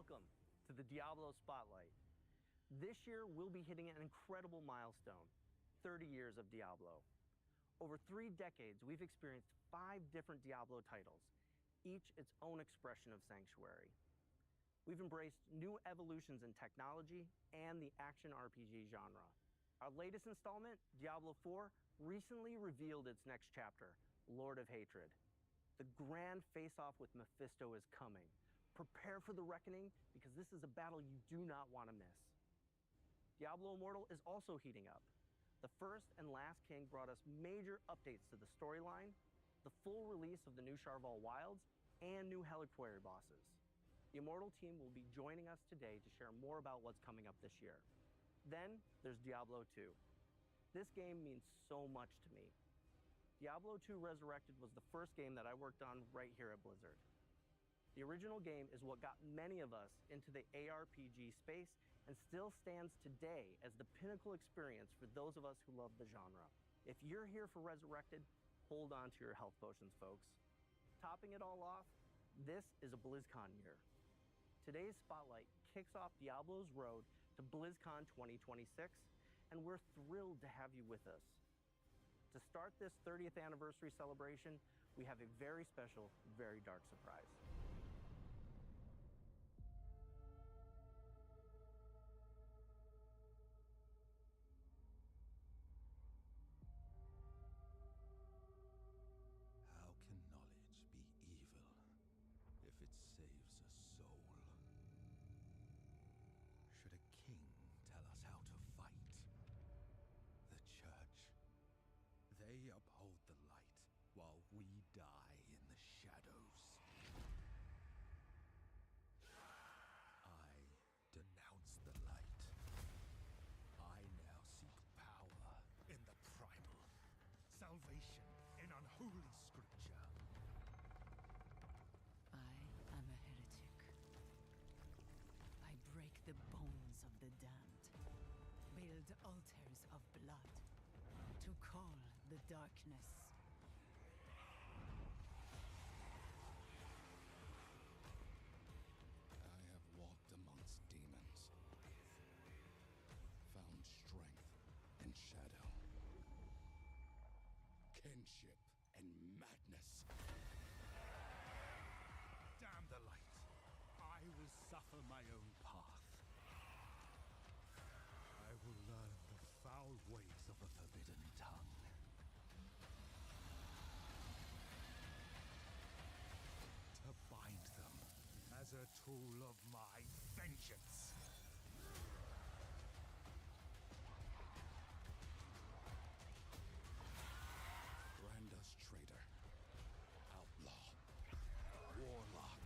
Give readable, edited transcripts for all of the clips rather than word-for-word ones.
Welcome to the Diablo Spotlight. This year, we'll be hitting an incredible milestone, 30 years of Diablo. Over 3 decades, we've experienced 5 different Diablo titles, each its own expression of sanctuary. We've embraced new evolutions in technology and the action RPG genre. Our latest installment, Diablo 4, recently revealed its next chapter, Lord of Hatred. The grand face-off with Mephisto is coming. Prepare for the reckoning, because this is a battle you do not want to miss. Diablo Immortal is also heating up. The First and Last King brought us major updates to the storyline, the full release of the new Charval Wilds, and new Heliquary bosses. The Immortal team will be joining us today to share more about what's coming up this year. Then there's Diablo 2. This game means so much to me. Diablo 2 Resurrected was the first game that I worked on right here at Blizzard. The original game is what got many of us into the ARPG space and still stands today as the pinnacle experience for those of us who love the genre. If you're here for Resurrected, hold on to your health potions, folks. Topping it all off, this is a BlizzCon year. Today's Spotlight kicks off Diablo's road to BlizzCon 2026, and we're thrilled to have you with us. To start this 30th anniversary celebration, we have a very special, very dark surprise. How can knowledge be evil if it saves a soul? Should a king tell us how to fight? The church, they uphold the light while we die in the shadows. I denounce the light. I now seek power in the primal, salvation in unholy scripture. I am a heretic. I break the bones of the damned, build altars of blood to call the darkness. I have walked amongst demons, found strength in shadow, kinship and madness. Damn the light! I will suffer my own path. I will learn the foul ways of a forbidden tongue. To bind them as a tool of my vengeance. Branda's traitor, outlaw, warlock.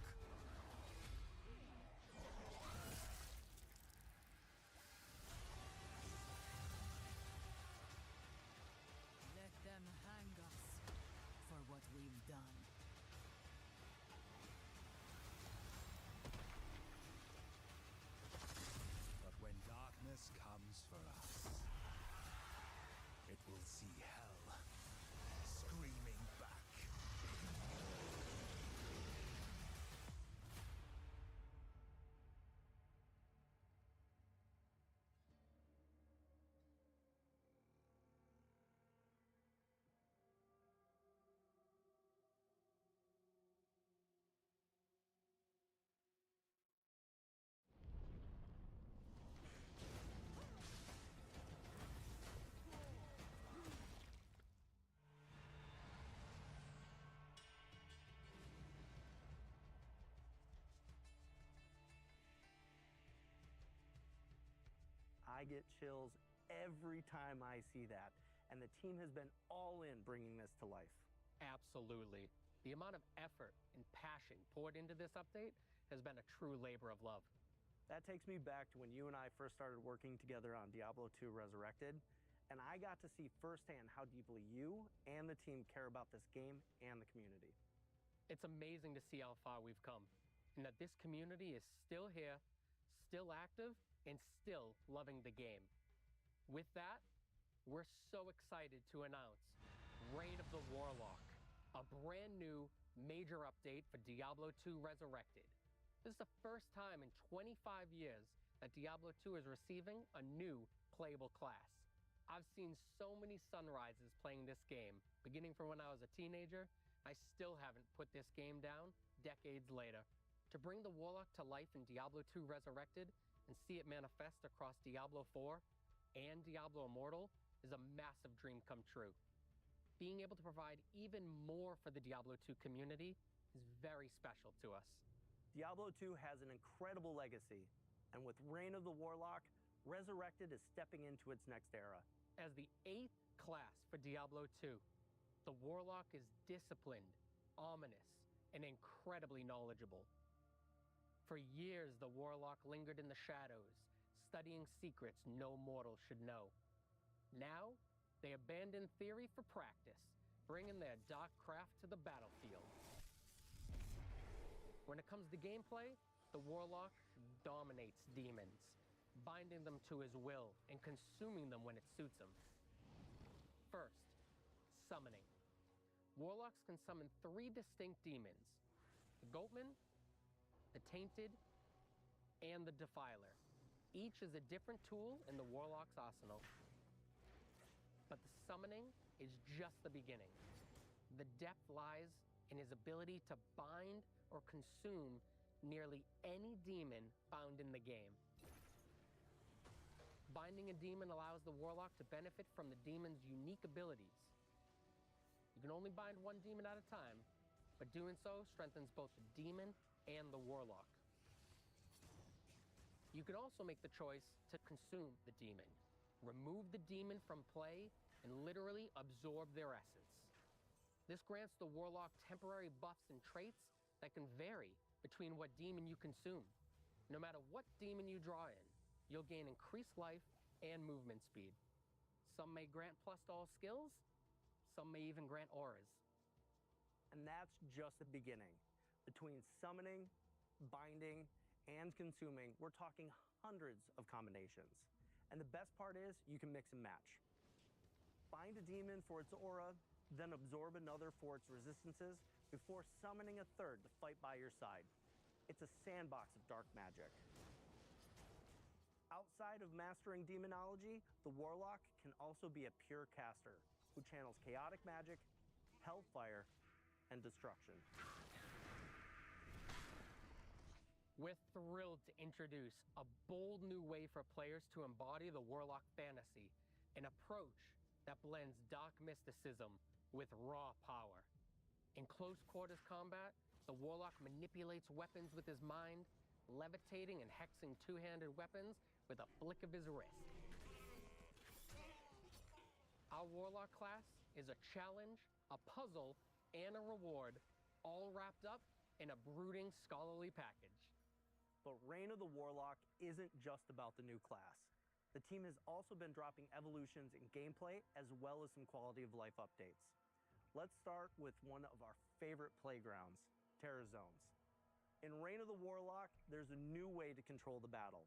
Let them hang us for what we've done. But when darkness comes for us, it will see hell screaming back. I get chills every time I see that, and the team has been all in bringing this to life. Absolutely. The amount of effort and passion poured into this update has been a true labor of love. That takes me back to when you and I first started working together on Diablo 2 Resurrected, and I got to see firsthand how deeply you and the team care about this game and the community. It's amazing to see how far we've come, and that this community is still here, still active, and still loving the game. With that, we're so excited to announce Reign of the Warlock, a brand new major update for Diablo 2 Resurrected. This is the first time in 25 years that Diablo 2 is receiving a new playable class. I've seen so many sunrises playing this game, beginning from when I was a teenager. I still haven't put this game down decades later. To bring the Warlock to life in Diablo 2 Resurrected and see it manifest across Diablo 4 and Diablo Immortal is a massive dream come true. Being able to provide even more for the Diablo 2 community is very special to us. Diablo 2 has an incredible legacy, and with Reign of the Warlock, Resurrected is stepping into its next era. As the 8th class for Diablo 2, the Warlock is disciplined, ominous, and incredibly knowledgeable. For years, the Warlock lingered in the shadows, studying secrets no mortal should know. Now, they abandon theory for practice, bringing their dark craft to the battlefield. When it comes to gameplay, the Warlock dominates demons, binding them to his will and consuming them when it suits him. First, summoning. Warlocks can summon 3 distinct demons: the Goatman, the Tainted, and the Defiler. Each is a different tool in the Warlock's arsenal. But the summoning is just the beginning. The depth lies in his ability to bind or consume nearly any demon found in the game. Binding a demon allows the Warlock to benefit from the demon's unique abilities. You can only bind one demon at a time, but doing so strengthens both the demon and the Warlock. You can also make the choice to consume the demon, remove the demon from play, and literally absorb their essence. This grants the Warlock temporary buffs and traits that can vary between what demon you consume. No matter what demon you draw in, you'll gain increased life and movement speed. Some may grant plus to all skills, some may even grant auras. And that's just the beginning. Between summoning, binding, and consuming, we're talking hundreds of combinations. And the best part is you can mix and match. Bind a demon for its aura, then absorb another for its resistances before summoning a third to fight by your side. It's a sandbox of dark magic. Outside of mastering demonology, the Warlock can also be a pure caster who channels chaotic magic, hellfire, and destruction. We're thrilled to introduce a bold new way for players to embody the Warlock fantasy, an approach that blends dark mysticism with raw power. In close quarters combat, the Warlock manipulates weapons with his mind, levitating and hexing two-handed weapons with a flick of his wrist. Our Warlock class is a challenge, a puzzle, and a reward, all wrapped up in a brooding scholarly package. But Reign of the Warlock isn't just about the new class. The team has also been dropping evolutions in gameplay as well as some quality of life updates. Let's start with one of our favorite playgrounds, Terror Zones. In Reign of the Warlock, there's a new way to control the battle.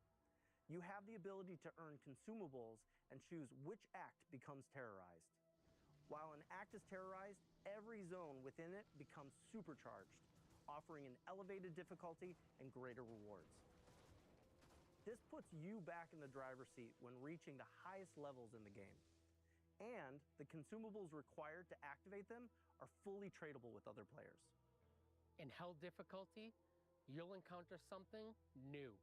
You have the ability to earn consumables and choose which act becomes terrorized. While an act is terrorized, every zone within it becomes supercharged, offering an elevated difficulty and greater rewards. This puts you back in the driver's seat when reaching the highest levels in the game. And the consumables required to activate them are fully tradable with other players. In Hell difficulty, you'll encounter something new: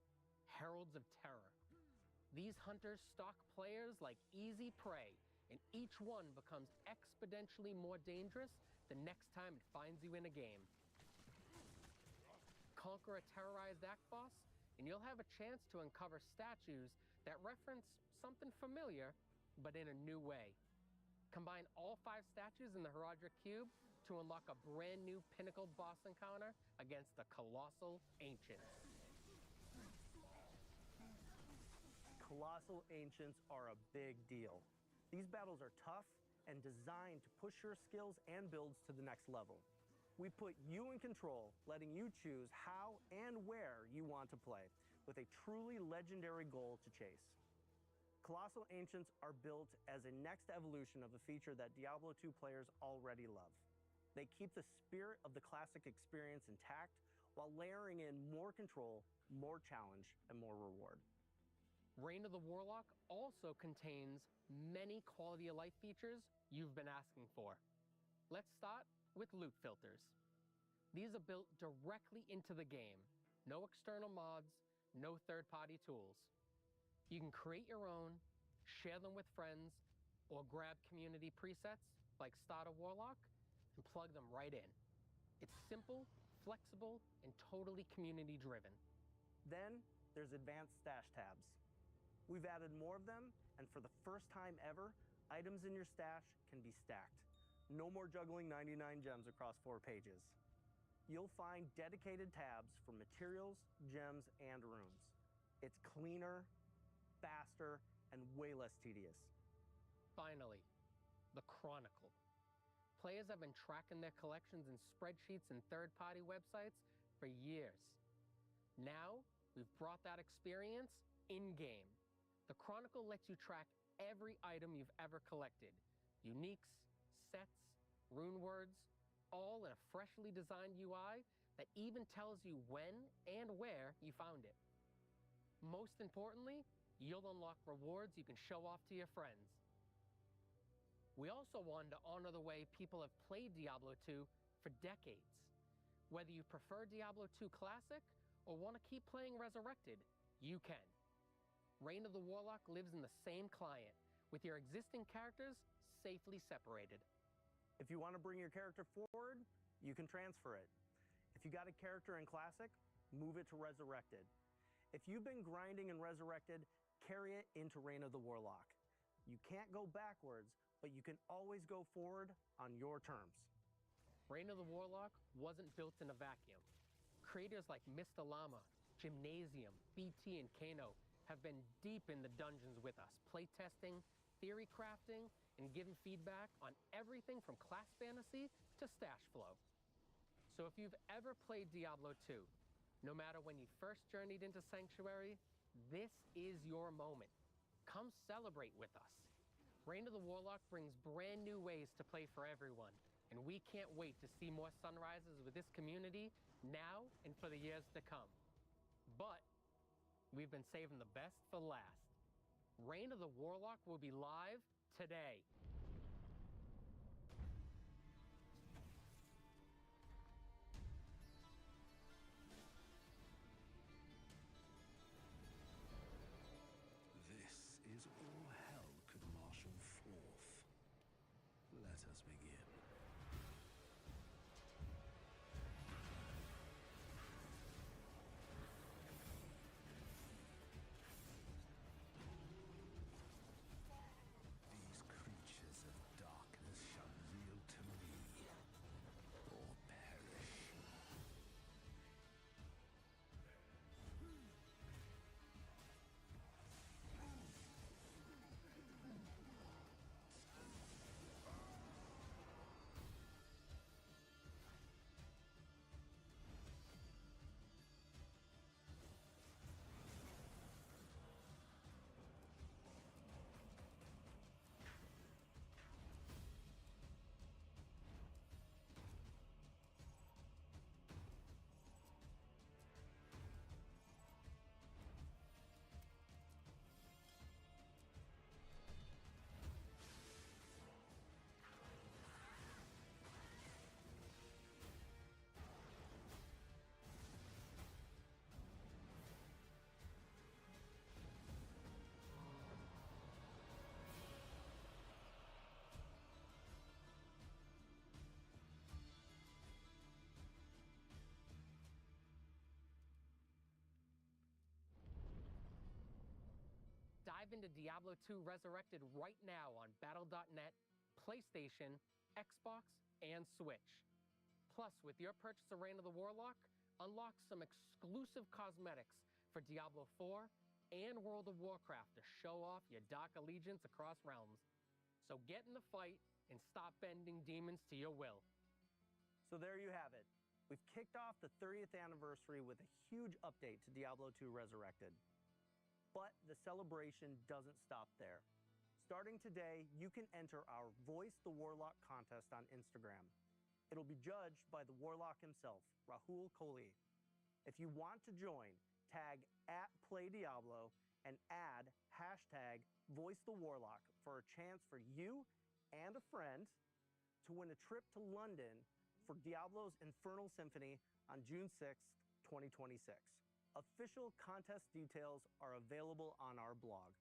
Heralds of Terror. These hunters stalk players like easy prey, and each one becomes exponentially more dangerous the next time it finds you in a game. Conquer a terrorized act boss, and you'll have a chance to uncover statues that reference something familiar, but in a new way. Combine all 5 statues in the Herodric Cube to unlock a brand new pinnacle boss encounter against the Colossal Ancients. Colossal Ancients are a big deal. These battles are tough and designed to push your skills and builds to the next level. We put you in control, letting you choose how and where you want to play, with a truly legendary goal to chase. Colossal Ancients are built as a next evolution of a feature that Diablo 2 players already love. They keep the spirit of the classic experience intact while layering in more control, more challenge, and more reward. Reign of the Warlock also contains many quality of life features you've been asking for. Let's start with loot filters. These are built directly into the game. No external mods, no third-party tools. You can create your own, share them with friends, or grab community presets like Starter Warlock and plug them right in. It's simple, flexible, and totally community-driven. Then there's advanced stash tabs. We've added more of them, and for the first time ever, items in your stash can be stacked. No more juggling 99 gems across 4 pages. You'll find dedicated tabs for materials, gems, and runes. It's cleaner, faster, and way less tedious. Finally, the Chronicle. Players have been tracking their collections in spreadsheets and third-party websites for years. Now, we've brought that experience in-game. The Chronicle lets you track every item you've ever collected. Uniques, sets, rune words, all in a freshly designed UI that even tells you when and where you found it. Most importantly, you'll unlock rewards you can show off to your friends. We also wanted to honor the way people have played Diablo 2 for decades. Whether you prefer Diablo 2 Classic or want to keep playing Resurrected, you can. Reign of the Warlock lives in the same client, with your existing characters safely separated. If you want to bring your character forward, you can transfer it. If you got a character in Classic, move it to Resurrected. If you've been grinding in Resurrected, carry it into Reign of the Warlock. You can't go backwards, but you can always go forward on your terms. Reign of the Warlock wasn't built in a vacuum. Creators like Mr. Llama, Gymnasium, BT, and Kano have been deep in the dungeons with us, playtesting, theory crafting, and giving feedback on everything from class fantasy to stash flow. So if you've ever played Diablo 2, no matter when you first journeyed into Sanctuary, this is your moment. Come celebrate with us. Reign of the Warlock brings brand new ways to play for everyone, and we can't wait to see more sunrises with this community now and for the years to come. But we've been saving the best for last. Reign of the Warlock will be live today. This is all hell could marshal forth. Let us begin. These creatures of darkness shall yield to me, or perish. Dive into Diablo 2 Resurrected right now on Battle.net, PlayStation, Xbox, and Switch. Plus, with your purchase of Reign of the Warlock, unlock some exclusive cosmetics for Diablo 4 and World of Warcraft to show off your dark allegiance across realms. So get in the fight and stop bending demons to your will. So there you have it. We've kicked off the 30th anniversary with a huge update to Diablo 2 Resurrected. But the celebration doesn't stop there. Starting today, you can enter our Voice the Warlock contest on Instagram. It'll be judged by the Warlock himself, Rahul Kohli. If you want to join, tag @PlayDiablo and add #VoiceTheWarlock for a chance for you and a friend to win a trip to London for Diablo's Infernal Symphony on June 6th, 2026. Official contest details are available on our blog.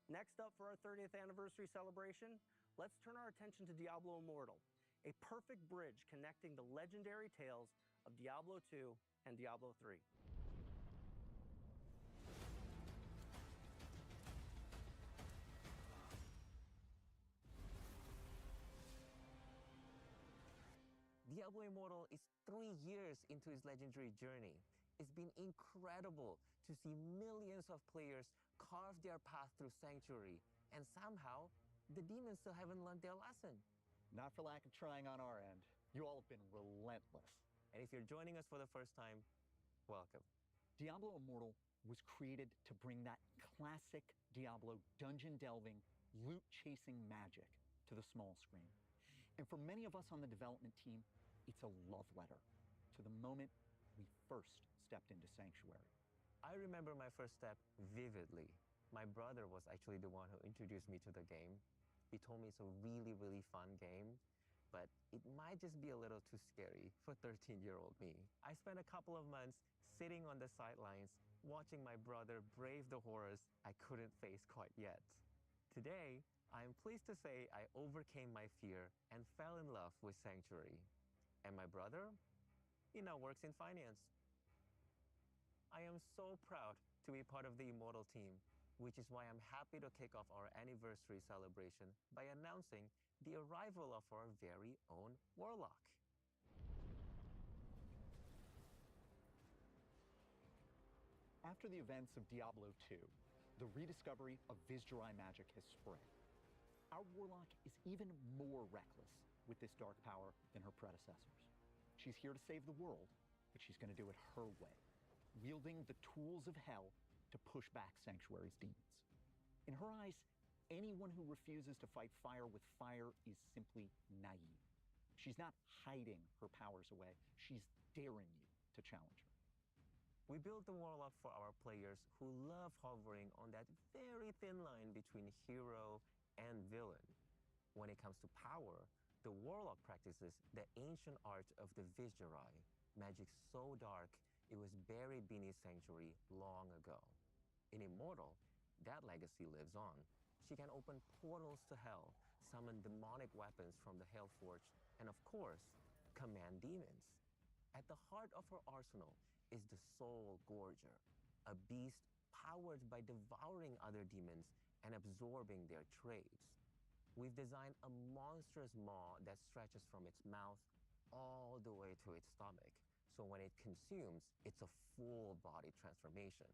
Next up for our 30th anniversary celebration, let's turn our attention to Diablo Immortal, a perfect bridge connecting the legendary tales of Diablo 2 and Diablo 3. Diablo Immortal is 3 years into its legendary journey. It's been incredible to see millions of players carve their path through Sanctuary, and somehow, the demons still haven't learned their lesson. Not for lack of trying on our end. You all have been relentless. And if you're joining us for the first time, welcome. Diablo Immortal was created to bring that classic Diablo dungeon delving, loot chasing magic to the small screen. And for many of us on the development team, it's a love letter to the moment we first stepped into Sanctuary. I remember my first step vividly. My brother was actually the one who introduced me to the game. He told me it's a really, really fun game, but it might just be a little too scary for 13-year-old me. I spent a couple of months sitting on the sidelines, watching my brother brave the horrors I couldn't face quite yet. Today, I am pleased to say I overcame my fear and fell in love with Sanctuary. And my brother, he now works in finance. I am so proud to be part of the Immortal team, which is why I'm happy to kick off our anniversary celebration by announcing the arrival of our very own Warlock. After the events of Diablo 2, the rediscovery of Vizjerai magic has spread. Our Warlock is even more reckless with this dark power than her predecessors. She's here to save the world, but she's going to do it her way, wielding the tools of hell to push back Sanctuary's demons. In her eyes, anyone who refuses to fight fire with fire is simply naive. She's not hiding her powers away. She's daring you to challenge her. We built the Warlock for our players who love hovering on that very thin line between hero and villain. When it comes to power, the Warlock practices the ancient art of the Vizjerai, magic so dark it was buried beneath Sanctuary long ago. In Immortal, that legacy lives on. She can open portals to hell, summon demonic weapons from the Hellforge, and of course, command demons. At the heart of her arsenal is the Soul Gorger, a beast powered by devouring other demons and absorbing their trades. We've designed a monstrous maw that stretches from its mouth all the way to its stomach, so when it consumes, it's a full body transformation.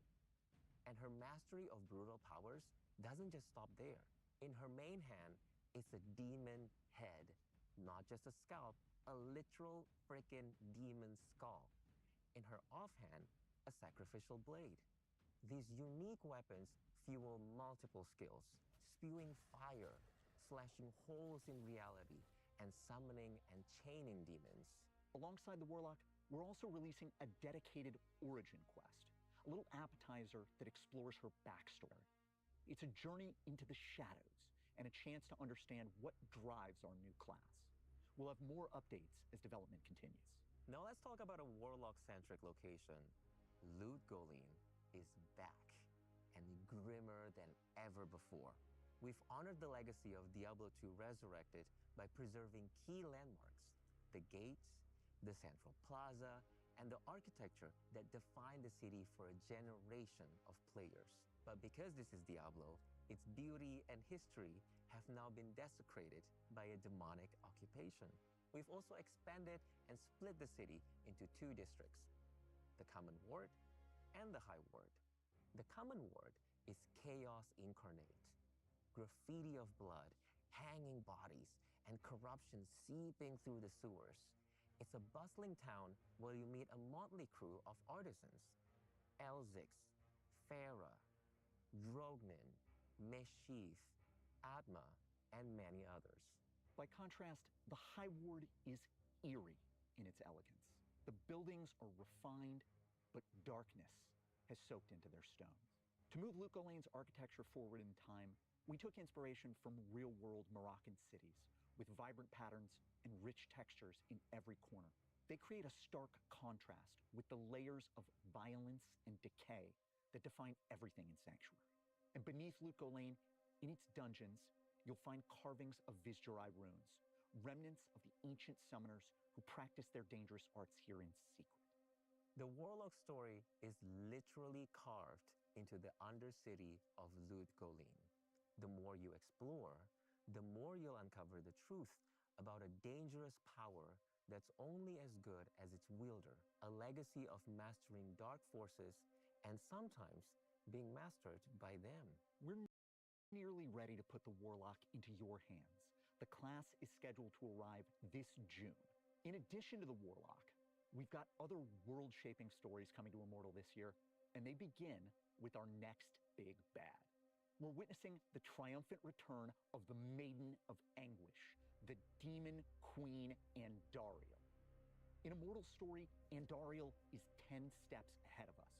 And her mastery of brutal powers doesn't just stop there. In her main hand, it's a demon head, not just a scalp, a literal frickin' demon skull. In her offhand, a sacrificial blade. These unique weapons fuel multiple skills, spewing fire, slashing holes in reality, and summoning and chaining demons. Alongside the Warlock, we're also releasing a dedicated origin quest, a little appetizer that explores her backstory. It's a journey into the shadows and a chance to understand what drives our new class. We'll have more updates as development continues. Now let's talk about a Warlock-centric location. Loot Golem is back, and grimmer than ever before. We've honored the legacy of Diablo 2 Resurrected by preserving key landmarks, the gates, the central plaza, and the architecture that defined the city for a generation of players. But because this is Diablo, its beauty and history have now been desecrated by a demonic occupation. We've also expanded and split the city into 2 districts, the Common Ward and the High Ward. The Common Ward is chaos incarnate. Graffiti of blood, hanging bodies, and corruption seeping through the sewers. It's a bustling town where you meet a motley crew of artisans. Elzix, Farah, Drognin, Meshif, Atma, and many others. By contrast, the High Ward is eerie in its elegance. The buildings are refined but darkness has soaked into their stones. To move Luke Olane's architecture forward in time, we took inspiration from real-world Moroccan cities with vibrant patterns and rich textures in every corner. They create a stark contrast with the layers of violence and decay that define everything in Sanctuary. And beneath Luke Olane, in its dungeons, you'll find carvings of Vizjurai runes, remnants of the ancient summoners who practiced their dangerous arts here in secret. The Warlock story is literally carved into the undercity of Lut Gholein. The more you explore, the more you'll uncover the truth about a dangerous power that's only as good as its wielder, a legacy of mastering dark forces and sometimes being mastered by them. We're nearly ready to put the Warlock into your hands. The class is scheduled to arrive this June. In addition to the Warlock, we've got other world-shaping stories coming to Immortal this year, and they begin with our next big bad. We're witnessing the triumphant return of the Maiden of Anguish, the Demon Queen Andariel. In Immortal's story, Andariel is 10 steps ahead of us.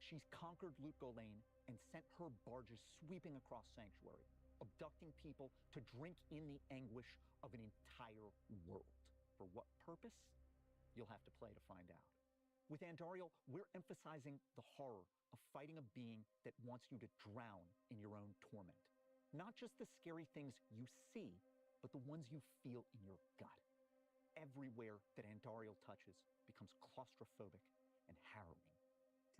She's conquered Lut Gholein and sent her barges sweeping across Sanctuary, abducting people to drink in the anguish of an entire world. For what purpose? You'll have to play to find out. With Andariel, we're emphasizing the horror of fighting a being that wants you to drown in your own torment. Not just the scary things you see, but the ones you feel in your gut. Everywhere that Andariel touches becomes claustrophobic and harrowing.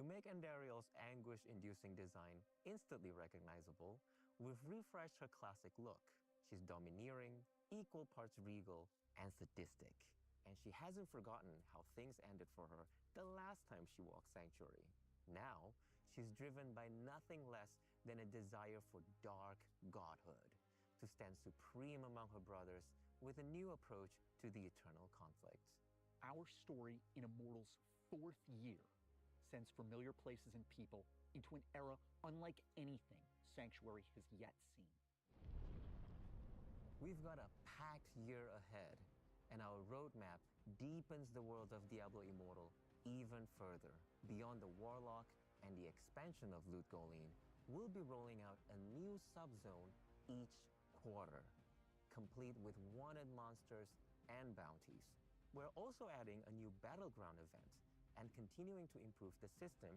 To make Andariel's anguish-inducing design instantly recognizable, we've refreshed her classic look. She's domineering, equal parts regal, and sadistic. And she hasn't forgotten how things ended for her the last time she walked Sanctuary. Now, she's driven by nothing less than a desire for dark godhood, to stand supreme among her brothers with a new approach to the eternal conflict. Our story in Immortal's 4th year sends familiar places and people into an era unlike anything Sanctuary has yet seen. We've got a packed year ahead, and our roadmap deepens the world of Diablo Immortal even further. Beyond the Warlock and the expansion of Lut Gholein, we'll be rolling out a new subzone each quarter, complete with wanted monsters and bounties. We're also adding a new battleground event and continuing to improve the system,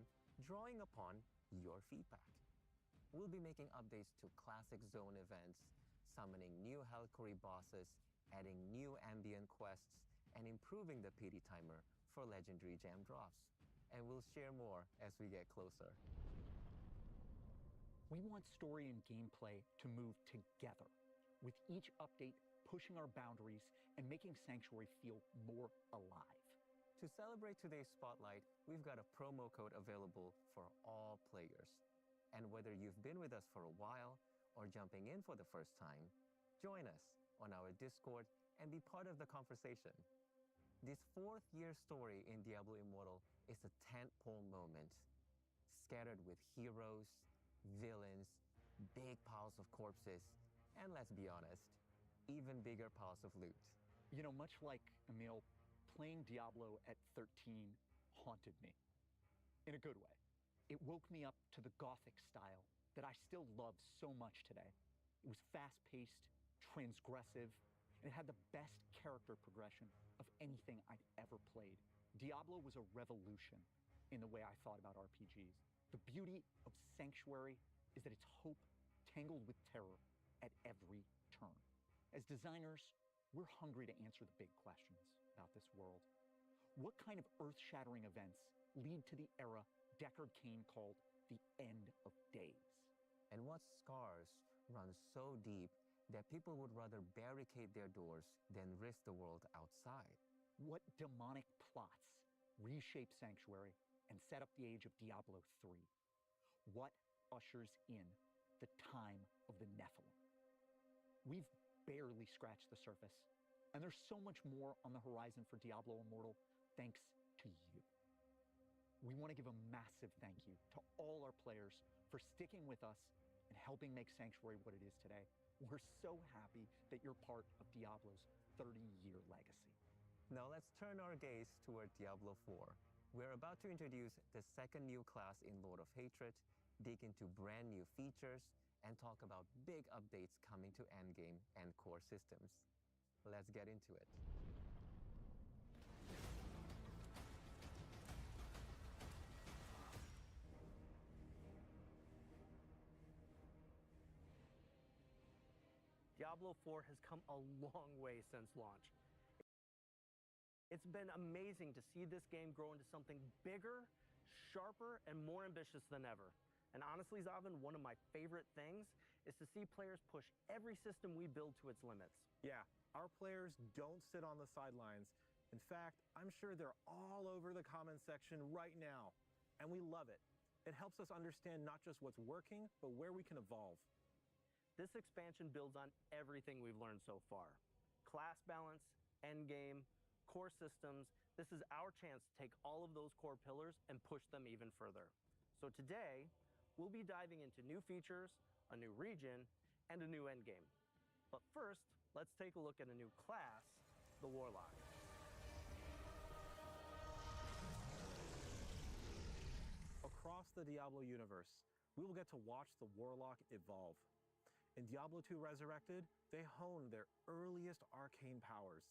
drawing upon your feedback. We'll be making updates to classic zone events, summoning new Helcori bosses, adding new ambient quests, and improving the PD timer for legendary gem drops. And we'll share more as we get closer. We want story and gameplay to move together, with each update pushing our boundaries and making Sanctuary feel more alive. To celebrate today's spotlight, we've got a promo code available for all players. And whether you've been with us for a while or jumping in for the first time, join us on our Discord and be part of the conversation. This 4th year story in Diablo Immortal is a tentpole moment, scattered with heroes, villains, big piles of corpses, and let's be honest, even bigger piles of loot. You know, much like Emil, playing Diablo at 13 haunted me. In a good way. It woke me up to the Gothic style that I still love so much today. It was fast-paced, transgressive, and it had the best character progression of anything I'd ever played. Diablo was a revolution in the way I thought about RPGs. The beauty of Sanctuary is that it's hope tangled with terror at every turn. As designers, we're hungry to answer the big questions about this world. What kind of earth-shattering events lead to the era Deckard Cain called the end of days? And what scars run so deep that people would rather barricade their doors than risk the world outside? What demonic plots reshape Sanctuary and set up the age of Diablo 3? What ushers in the time of the Nephilim? We've barely scratched the surface, and there's so much more on the horizon for Diablo Immortal thanks to you. We want to give a massive thank you to all our players for sticking with us and helping make Sanctuary what it is today. We're so happy that you're part of Diablo's 30-year legacy. Now let's turn our gaze toward Diablo 4. We're about to introduce the second new class in Lord of Hatred, dig into brand new features, and talk about big updates coming to Endgame and core systems. Let's get into it. Diablo 4 has come a long way since launch. It's been amazing to see this game grow into something bigger, sharper, and more ambitious than ever. And honestly, Zavin, one of my favorite things is to see players push every system we build to its limits. Yeah, our players don't sit on the sidelines. In fact, I'm sure they're all over the comment section right now, and we love it. It helps us understand not just what's working, but where we can evolve. This expansion builds on everything we've learned so far. Class balance, endgame, core systems. This is our chance to take all of those core pillars and push them even further. So today, we'll be diving into new features, a new region, and a new endgame. But first, let's take a look at a new class, the Warlock. Across the Diablo universe, we will get to watch the Warlock evolve. In Diablo 2 Resurrected, they hone their earliest arcane powers.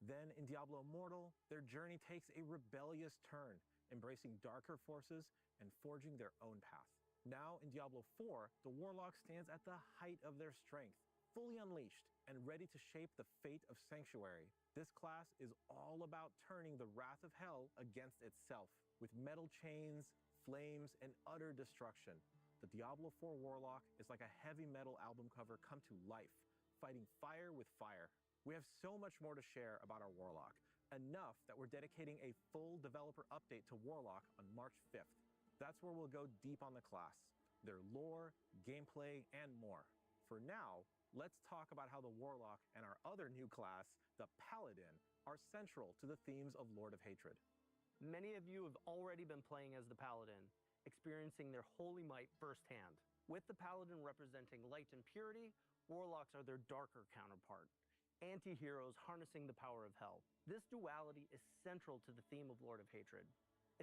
Then in Diablo Immortal, their journey takes a rebellious turn, embracing darker forces and forging their own path. Now in Diablo 4, the Warlock stands at the height of their strength, fully unleashed and ready to shape the fate of Sanctuary. This class is all about turning the wrath of hell against itself, with metal chains, flames, and utter destruction. The Diablo 4 Warlock is like a heavy metal album cover come to life, fighting fire with fire. We have so much more to share about our Warlock, enough that we're dedicating a full developer update to Warlock on March 5th. That's where we'll go deep on the class, their lore, gameplay, and more. For now, let's talk about how the Warlock and our other new class, the Paladin, are central to the themes of Lord of Hatred. Many of you have already been playing as the Paladin, experiencing their holy might firsthand. With the Paladin representing light and purity, Warlocks are their darker counterpart, anti-heroes harnessing the power of hell. This duality is central to the theme of Lord of Hatred.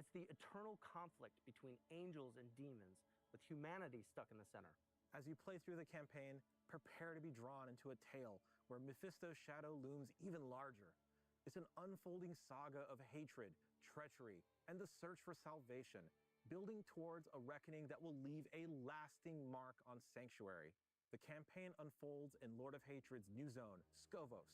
It's the eternal conflict between angels and demons, with humanity stuck in the center. As you play through the campaign, prepare to be drawn into a tale where Mephisto's shadow looms even larger. It's an unfolding saga of hatred, treachery, and the search for salvation, building towards a reckoning that will leave a lasting mark on Sanctuary. The campaign unfolds in Lord of Hatred's new zone, Skavos.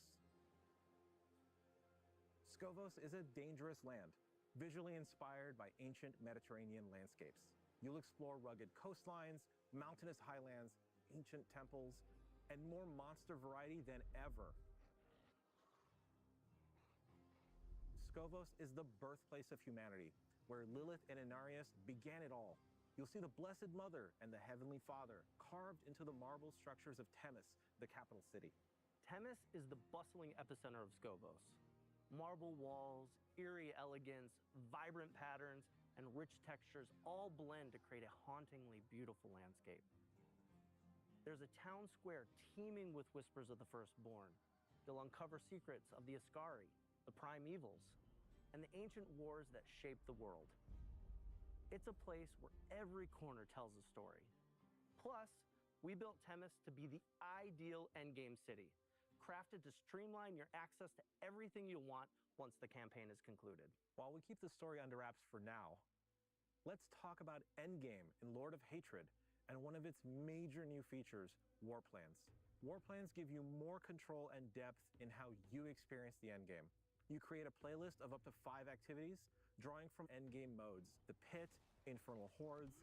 Skavos is a dangerous land, visually inspired by ancient Mediterranean landscapes. You'll explore rugged coastlines, mountainous highlands, ancient temples, and more monster variety than ever. Skavos is the birthplace of humanity, where Lilith and Inarius began it all. You'll see the Blessed Mother and the Heavenly Father carved into the marble structures of Themis, the capital city. Themis is the bustling epicenter of Skavos. Marble walls, eerie elegance, vibrant patterns, and rich textures all blend to create a hauntingly beautiful landscape. There's a town square teeming with whispers of the firstborn. They'll uncover secrets of the Ascari, the primevals, and the ancient wars that shaped the world. It's a place where every corner tells a story. Plus, we built Themis to be the ideal endgame city, crafted to streamline your access to everything you'll want once the campaign is concluded. While we keep the story under wraps for now, let's talk about Endgame in Lord of Hatred and one of its major new features, War Plans. War Plans give you more control and depth in how you experience the endgame. You create a playlist of up to 5 activities, drawing from endgame modes: the Pit, Infernal Hordes,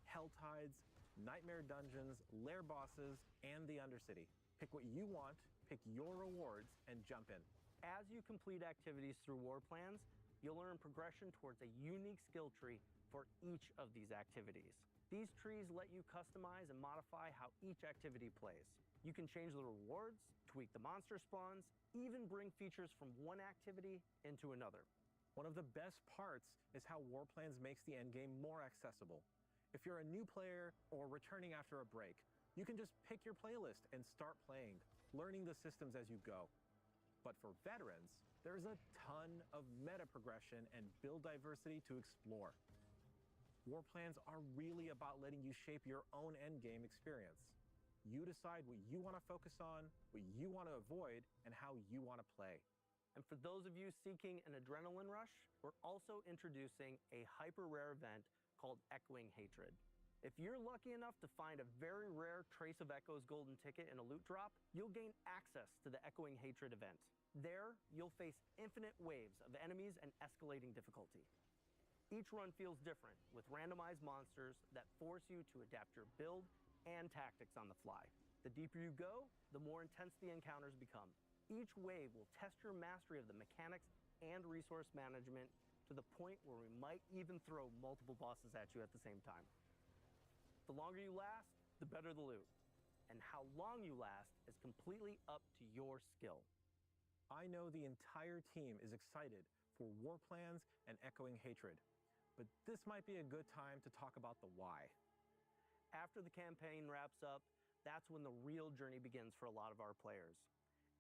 Hell Tides, Nightmare Dungeons, Lair Bosses, and the Undercity. Pick what you want, pick your rewards, and jump in. As you complete activities through War Plans, you'll earn progression towards a unique skill tree for each of these activities. These trees let you customize and modify how each activity plays. You can change the rewards, tweak the monster spawns, even bring features from one activity into another. One of the best parts is how War Plans makes the endgame more accessible. If you're a new player or returning after a break, you can just pick your playlist and start playing, learning the systems as you go. But for veterans, there's a ton of meta progression and build diversity to explore. War plans are really about letting you shape your own endgame experience. You decide what you want to focus on, what you want to avoid, and how you want to play. And for those of you seeking an adrenaline rush, we're also introducing a hyper rare event called Echoing Hatred. If you're lucky enough to find a very rare Trace of Echoes golden ticket in a loot drop, you'll gain access to the Echoing Hatred event. There, you'll face infinite waves of enemies and escalating difficulty. Each run feels different, with randomized monsters that force you to adapt your build and tactics on the fly. The deeper you go, the more intense the encounters become. Each wave will test your mastery of the mechanics and resource management to the point where we might even throw multiple bosses at you at the same time. The longer you last, the better the loot. And how long you last is completely up to your skill. I know the entire team is excited for War Plans and Echoing Hatred, but this might be a good time to talk about the why. After the campaign wraps up, that's when the real journey begins for a lot of our players.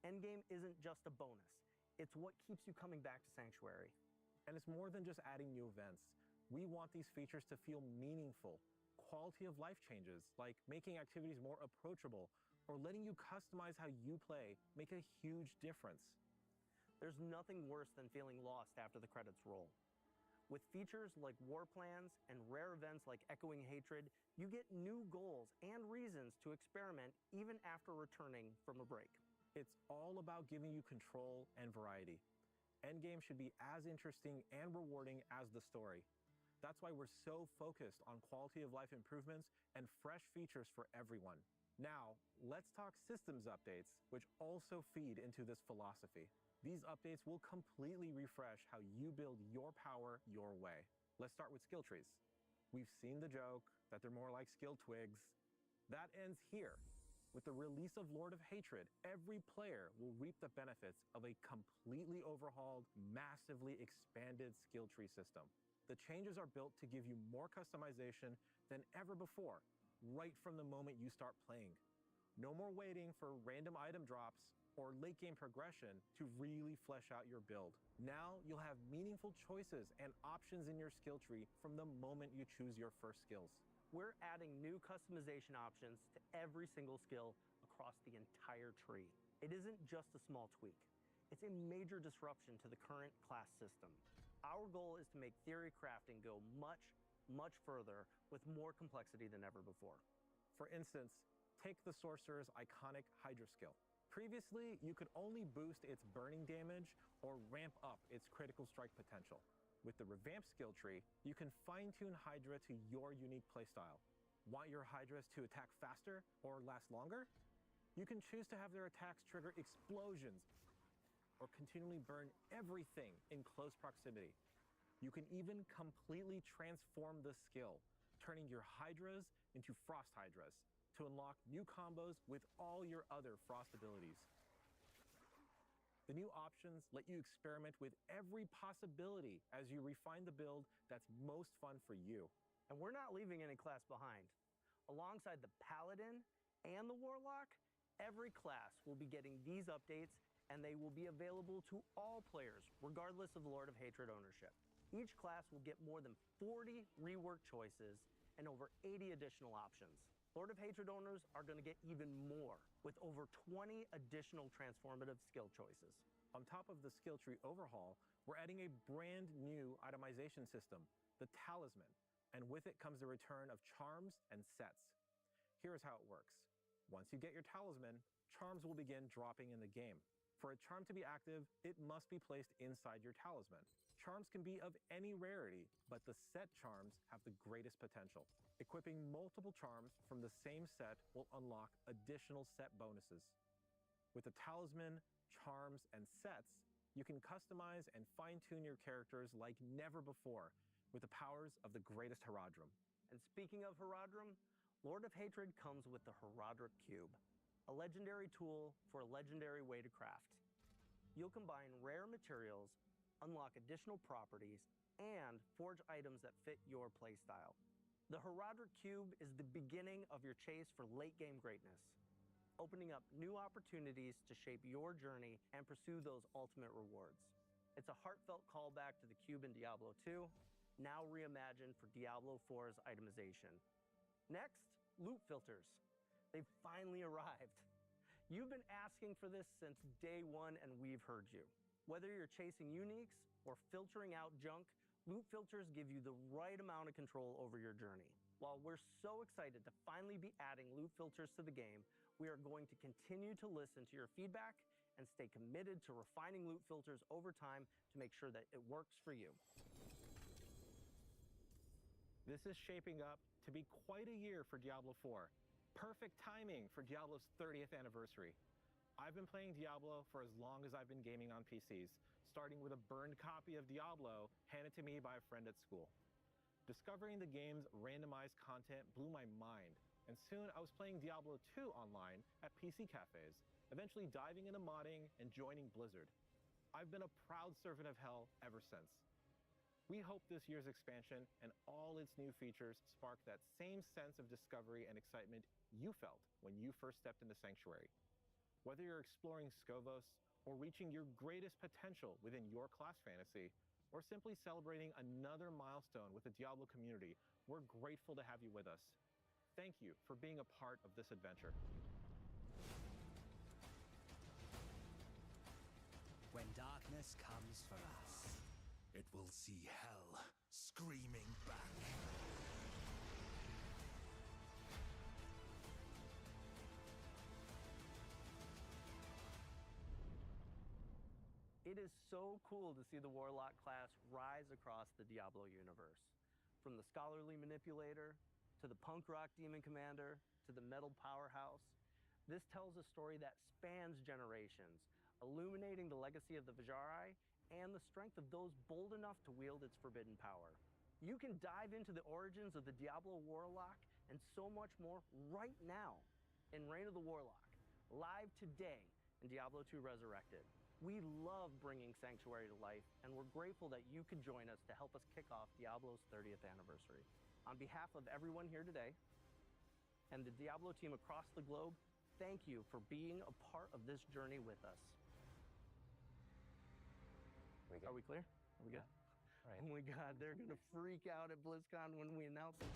Endgame isn't just a bonus, it's what keeps you coming back to Sanctuary. And it's more than just adding new events. We want these features to feel meaningful. Quality of life changes, like making activities more approachable or letting you customize how you play, make a huge difference. There's nothing worse than feeling lost after the credits roll. With features like War Plans and rare events like Echoing Hatred, you get new goals and reasons to experiment even after returning from a break. It's all about giving you control and variety. Endgame should be as interesting and rewarding as the story. That's why we're so focused on quality of life improvements and fresh features for everyone. Now, let's talk systems updates, which also feed into this philosophy. These updates will completely refresh how you build your power your way. Let's start with skill trees. We've seen the joke that they're more like skill twigs. That ends here. With the release of Lord of Hatred, every player will reap the benefits of a completely overhauled, massively expanded skill tree system. The changes are built to give you more customization than ever before, right from the moment you start playing. No more waiting for random item drops or late game progression to really flesh out your build. Now you'll have meaningful choices and options in your skill tree from the moment you choose your first skills. We're adding new customization options to every single skill across the entire tree. It isn't just a small tweak. It's a major disruption to the current class system. Our goal is to make theory crafting go much, much further with more complexity than ever before. For instance, take the Sorcerer's iconic Hydra skill. Previously, you could only boost its burning damage or ramp up its critical strike potential. With the revamped skill tree, you can fine-tune Hydra to your unique playstyle. Want your Hydras to attack faster or last longer? You can choose to have their attacks trigger explosions or continually burn everything in close proximity. You can even completely transform the skill, turning your Hydras into Frost Hydras to unlock new combos with all your other Frost abilities. The new options let you experiment with every possibility as you refine the build that's most fun for you. And we're not leaving any class behind. Alongside the Paladin and the Warlock, every class will be getting these updates, and they will be available to all players, regardless of Lord of Hatred ownership. Each class will get more than 40 rework choices and over 80 additional options. Lord of Hatred owners are going to get even more, with over 20 additional transformative skill choices. On top of the skill tree overhaul, we're adding a brand new itemization system, the Talisman, and with it comes the return of charms and sets. Here's how it works. Once you get your Talisman, charms will begin dropping in the game. For a charm to be active, it must be placed inside your Talisman. Charms can be of any rarity, but the set charms have the greatest potential. Equipping multiple charms from the same set will unlock additional set bonuses. With the Talisman, charms, and sets, you can customize and fine-tune your characters like never before with the powers of the greatest Herodrum. And speaking of Herodrum, Lord of Hatred comes with the Herodric Cube, a legendary tool for a legendary way to craft. You'll combine rare materials, unlock additional properties, and forge items that fit your playstyle. The Herodric Cube is the beginning of your chase for late-game greatness. opening up new opportunities to shape your journey and pursue those ultimate rewards. It's a heartfelt callback to the cube in Diablo 2, now reimagined for Diablo 4's itemization. Next, loot filters. They've finally arrived. You've been asking for this since day one, and we've heard you. Whether you're chasing uniques or filtering out junk, loot filters give you the right amount of control over your journey. While we're so excited to finally be adding loot filters to the game, we are going to continue to listen to your feedback and stay committed to refining loot filters over time to make sure that it works for you. This is shaping up to be quite a year for Diablo 4. Perfect timing for Diablo's 30th anniversary. I've been playing Diablo for as long as I've been gaming on PCs, starting with a burned copy of Diablo handed to me by a friend at school. Discovering the game's randomized content blew my mind, and soon I was playing Diablo 2 online at PC cafes, eventually diving into modding and joining Blizzard. I've been a proud servant of hell ever since. We hope this year's expansion and all its new features spark that same sense of discovery and excitement you felt when you first stepped into Sanctuary. Whether you're exploring Skovos or reaching your greatest potential within your class fantasy, or simply celebrating another milestone with the Diablo community, we're grateful to have you with us. Thank you for being a part of this adventure. When darkness comes for us, it will see hell screaming back. It is so cool to see the Warlock class rise across the Diablo universe. From the scholarly manipulator, to the punk rock demon commander, to the metal powerhouse. This tells a story that spans generations, illuminating the legacy of the Vajari and the strength of those bold enough to wield its forbidden power. You can dive into the origins of the Diablo Warlock and so much more right now in Reign of the Warlock, live today in Diablo 2 Resurrected. We love bringing Sanctuary to life, and we're grateful that you could join us to help us kick off Diablo's 30th anniversary. On behalf of everyone here today and the Diablo team across the globe, thank you for being a part of this journey with us. Are we clear? Are we good? Yeah. All right. Oh my God, they're gonna freak out at BlizzCon when we announce it.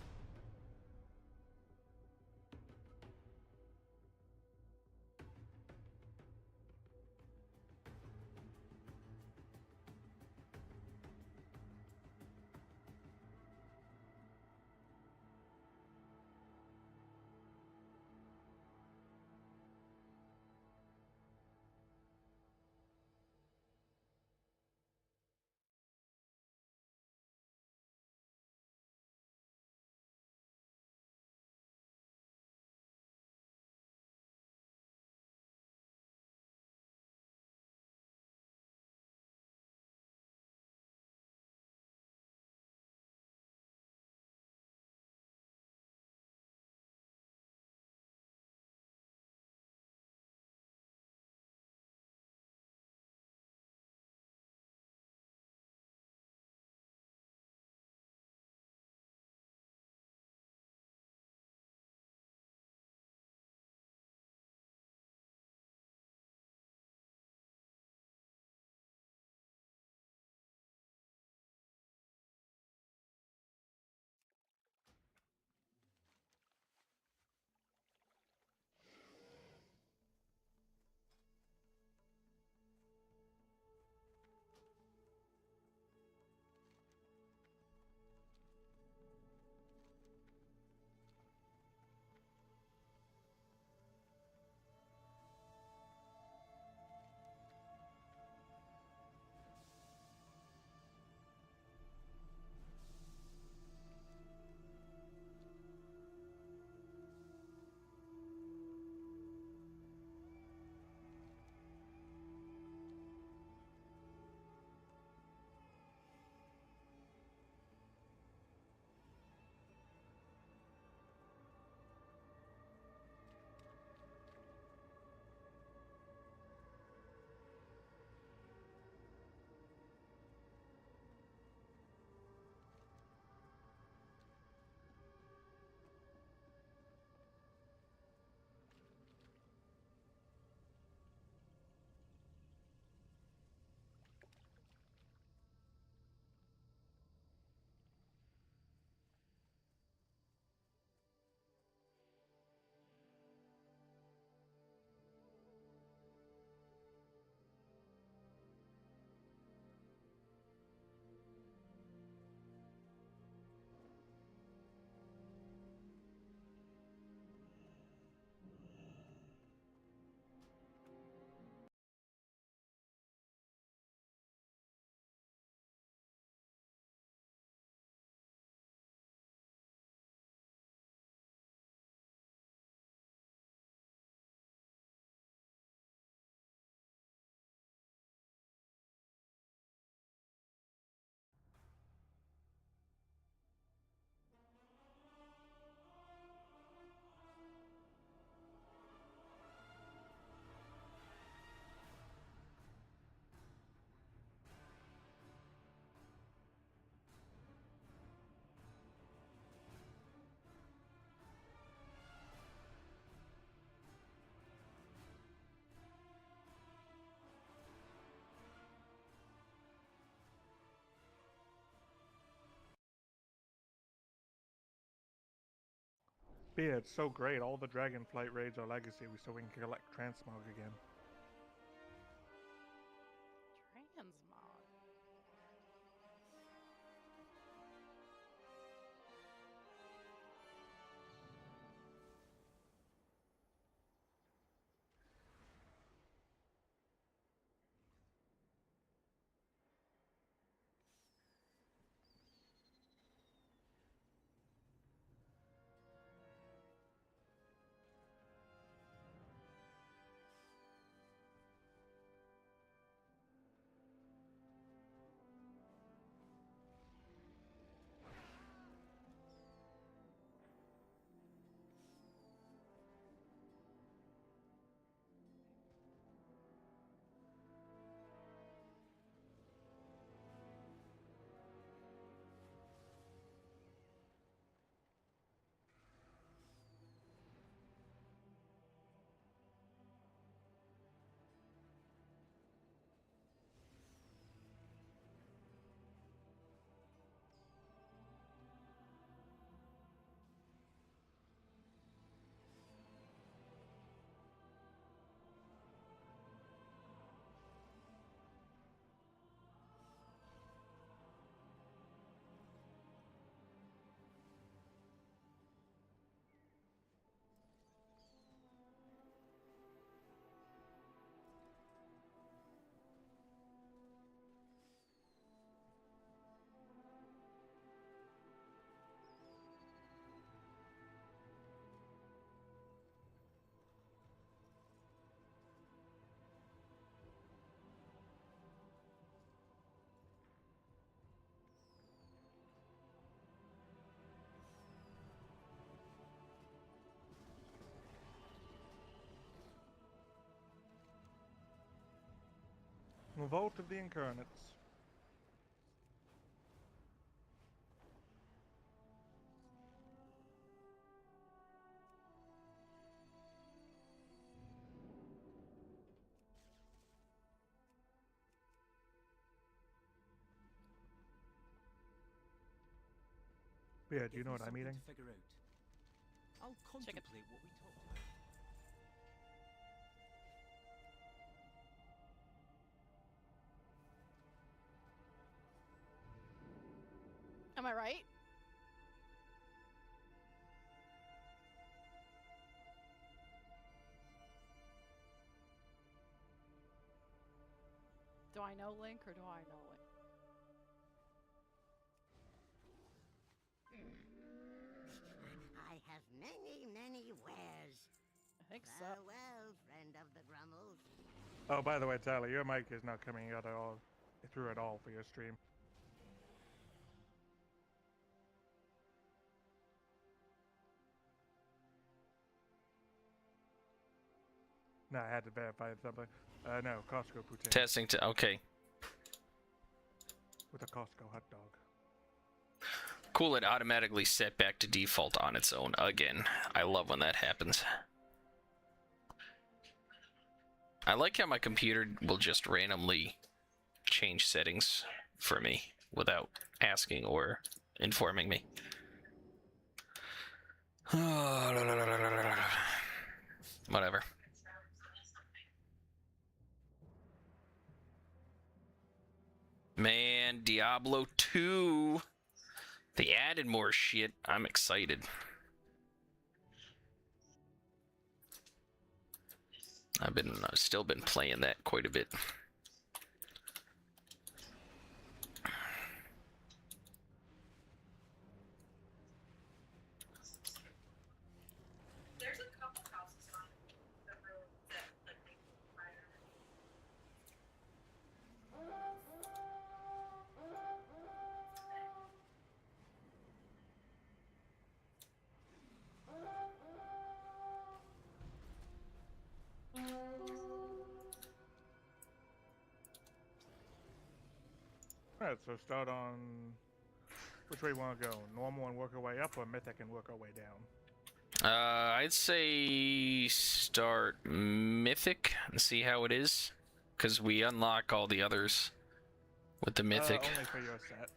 But yeah, it's so great. All the Dragonflight raids are legacy, so we can collect Transmog again. Transmog. Vault of the Incarnates. Yeah, do you know what I'm eating? I'll contemplate what we talked about. Am I right? Do I know Link or do I know Link? I have many, many wares. I think so. Farewell, friend of the Grummles. Oh, by the way, Tyler, your mic is not coming out at all through at all for your stream. No, I had to verify something. No, Costco poutine. Testing to okay. With a Costco hot dog. Cool, it automatically set back to default on its own again. I love when that happens. I like how my computer will just randomly change settings for me without asking or informing me. Whatever. Man, Diablo 2. They added more shit. I'm excited. I've still been playing that quite a bit. There's a couple houses on the road that like they can fire. Alright, so start on... Which way you want to go? Normal and work our way up, or Mythic and work our way down? I'd say start Mythic and see how it is. Because we unlock all the others with the Mythic. Only for your set.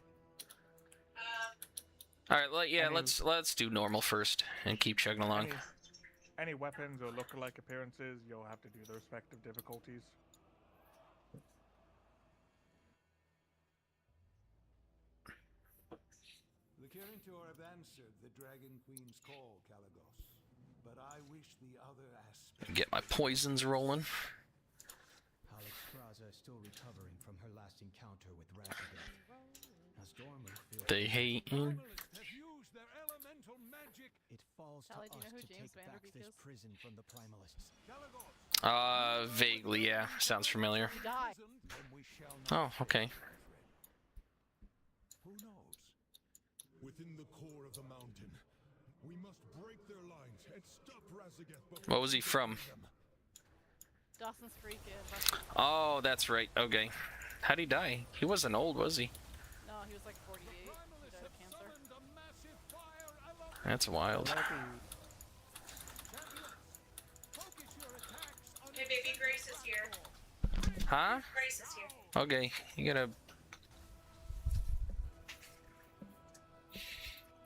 All right, yeah, let's do normal first and keep chugging along. Any weapons or look-alike appearances, you'll have to do the respective difficulties. The Kirintor have answered the Dragon Queen's call, Talycras. But I wish the other aspect... Get my poisons rolling. Talycras is still recovering from her last encounter with Razageth. As Dormu feels... They hate you. It falls to us to take back this prison from the Primalists. Vaguely, yeah. Sounds familiar. Oh, okay. Who knows? Within the core of the mountain, we must break their lines and stop Razageth. What was he from? Dawson's Creek. Oh, that's right. Okay. How'd he die? He wasn't old, was he? No, he was like 48. He died of cancer. That's wild. Hey, baby, Grace is here. Huh? Grace is here. Okay, you gotta...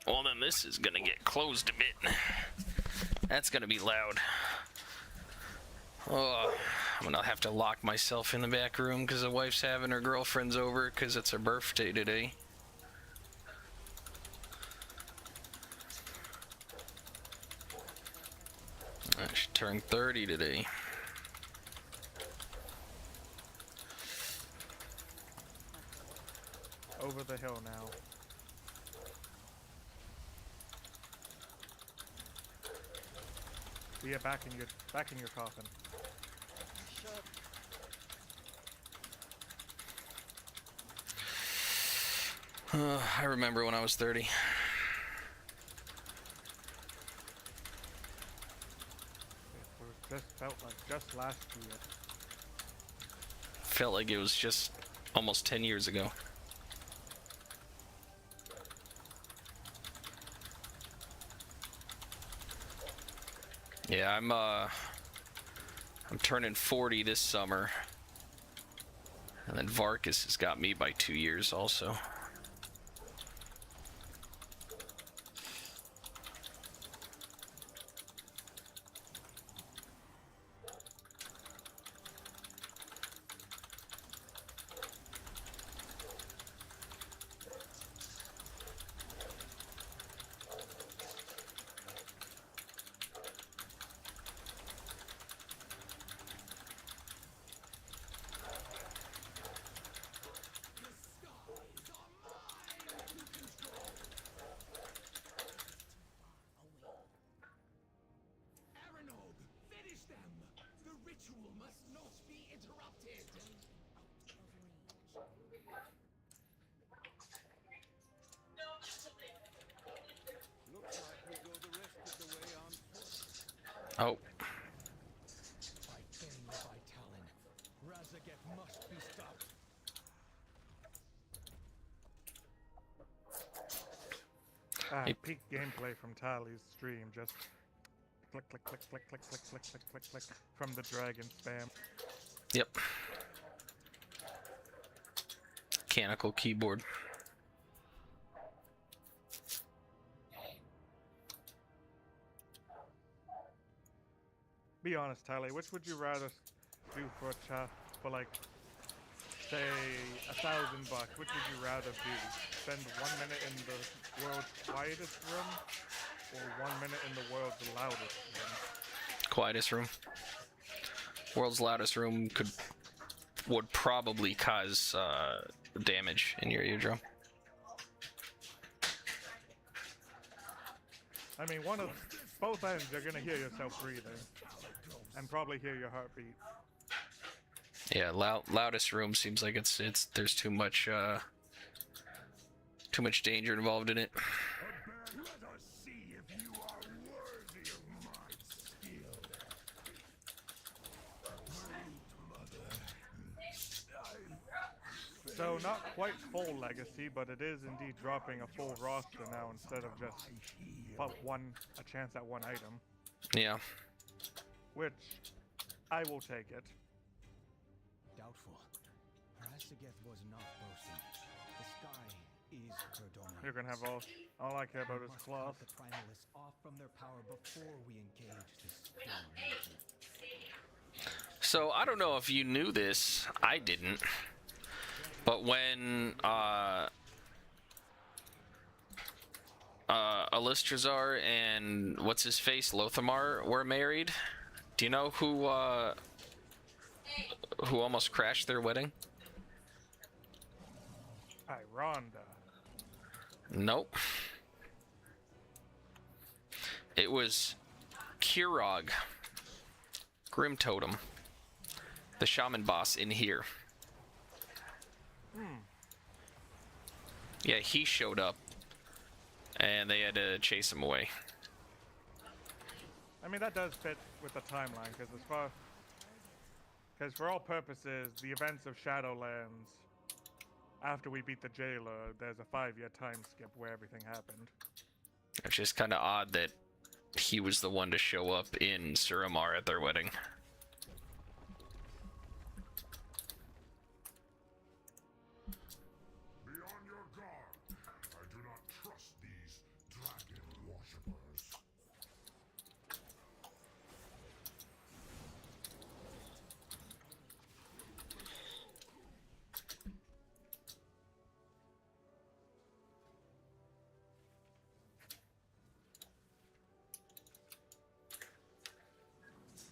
Well, then this is gonna get closed a bit. That's gonna be loud. Oh, I'm gonna have to lock myself in the back room because the wife's having her girlfriends over because it's her birthday today. She turned 30 today. Over the hill now. Yeah, back in your coffin. I remember when I was 30. It just felt like just last year. Felt like it was just almost 10 years ago. Yeah, I'm turning 40 this summer. And then Varkas has got me by 2 years also. Oh. Razageth must be stopped. Peak gameplay from Taly's stream, just click, click, click, click, click, click, click, click, click, click, from the dragon spam. Yep. Mechanical keyboard. Be honest, Tally, which would you rather do for like, say, $1,000? Which would you rather do? Spend 1 minute in the world's quietest room, or 1 minute in the world's loudest room? Quietest room. World's loudest room would probably cause damage in your eardrum. I mean, both ends, you're gonna hear yourself breathing, and probably hear your heartbeat. Yeah, loudest room seems like there's too much danger involved in it. So not quite full legacy, but it is indeed dropping a full roster now instead of just a chance at one item. Yeah. Which I will take it. Doubtful. Razageth was not boasting. The sky is her domain. You're gonna have all I care about is Must cloth. cut the primalists off from their power before we engage this foreign agent. So I don't know if you knew this. I didn't. But when Alistrazar and what's his face, Lothamar, were married, do you know who almost crashed their wedding? Rhonda. Nope. It was Kurog, Grim Totem, the shaman boss in here. Yeah, he showed up, and they had to chase him away. I mean, that does fit with the timeline, because for all purposes, the events of Shadowlands, after we beat the jailer, there's a 5-year time skip where everything happened. It's just kind of odd that he was the one to show up in Suramar at their wedding. Be on your guard. I do not trust these dragon worshippers.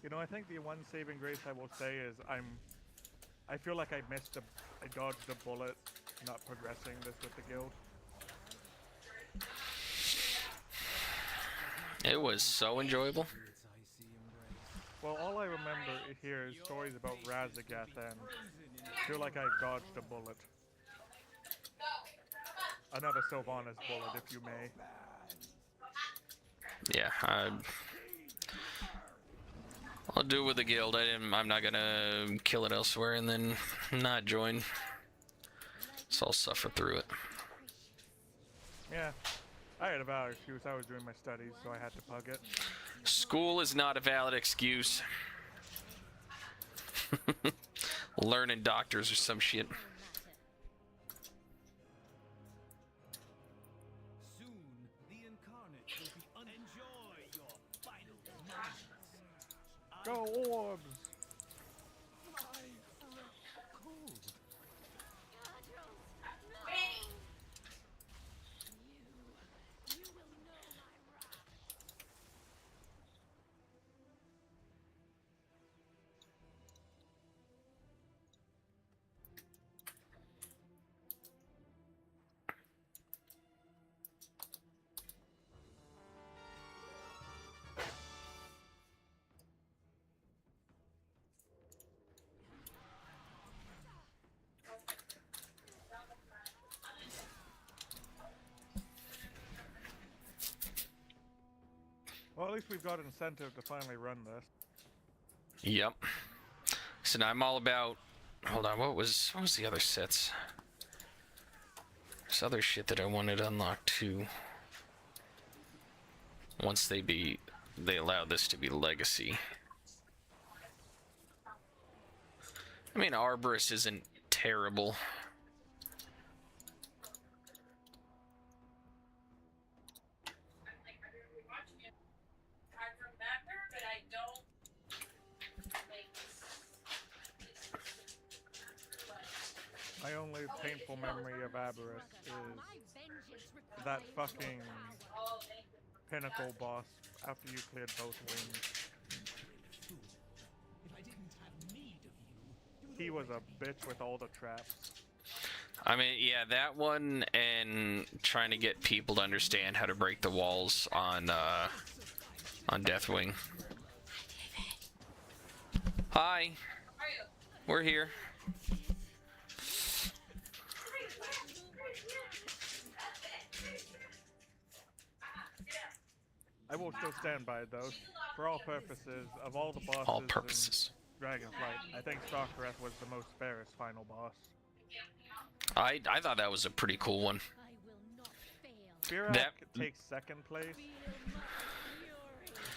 You know, I think the one saving grace I will say is I feel like I dodged a bullet not progressing this with the guild. It was so enjoyable. Well, all I remember here is stories about Razagath, and I feel like I dodged a bullet. Another Sylvanas bullet, if you may. Yeah, I'll do it with the guild. I'm not gonna kill it elsewhere and then not join. So I'll suffer through it. Yeah, I had a valid excuse. I was doing my studies, so I had to pug it. School is not a valid excuse. Learning doctors or some shit. Soon, the incarnate will be enjoy your final moments. Go orbs! Well, at least we've got incentive to finally run this. Yep. So now I'm all about. Hold on, what was the other sets? There's other shit that I wanted unlocked too. Once they allow this to be legacy. I mean, Arborist isn't terrible. My only painful memory of Arborist is that fucking pinnacle boss after you cleared both wings. He was a bitch with all the traps. I mean, yeah, that one, and trying to get people to understand how to break the walls on Deathwing. Hi. We're here. I will still stand by it though. For all purposes, of all the bosses All purposes. in Dragonflight, I think Talycras was the most fairest final boss. I thought that was a pretty cool one. Firak takes second place,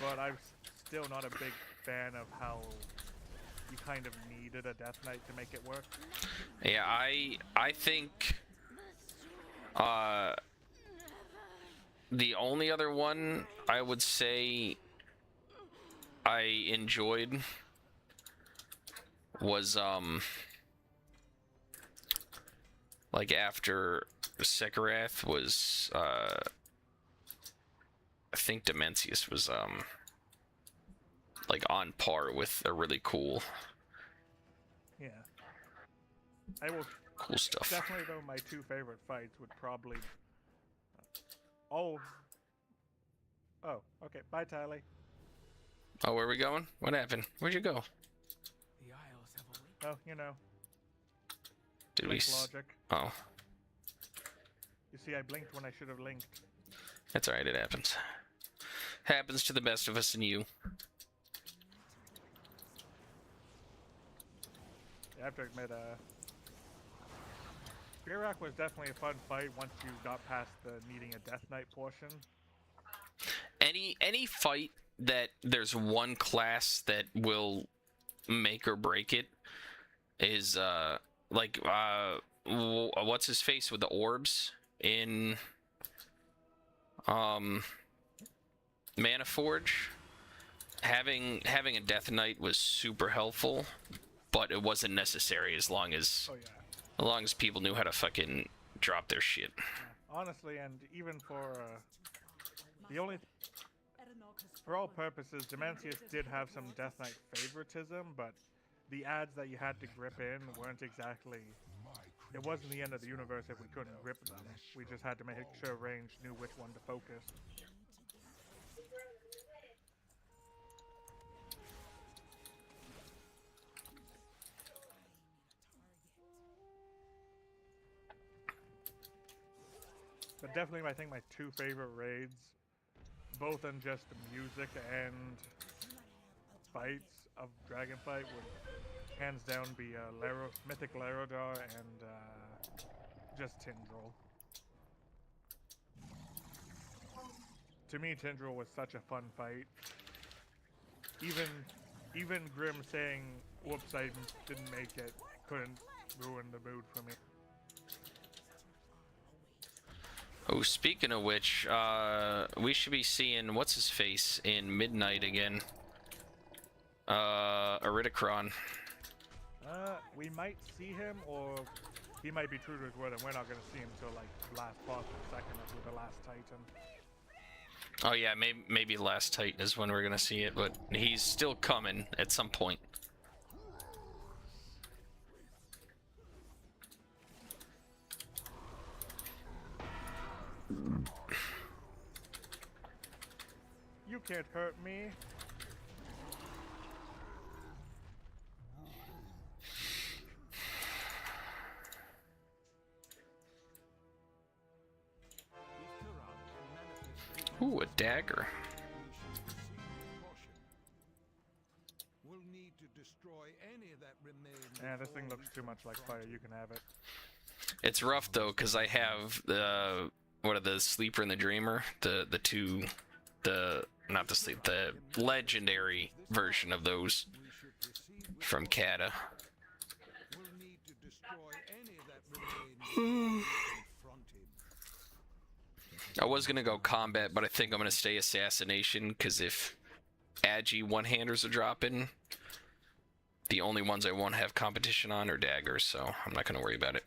but I'm still not a big fan of how you kind of needed a Death Knight to make it work. Yeah, I think The only other one I would say I enjoyed was like after Sekirath was I think Dimensius was like on par with a really cool Yeah. I will. Cool stuff. Definitely, though, my two favorite fights would probably. Oh. Oh. Okay. Bye, Tally. Oh, where are we going? What happened? Where'd you go? The Isles have Oh, you know. Did we? Logic. Oh. You see, I blinked when I should have linked. That's alright. It happens. Happens to the best of us and you. I have to admit, Birak was definitely a fun fight once you got past the needing a Death Knight portion. Any fight that there's one class that will make or break it is like what's his face with the orbs in Mana Forge. Having a Death Knight was super helpful, but it wasn't necessary as long as people knew how to fucking drop their shit. Honestly, and even for the only for all purposes, Dimensius did have some Death Knight favoritism, but the ads that you had to grip in weren't exactly. It wasn't the end of the universe if we couldn't grip them. We just had to make sure range knew which one to focus. But definitely, I think my two favorite raids, both in just music and fights of Dragonflight, would hands down be Mythic Larodar and just Tindral. To me, Tindral was such a fun fight. Even Grim saying, "Whoops, I didn't make it," couldn't ruin the mood for me. Oh, speaking of which, we should be seeing what's his face in Midnight again. Iridicron. We might see him, or he might be true to his word, and we're not going to see him till like last boss or second of the last Titan. Oh yeah, maybe Last Titan is when we're gonna see it, but he's still coming at some point. You can't hurt me. Ooh, a dagger. We'll need to destroy any that remain. Yeah, this thing looks too much like fire. You can have it. It's rough though, cause I have the the Sleeper and the Dreamer, the legendary version of those from Kata. I was gonna go combat, but I think I'm gonna stay assassination, because if Agi one-handers are dropping, the only ones I won't have competition on are daggers, so I'm not gonna worry about it.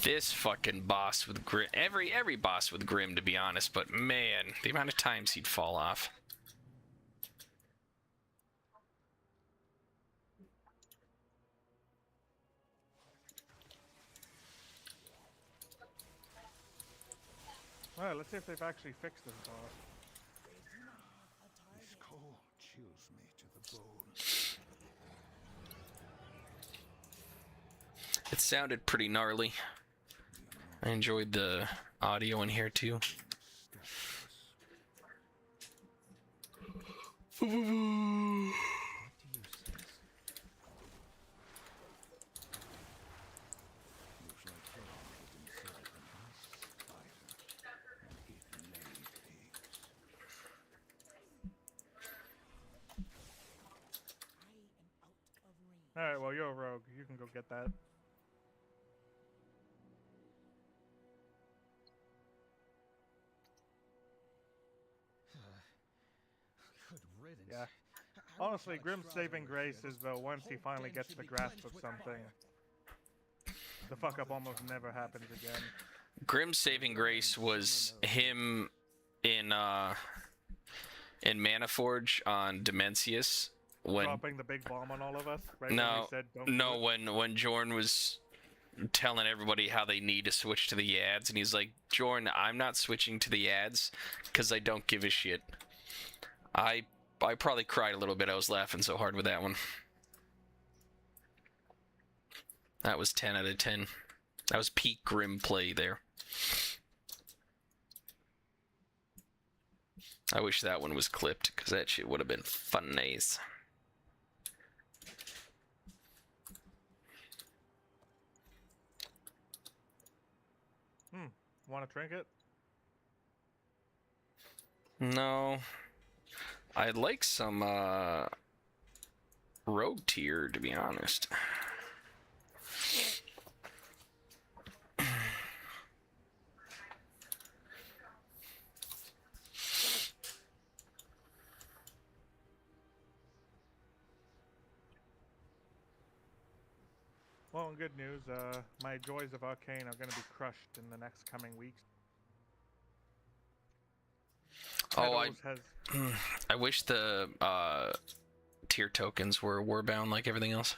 This fucking boss with Grim, every boss with Grim, to be honest, but man, the amount of times he'd fall off. Well, let's see if they've actually fixed this boss. This cold chills me to the bone. sounded pretty gnarly. I enjoyed the audio in here too. Alright, well, you're a rogue. You can go get that. Good riddance. Yeah. Honestly, Grimm's saving grace is though once he finally gets the grasp of something, the fuck up almost never happens again. Grimm's saving grace was him in Maniforge on Dimensius when Dropping the big bomb on all of us, right? no, when we said, Don't no, do it. when Jorn was telling everybody how they need to switch to the ads, and he's like, Jorn, I'm not switching to the ads because I don't give a shit. I probably cried a little bit. I was laughing so hard with that one. That was 10 out of 10. That was peak Grimm play there. I wish that one was clipped, because that shit would have been fun nice. Want a trinket? No. I'd like some rogue tier, to be honest. Well, good news. My joys of Arcane are going to be crushed in the next coming weeks. Oh, Has... I wish the tier tokens were warbound like everything else.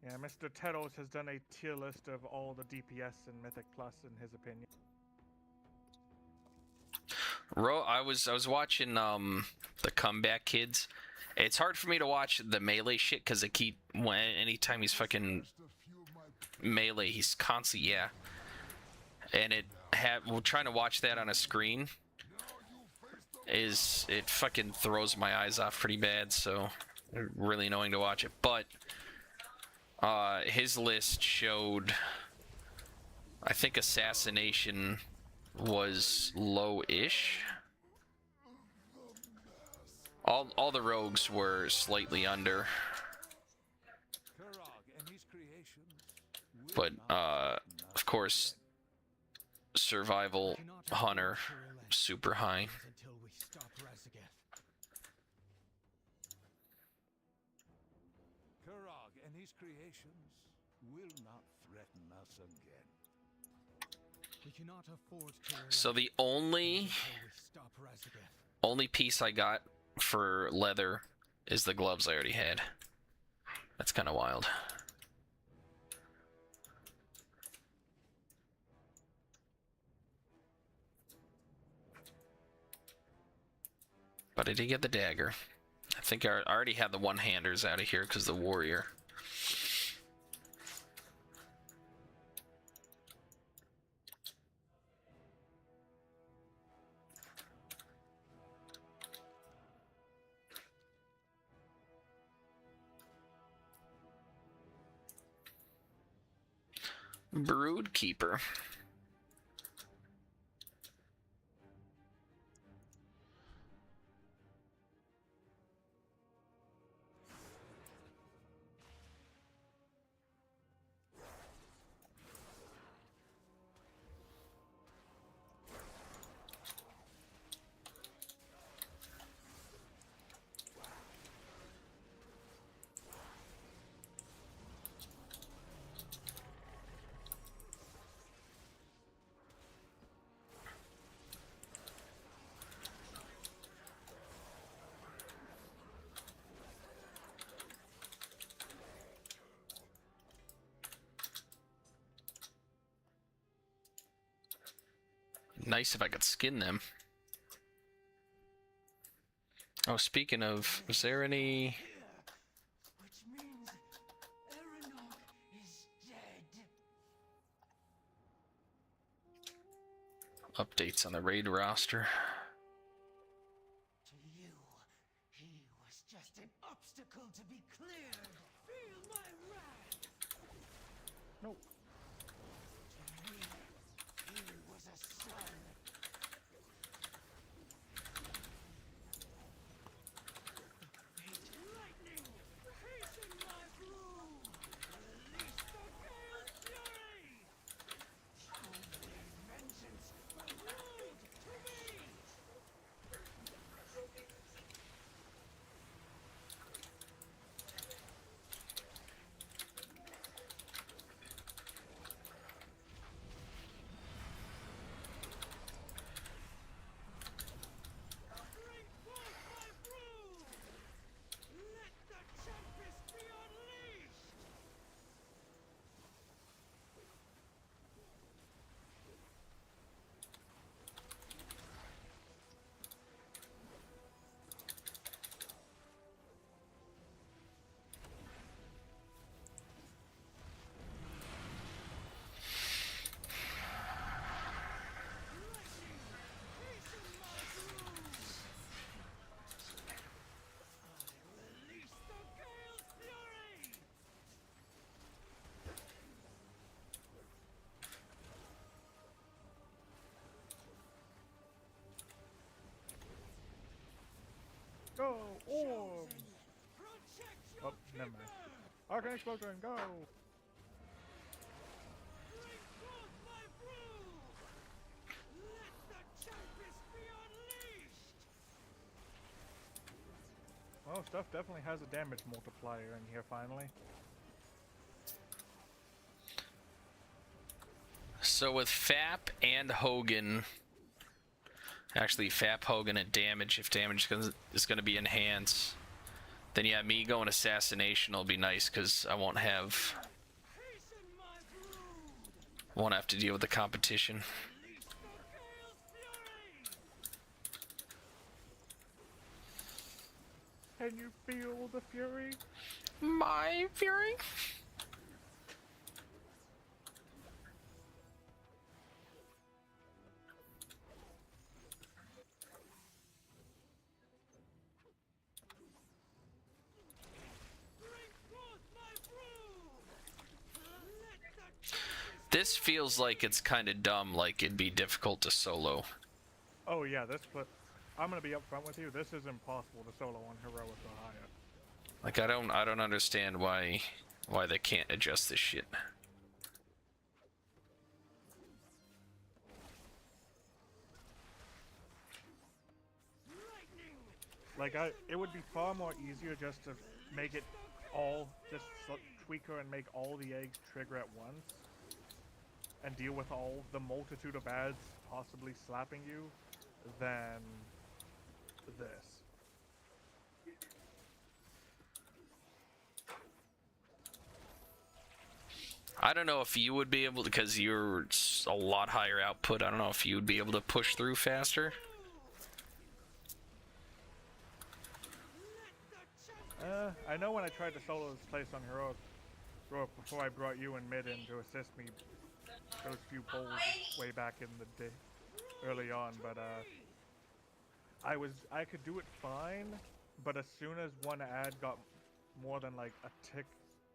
Yeah, Mr. Teros has done a tier list of all the DPS in Mythic Plus, in his opinion. I was watching the Comeback Kids. It's hard for me to watch the melee shit because anytime he's fucking melee, he's constantly and trying to watch that on a screen it fucking throws my eyes off pretty bad, so really annoying to watch it. But his list showed, I think assassination was low-ish. All the rogues were slightly under. But of course, survival hunter super high. Kurog and his creations will not threaten us again. We cannot afford to So the only piece I got for leather is the gloves I already had. That's kind of wild. But I did get the dagger. I think I already had the one-handers out of here because the warrior. Brood Keeper. Nice if I could skin them. Oh, speaking of, is there any... Which means Aranok updates on the raid roster. To you, he was just an obstacle to be cleared. Feel my wrath. No. To me, he was a son. Lightning, hasten my broom. Release the gale's fury. Only vengeance will yield to me. Bring forth my broom. Let the tempest be unleashed. Hasten my broom. Release the gale's fury. Go! Orb! Protect Oh, your never mind. keeper. Arcane Explosion, go! Bring forth my broom. Let the tempest be unleashed. Well, stuff definitely has a damage multiplier in here finally. So with Fap and Hogan, actually Fap, Hogan, and damage, if damage is going to be enhanced, then yeah, me going Assassination will be nice because I won't have to deal with the competition. Release the gale's fury. Can you feel the fury? My fury? Bring forth my broom. Let the tempest. This feels like it's kind of dumb, like it'd be difficult to solo. Oh yeah, I'm gonna be upfront with you. This is impossible to solo on heroic or higher. Like I don't understand why they can't adjust this shit. Like it would be far more easier just to make it all just tweak her and make all the eggs trigger at once, and deal with all the multitude of ads possibly slapping you, than this. I don't know if you would be able to, because you're a lot higher output. I don't know if you would be able to push through faster. I know when I tried to solo this place on heroic before I brought you in mid in to assist me those few bowls way back in the day, early on, but I could do it fine, but as soon as one ad got more than like a tick,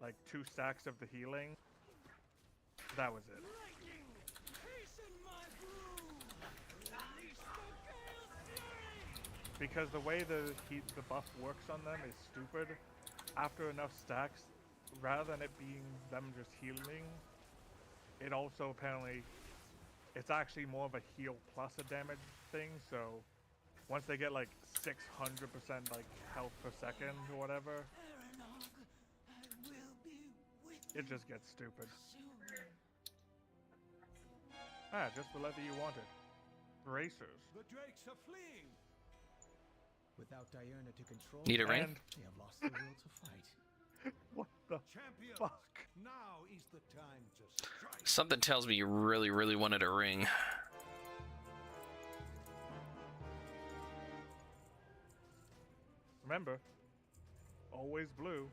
like 2 stacks of the healing, that was it. Because the way the buff works on them is stupid. After enough stacks, rather than it being them just healing, it also apparently, it's actually more of a heal plus a damage thing, so once they get like 600% like health per second or whatever, it just gets stupid. Ah, just the leather you wanted. Bracers. The drakes are fleeing. Without Diurna to control, Need a ring? they have lost the will to fight. What the Champions, fuck? now is the time to strike. Something tells me you really, really wanted a ring. Remember, always blue.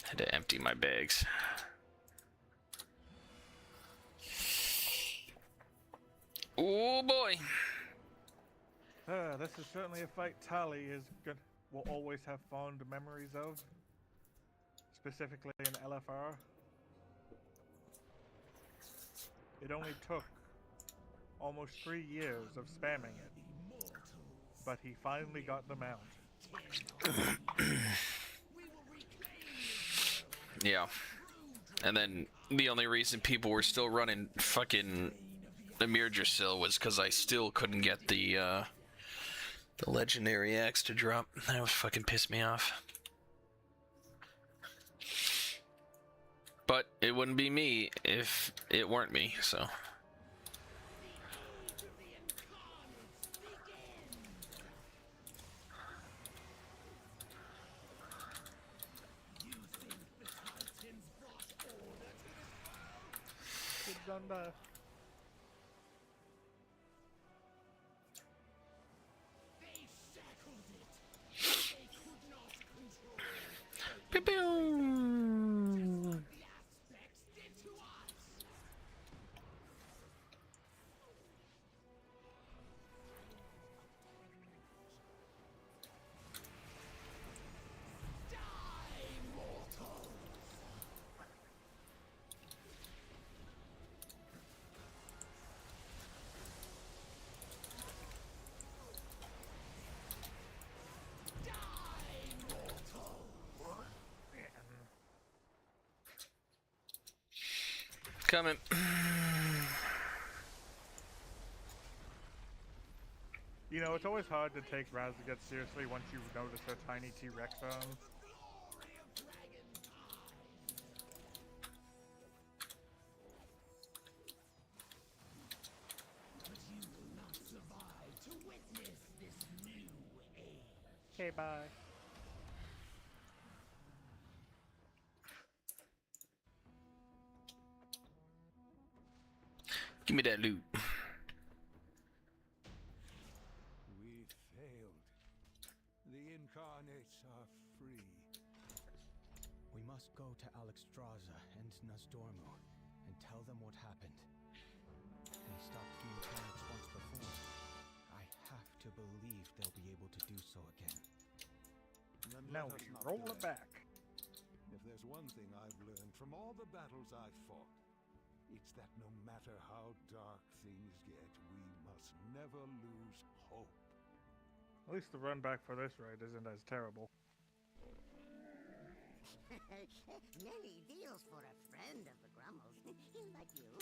Had to empty my bags. Oh boy. This is certainly a fight Tally will always have fond memories of. Specifically in LFR. It only took almost 3 years of spamming it, but he finally got the mount. Yeah. And then the only reason people were still running fucking Amir Drasil was because I still couldn't get the legendary axe to drop. That was fucking pissed me off. But it wouldn't be me if it weren't me, so. Kids on the... Pew pew. Coming. You know, it's always hard to take Razaget seriously once you notice her tiny T-Rex arms. Okay, bye. Give me that loot. We failed. The incarnates are free. We must go to Talycras and Nasdormu and tell them what happened. They stopped the incarnates once before. I have to believe they'll be able to do so again. Then Now let us we not roll delay. it back. If there's one thing I've learned from all the battles I've fought, it's that no matter how dark things get, we must never lose hope. At least the run back for this raid isn't as terrible. Many deals for a friend of the Grummles, like you.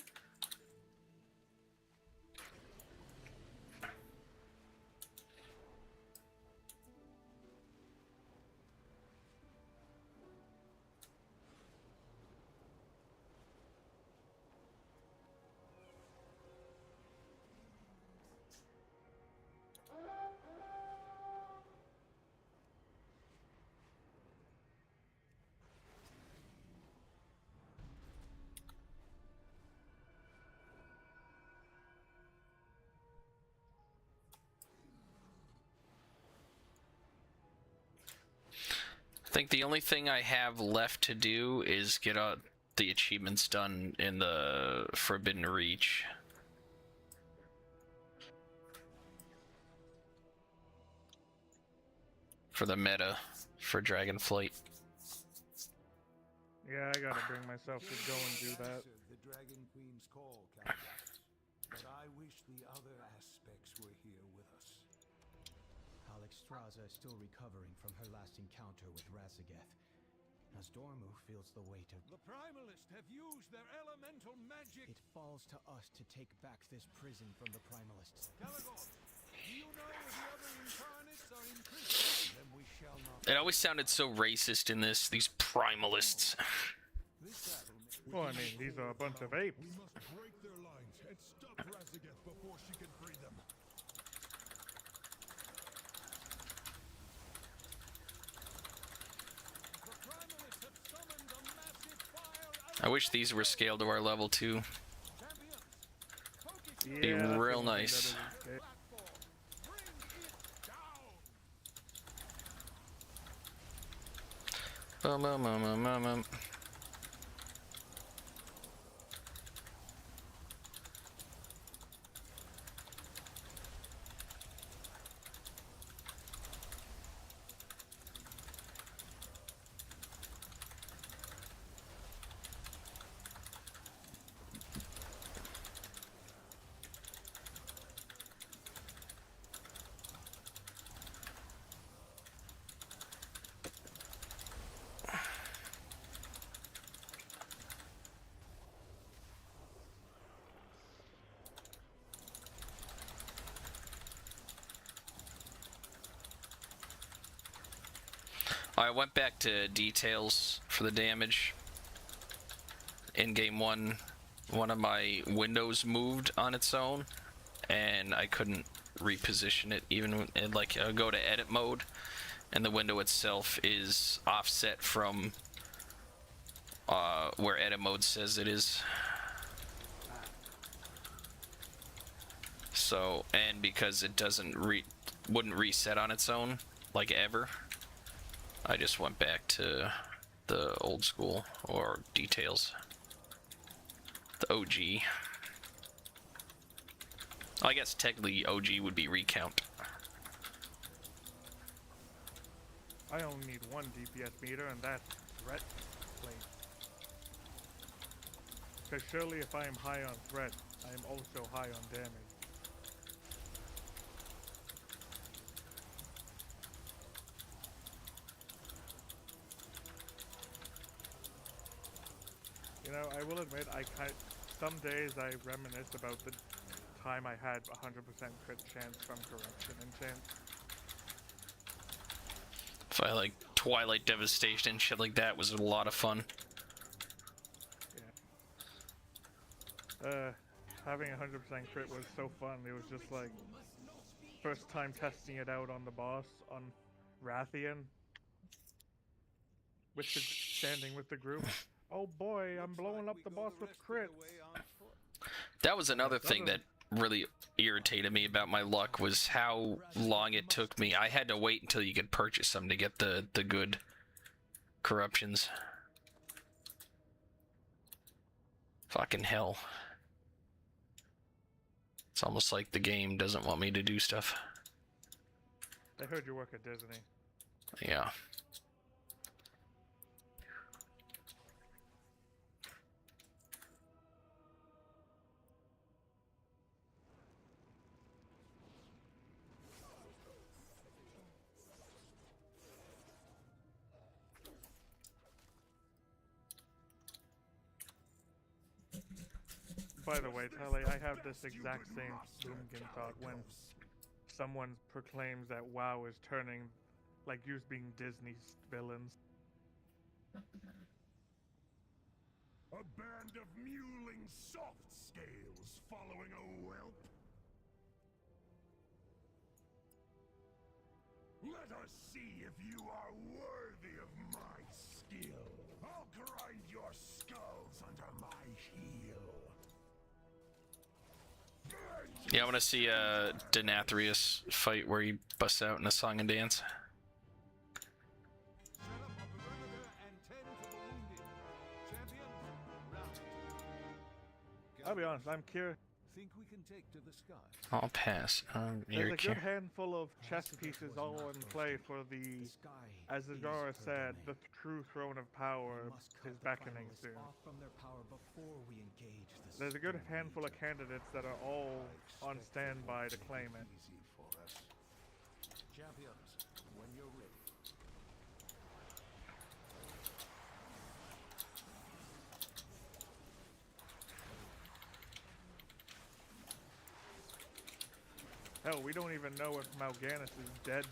I think the only thing I have left to do is get the achievements done in the Forbidden Reach. For the meta, for Dragonflight. Yeah, I gotta bring myself to go and do that. The Dragon Queen's call, Talycras. But I wish the other aspects were here with us. Talycras is still recovering from her last encounter with Razageth. Nasdormu feels the weight of... The Primalists have used their elemental magic. It falls to us to take back this prison from the Primalists. Talycras, do you know if the other incarnates are in prison? Then we shall not... It always sounded so racist in this, these Primalists. Well, I mean, these are a bunch of apes. We must break their lines and stop Razageth before she can free them. I wish these were scaled to our level too. Be Yeah, real nice. I went back to details for the damage. In game one of my windows moved on its own, and I couldn't reposition it. Even like I'll go to edit mode, and the window itself is offset from where edit mode says it is. So, and because it wouldn't reset on its own like ever, I just went back to the old school or details. The OG. I guess technically OG would be recount. I only need one DPS meter, and that's threat plate. Because surely if I am high on threat, I am also high on damage. You know, I will admit, some days I reminisce about the time I had 100% crit chance from corruption enchant. If I like Twilight Devastation and shit like that was a lot of fun. Yeah. Having 100% crit was so fun. It was just like first time testing it out on the boss on Rathian. Standing with the group. Oh boy, I'm blowing up the boss with crits. That was another thing that really irritated me about my luck, was how long it took me. I had to wait until you could purchase them to get the good corruptions. Fucking hell. It's almost like the game doesn't want me to do stuff. I heard you work at Disney. Yeah. By the way, Tally, I have this exact same Boomkin thought when someone proclaims that WoW is turning, like, used being Disney's villains. A band of mewling soft scales following a whelp? Let us see if you are worthy of my skill. I'll grind your skulls under my heel. Yeah, I want to see a Denathrius fight where he busts out in a song and dance. I'll be honest, I'm curious. Think we can take to the sky? I'll pass. There's a good handful of chess pieces all in play for the, as Zagara said, the true throne of power is beckoning soon. There's a good handful of candidates that are all on standby to claim it. Champions, when you're ready. Hell, we don't even know if Mal'Ganis is dead.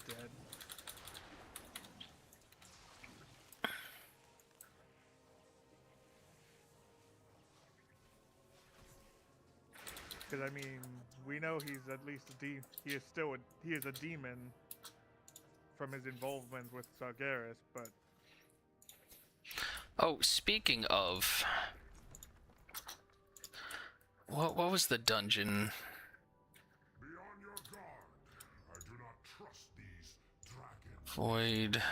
Because I mean, we know he's at least he is a demon from his involvement with Sargeras, but oh, speaking of, what was the dungeon? Void.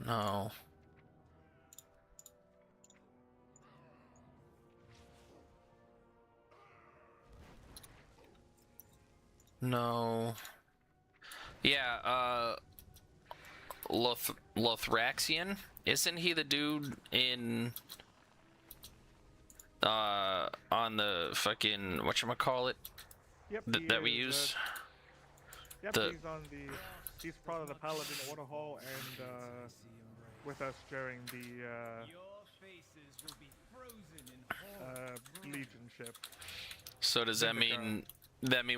No. No. Yeah, Lothraxian? Isn't he the dude in on the fucking whatchamacallit? Yep, That we use? Yep, he's on the he's part of the Paladin Order Hall and with us during the Legion ship. So does that mean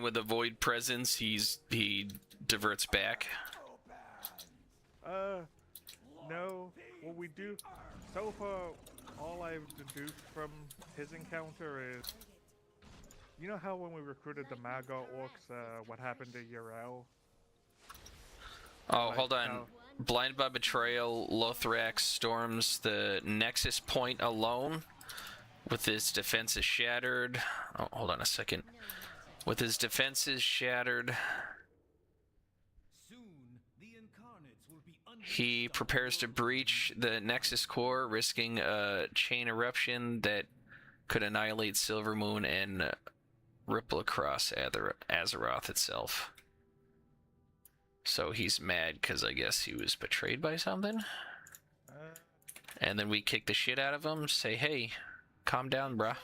with the Void presence he diverts back? No. What we do so far, all I've deduced from his encounter is, you know how when we recruited the Magar orcs, what happened to Yrel? Oh, hold on. Blinded by betrayal, Lothrax storms the Nexus point alone with his defenses shattered. Oh, hold on a second. With his defenses shattered, he prepares to breach the Nexus core, risking a chain eruption that could annihilate Silvermoon and ripple across Azeroth itself. So he's mad because I guess he was betrayed by something. And then we kick the shit out of him, say, hey, calm down, bruh.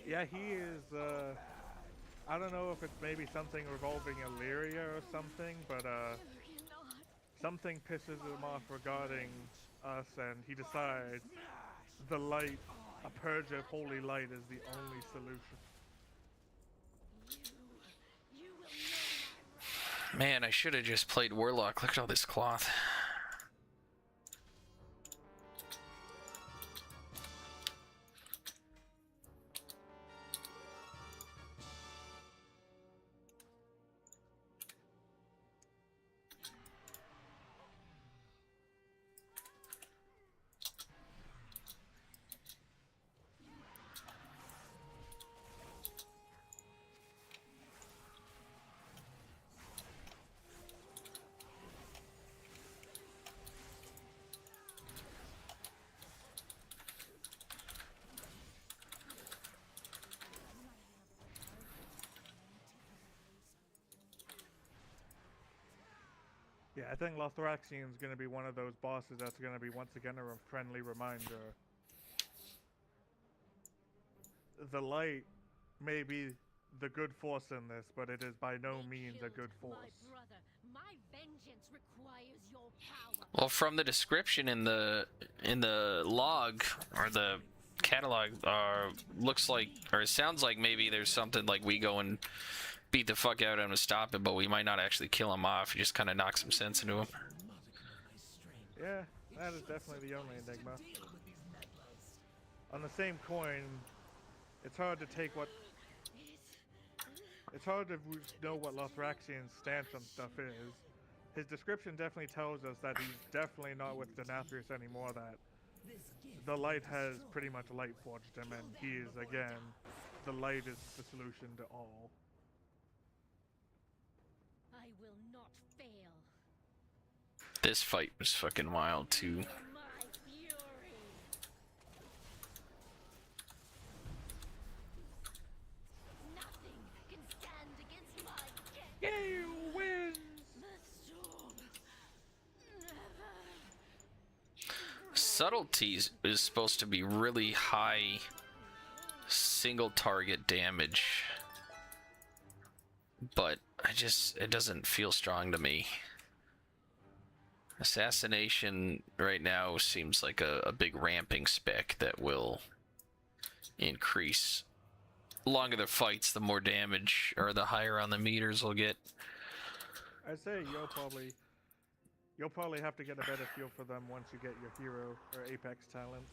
Yeah, he is, I don't know if it's maybe something revolving Illyria or something, but, something pisses him off regarding us, and he decides the light, a purge of holy light, is the only solution. Man, I should have just played Warlock. Look at all this cloth. Yeah, I think Lothraxian is going to be one of those bosses that's going to be once again a friendly reminder. The light may be the good force in this, but it is by no means a good force. Well, from the description in the log or the catalog, looks like, or it sounds like maybe there's something like we go and beat the fuck out of him to stop it, but we might not actually kill him off. You just kind of knock some sense into him. Yeah, that is definitely the only enigma. On the same coin, it's hard to take what... It's hard to know what Lothraxian's stance on stuff is. His description definitely tells us that he's definitely not with Denathrius anymore, that the light has pretty much light forged him, and he is, again, the light is the solution to all. I will not fail. This fight was fucking wild, too. Gale wins! Subtleties is supposed to be really high single target damage, but it doesn't feel strong to me. Assassination right now seems like a big ramping spec that will increase. The longer the fights, the more damage, or the higher on the meters will get. I'd say you'll probably have to get a better feel for them once you get your hero or apex talents.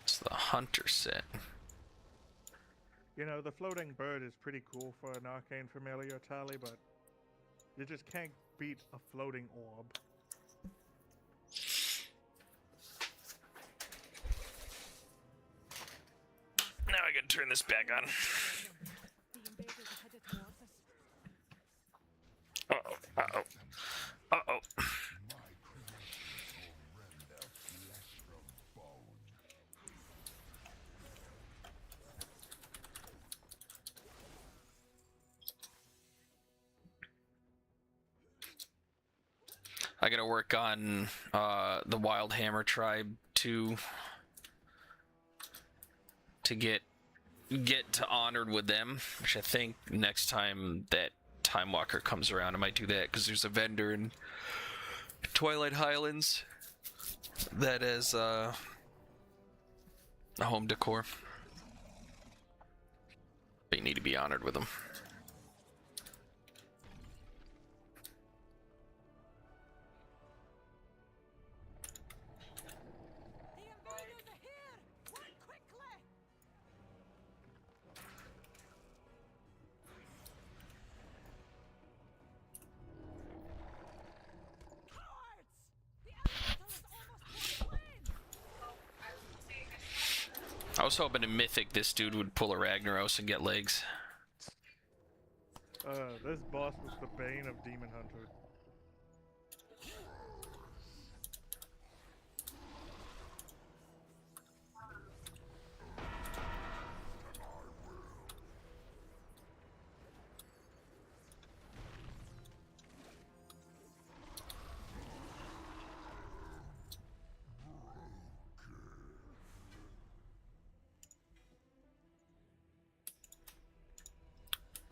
It's the hunter set. You know, the floating bird is pretty cool for an arcane familiar, Tally, but you just can't beat a floating orb. Now I can turn this back on. Uh-oh, uh-oh, uh-oh. I gotta work on the Wild Hammer tribe to get to Honored with them, which I think next time that Time Walker comes around I might do that, because there's a vendor in Twilight Highlands that is a home decor. But you need to be honored with them. I was hoping in Mythic this dude would pull a Ragnaros and get legs. This boss was the bane of Demon Hunter.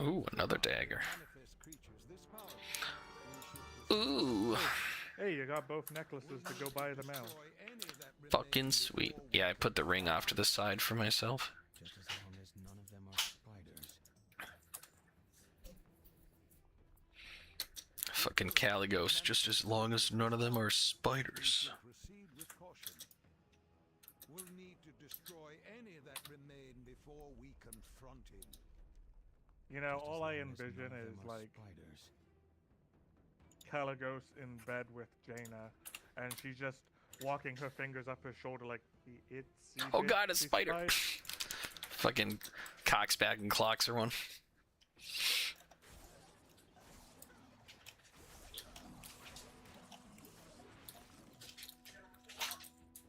Ooh, another dagger. Ooh. Hey, you got both necklaces to go buy them out. Fucking sweet. Yeah, I put the ring off to the side for myself. Just as long as none of them are spiders. Fucking Caligos, just as long as none of them are spiders. Proceed with caution. We'll need to destroy any that remain before we confront him. You know, all I envision is like Caligos in bed with Jaina, and she's just walking her fingers up her shoulder like, oh god, a spider! Fucking cocks back and clocks her one.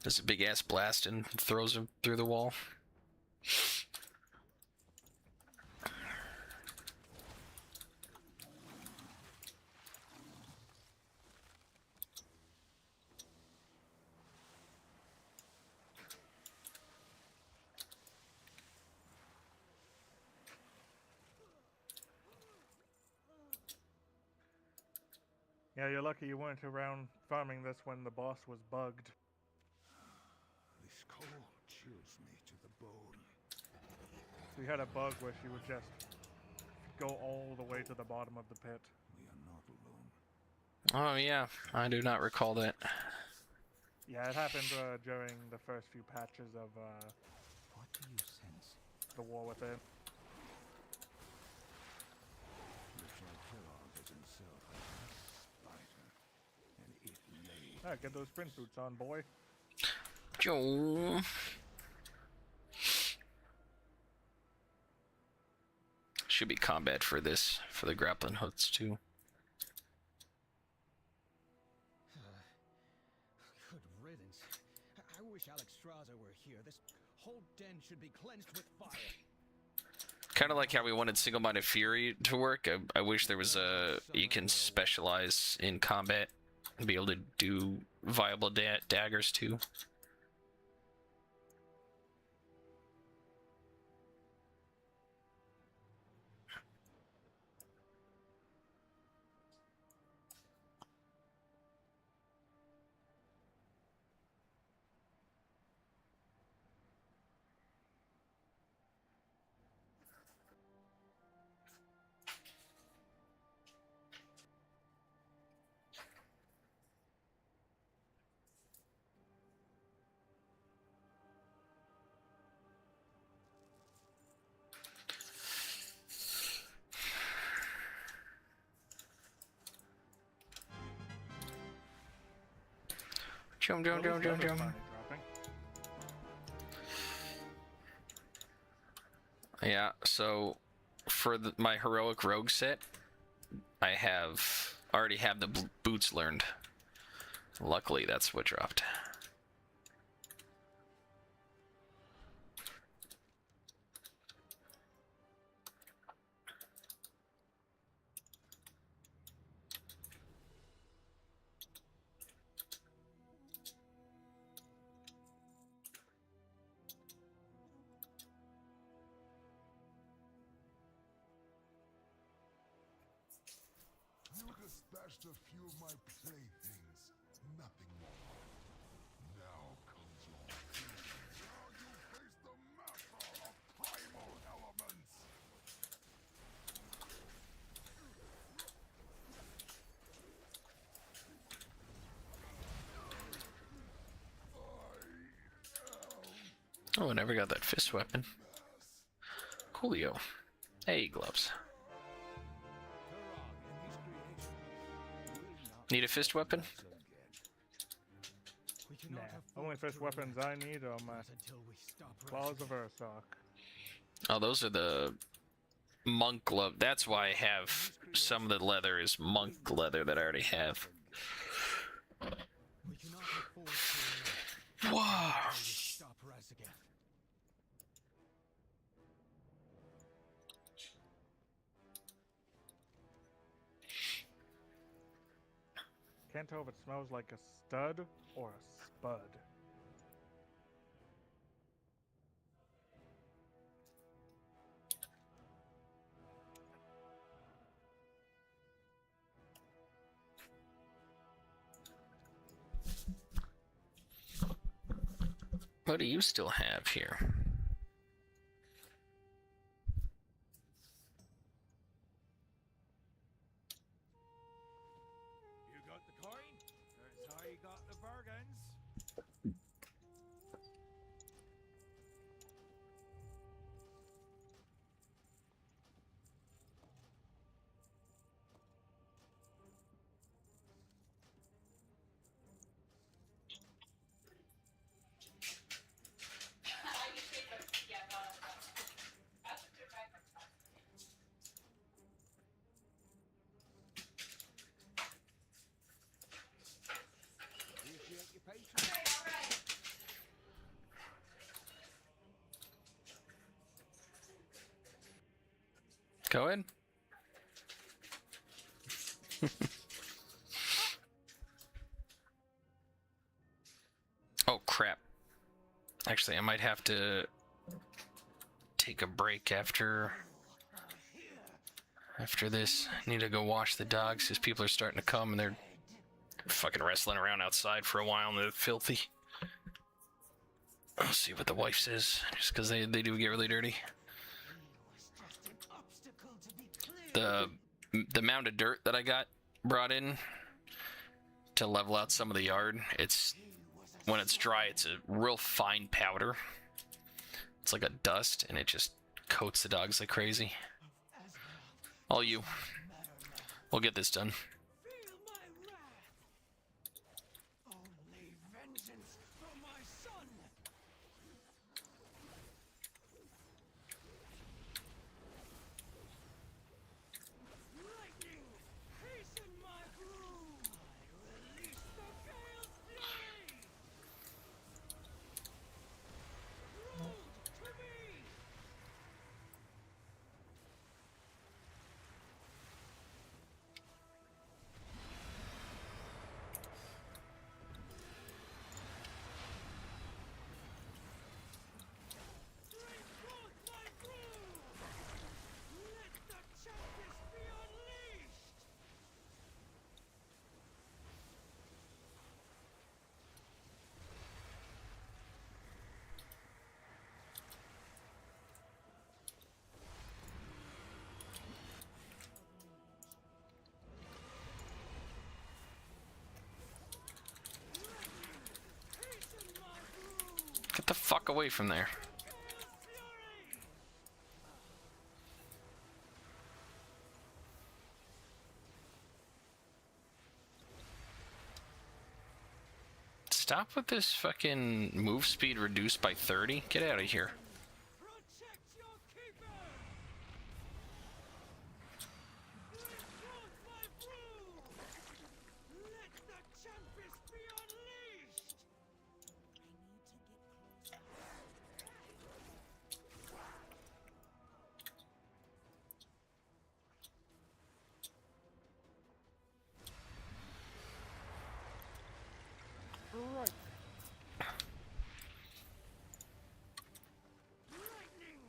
Does a big ass blast and throws him through the wall. Yeah, you're lucky you weren't around farming this when the boss was bugged. This cold chills me to the bone. We had a bug where she would just go all the way to the bottom of the pit. We are not alone. Oh yeah, I do not recall that. Yeah, it happened during the first few patches of what do you sense? The War Within. Ah, get those sprint boots on, boy. Joe. Should be combat for this, for the grappling hooks too. Good riddance. I wish Talycras were here. This whole den should be cleansed with fire. Kind of like how we wanted Single-Minded Fury to work. I wish there was a you can specialize in combat and be able to do viable daggers too. Jump, jump, jump, jump, jump. Yeah, so for my heroic rogue set, I already have the boots learned. Luckily, that's what dropped. You dispatched a few of my playthings, nothing more. Now comes your doom. Now you face the master of primal elements. Oh, I never got that fist weapon. Coolio. Hey, gloves. Need a fist weapon? Nah, only fist weapons I need are my claws of Ursoc. Oh, those are the monk glove. That's why I have some of the leather is monk leather that I already have. Whoa. Can't tell if it smells like a stud or a spud. What do you still have here? You got the coin? That's how you got the bargains. Go ahead. Oh, crap. Actually, I might have to take a break after this. I need to go wash the dogs because people are starting to come and they're fucking wrestling around outside for a while and they're filthy. I'll see what the wife says, just because they do get really dirty. The mound of dirt that I got brought in to level out some of the yard, when it's dry, it's a real fine powder. It's like a dust, and it just coats the dogs like crazy. All you. We'll get this done. Only vengeance for my son. Lightning, hasten my broom. I release the gale's fury. Road to me. Get the fuck away from there. Stop with this fucking move speed reduced by 30. Get out of here. Right. Lightning,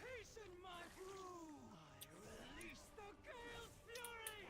hasten my brew! I release the gale's fury!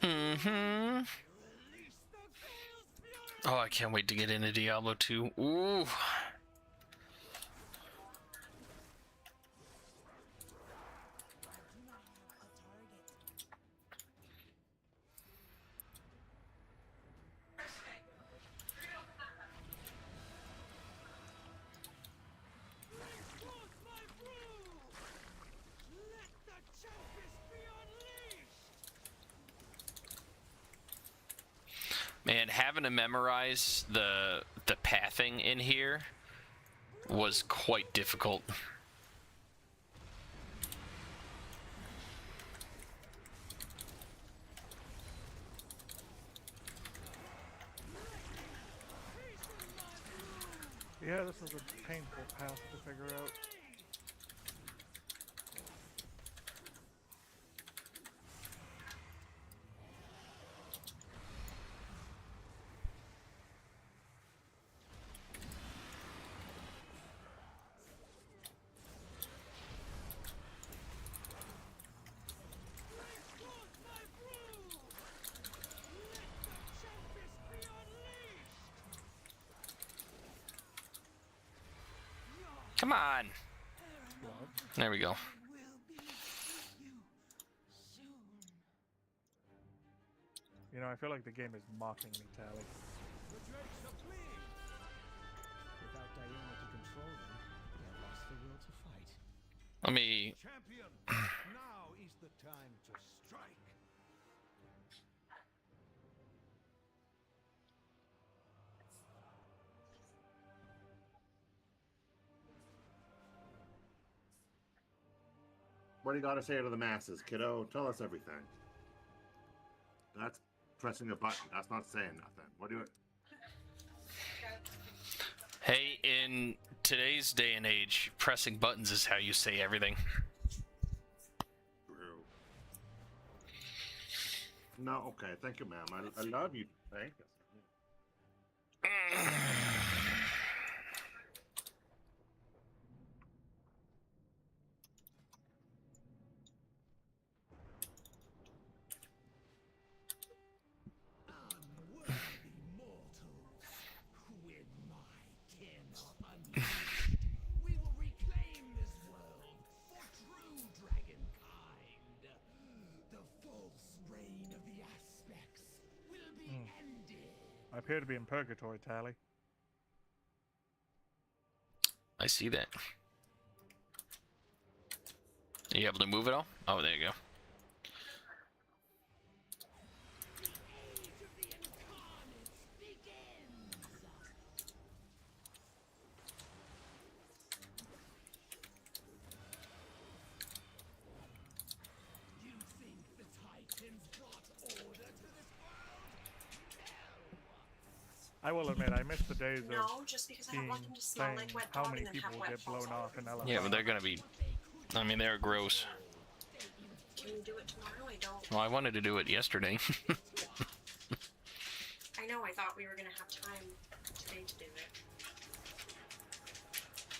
Mm-hmm. Oh, I can't wait to get into Diablo 2. Ooh. Man, having to memorize the pathing in here was quite difficult. Yeah, this is a painful path to figure out. Come on. There we go. You know, I feel like the game is mocking me, Tally. Without Diana to control them, they have lost the will to fight. Let me... Champion, now is the time to strike. What do you got to say to the masses, kiddo? Tell us everything. That's pressing a button. That's not saying nothing. What do you... Hey, in today's day and age, pressing buttons is how you say everything. True. No, okay. Thank you, ma'am. I love you. Thank you. I appear to be in purgatory, Tally. I see that. Are you able to move it all? Oh, there you go. I will admit, I miss the days No, of just because I don't want them to smell saying like wet how dog many and then people have will wet get blown balls all off in LFR. Yeah, but they're gonna be... I mean, they're gross. Can you do it tomorrow? I don't. Well, I wanted to do it yesterday. I know. I thought we were gonna have time today to do it.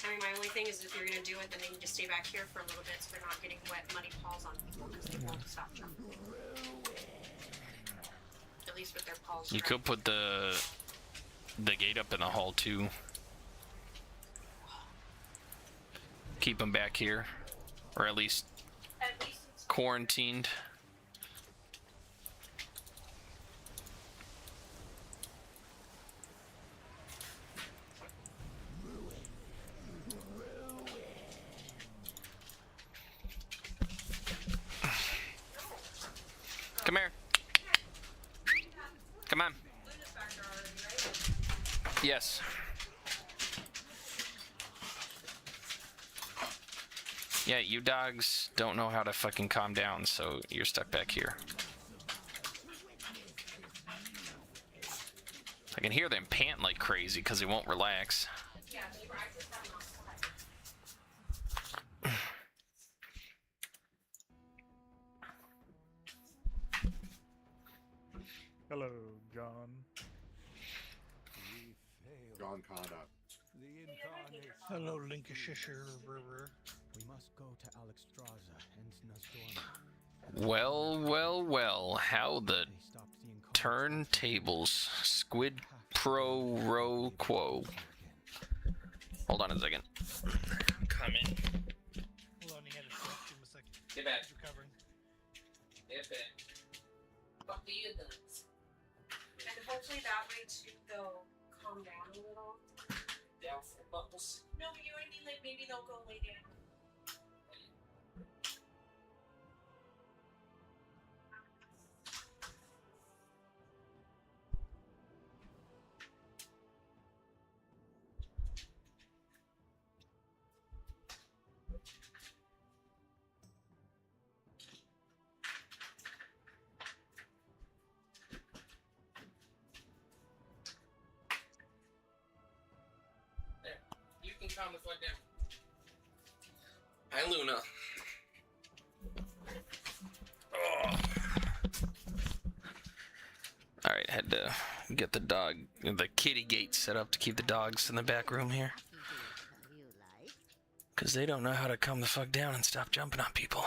I mean, my only thing is if you're gonna do it, then they need to stay back here for a little bit so they're not getting wet, muddy paws on people because they won't stop jumping. At least with their paws. You could put the gate up in the hall too. Keep them back here, or at least quarantined. Come here. Come on. Yes. Yeah, you dogs don't know how to fucking calm down, so you're stuck back here. I can hear them pant like crazy because they won't relax. Hello, John. John Conda. Hello, Lancashire River. We must go to Alexstrasza and Nosdormu. Well, well, well, how the turntables. Squid pro ro quo. Hold on a second. Come in. Hold on, he had a stroke. Give him a second. Get back. He's recovering. Get back. What do you do? And hopefully that way too they'll calm down a little. Doubtful bubbles. No, you know what I mean? Like maybe they'll go lay down. You can calm the fuck down. Hi, Luna. Oh. Alright, had to get the kitty gate set up to keep the dogs in the back room here. Because they don't know how to calm the fuck down and stop jumping on people.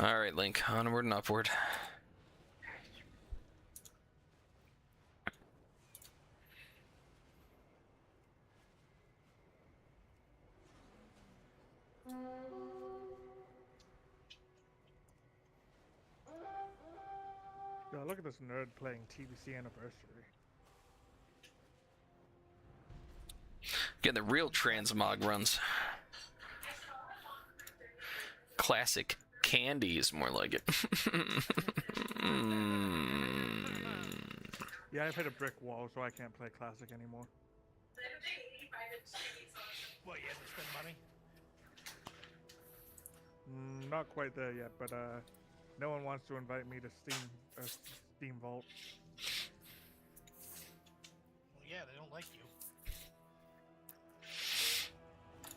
Alright, Link, onward and upward. Yeah, look at this nerd playing TBC Anniversary. Getting the real transmog runs. Classic candy is more like it. Yeah, I've hit a brick wall, so I can't play Classic anymore. What, you had to spend money? Not quite there yet, but no one wants to invite me to Steam Vault. Well, yeah, they don't like you.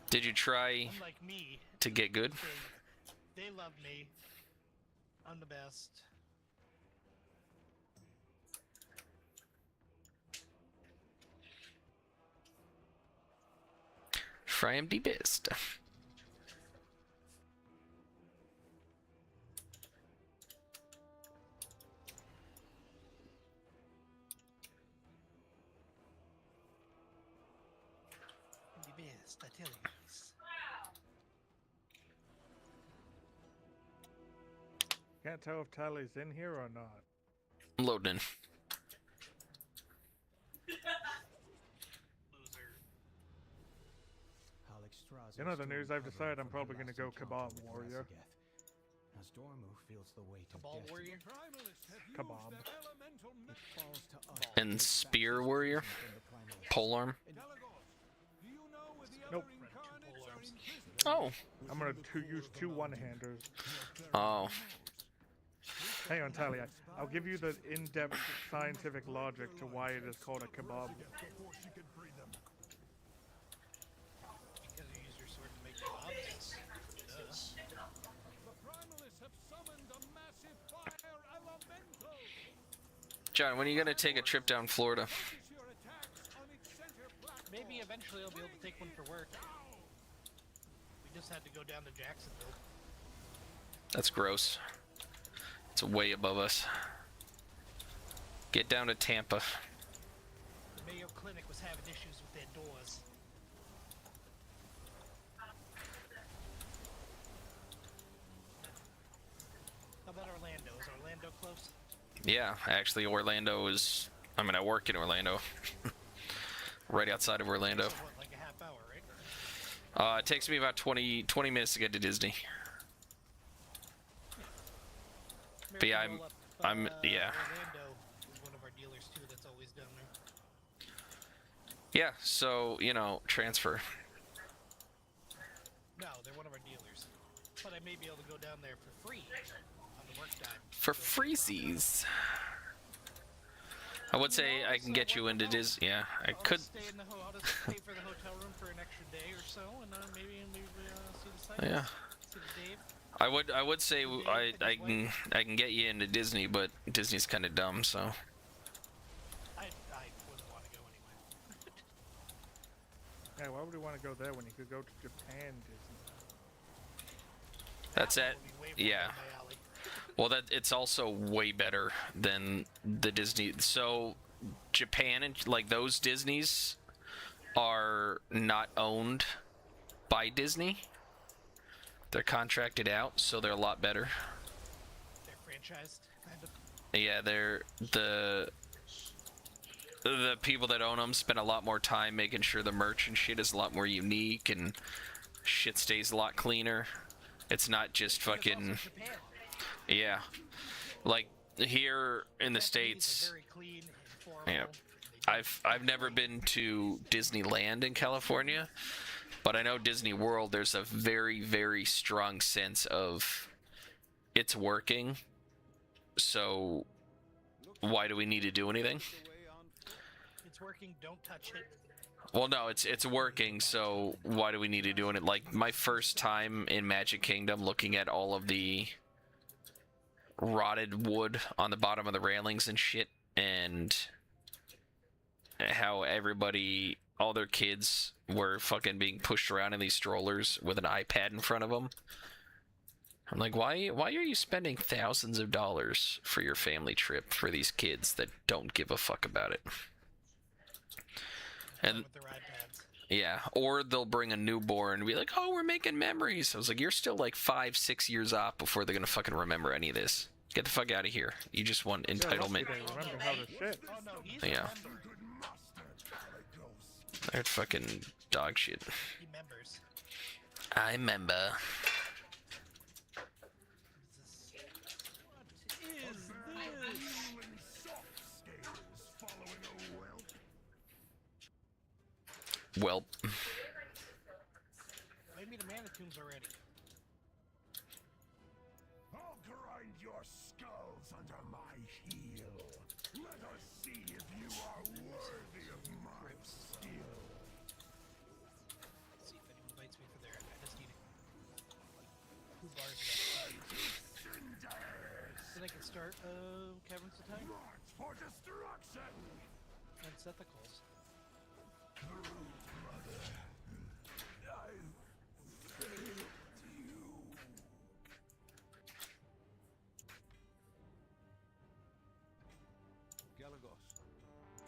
Did you try Unlike me, to get good? they love me. I'm the best. Try am the best. I'm the best, I tell you. Can't tell if Tally's in here or not. I'm loading in. You know the news, I've decided I'm probably going to go Kebab Warrior. Nosdormu feels the weight of Cabal Warrior? Kebab. And Spear Warrior? Polearm? Nope. Oh. I'm going to use two one-handers. Oh. Hang on, Tally. I'll give you the in-depth scientific logic to why it is called a kebab. John, when are you gonna take a trip down Florida? Maybe eventually I'll be able to take one for work. We just had to go down to Jacksonville. That's gross. It's way above us. Get down to Tampa. The Mayo Clinic was having issues with their doors. How about Orlando? Is Orlando close? Yeah, actually, Orlando is. I mean, I work in Orlando. Right outside of Orlando. So what, like a half hour, right? It takes me about 20 minutes to get to Disney. But yeah, I'm yeah. Orlando is one of our dealers too. That's always down there. Yeah, so you know, transfer. No, they're one of our dealers. But I may be able to go down there for free on the work time. For freezies. I would say I can get you into Disney. Yeah, I could. Stay in the I'll just pay for the hotel room for an extra day or so, and maybe see the sights. Yeah. See the Dave. I would say I can get you into Disney, but Disney's kind of dumb, so. I wouldn't want to go anyway. Yeah, why would you want to go there when you could go to Japan Disney? That's it. Yeah. Well, it's also way better than the Disney. So Japan and like those Disneys are not owned by Disney. They're contracted out, so they're a lot better. They're franchised, kind of. Yeah, they're the people that own them spend a lot more time making sure the merch and shit is a lot more unique and shit stays a lot cleaner. It's not just fucking. Yeah, like here in the States. Yeah, I've never been to Disneyland in California, but I know Disney World. There's a very, very strong sense of it's working. So why do we need to do anything? It's working. Don't touch it. Well, no, it's working, so why do we need to do it? Like, my first time in Magic Kingdom looking at all of the rotted wood on the bottom of the railings and shit, and how everybody, all their kids were fucking being pushed around in these strollers with an iPad in front of them. I'm like, why are you spending thousands of dollars for your family trip for these kids that don't give a fuck about it? And yeah, or they'll bring a newborn and be like, oh, we're making memories. I was like, you're still like 5-6 years off before they're gonna fucking remember any of this. Get the fuck out of here. You just want entitlement. Yeah. They're fucking dog shit. I remember. Well. Made me the mana tombs already. I'll grind your skulls under my heel. Let us see if you are worthy of my skill. See if anyone bites me for their. I just need 2 bars left. Then I can start Caverns of Time. March for destruction. And set the calls.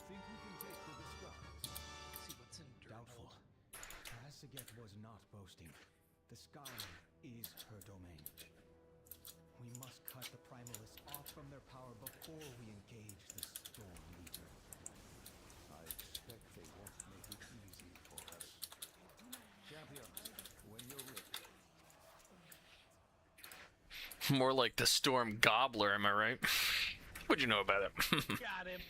Think we can take to the skies? See what's in Doubtful. Tarassaget was not boasting. The sky is her domain. We must cut the primalists off from their power before we engage the Storm Leader. I expect they won't make it easy for us. Champions, when you're ready. More like the Storm Gobbler, am I right? What'd you know about it? Got him.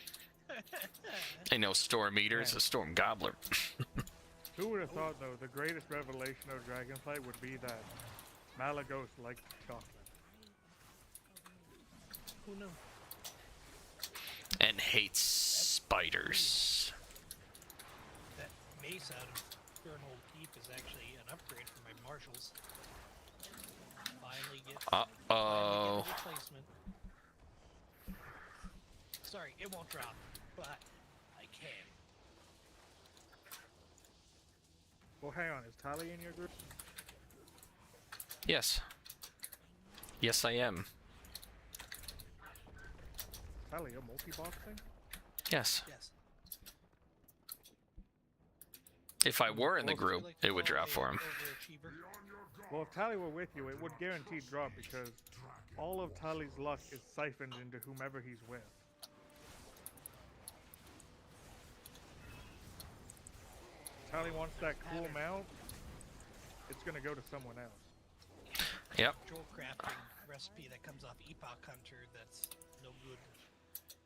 Ain't no Storm Eater, it's a Storm Gobbler. Who would have thought, though, the greatest revelation of Dragonflight would be that Malagos liked chocolate? Who knew? And hates spiders. That mace out of Fernhold Keep is actually an upgrade for my marshals. Finally get Uh-oh. replacement. Sorry, it won't drop, but I can. Well, hang on. Is Tally in your group? Yes. Yes, I am. Tally, you're multi-boxing? Yes. Yes. If I were in the group, it would drop for him. Well, if Tally were with you, it would guaranteed drop because all of Tally's luck is siphoned into whomever he's with. Tally wants that cool mount, it's gonna go to someone else. Yep. Jewel crafting recipe that comes off Epoch Hunter that's no good.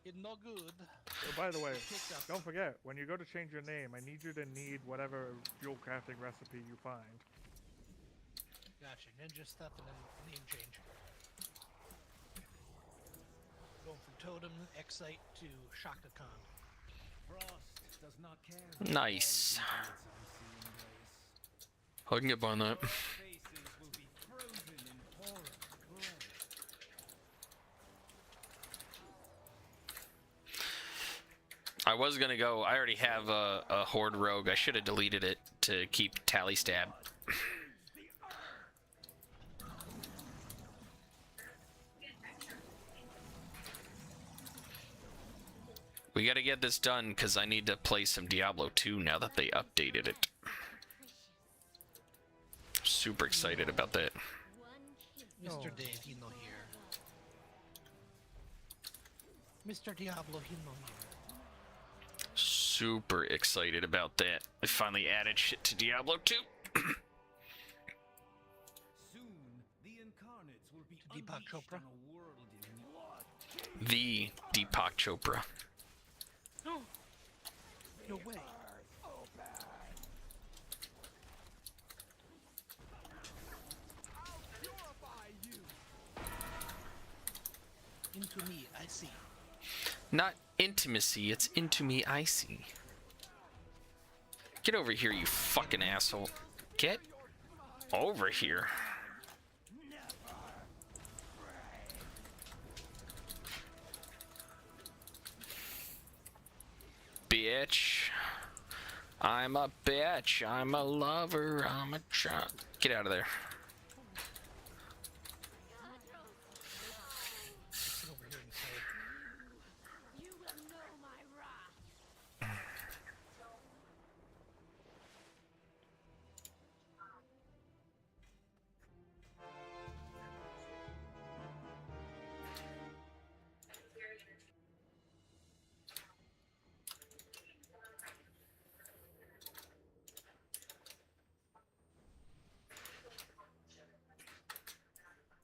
It's no good. Oh, by the way, don't forget, when you go to change your name, I need you to need whatever jewel crafting recipe you find. Gotcha. Ninja stuff and then name change. Going from Totem, Excite to Shaka Khan. Frost does not care. Nice. I can get behind that. I was gonna go. I already have a Horde Rogue. I should have deleted it to keep Tally Stab. We gotta get this done because I need to play some Diablo 2 now that they updated it. Super excited about that. Mr. Dave, he no here. Mr. Diablo, he no here. Super excited about that. They finally added shit to Diablo 2. Soon, the incarnates will be Deepak Chopra. The Deepak Chopra. No. No way. Into me, I see. Not intimacy, it's into me I see. Get over here, you fucking asshole. Get over here. Bitch. I'm a bitch. I'm a lover. I'm a child. Get out of there.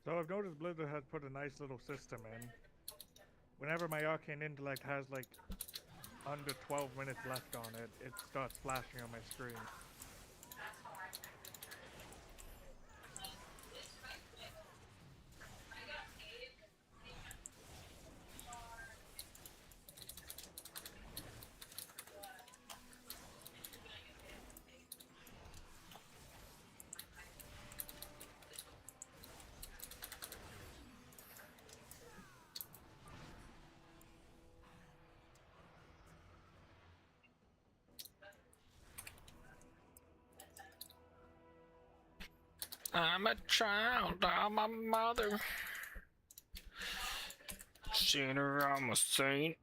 So I've noticed Blizzard has put a nice little system in. Whenever my arcane intellect has like under 12 minutes left on it, it starts flashing on my screen. I'm a child, I'm a mother. Sinner, I'm a saint.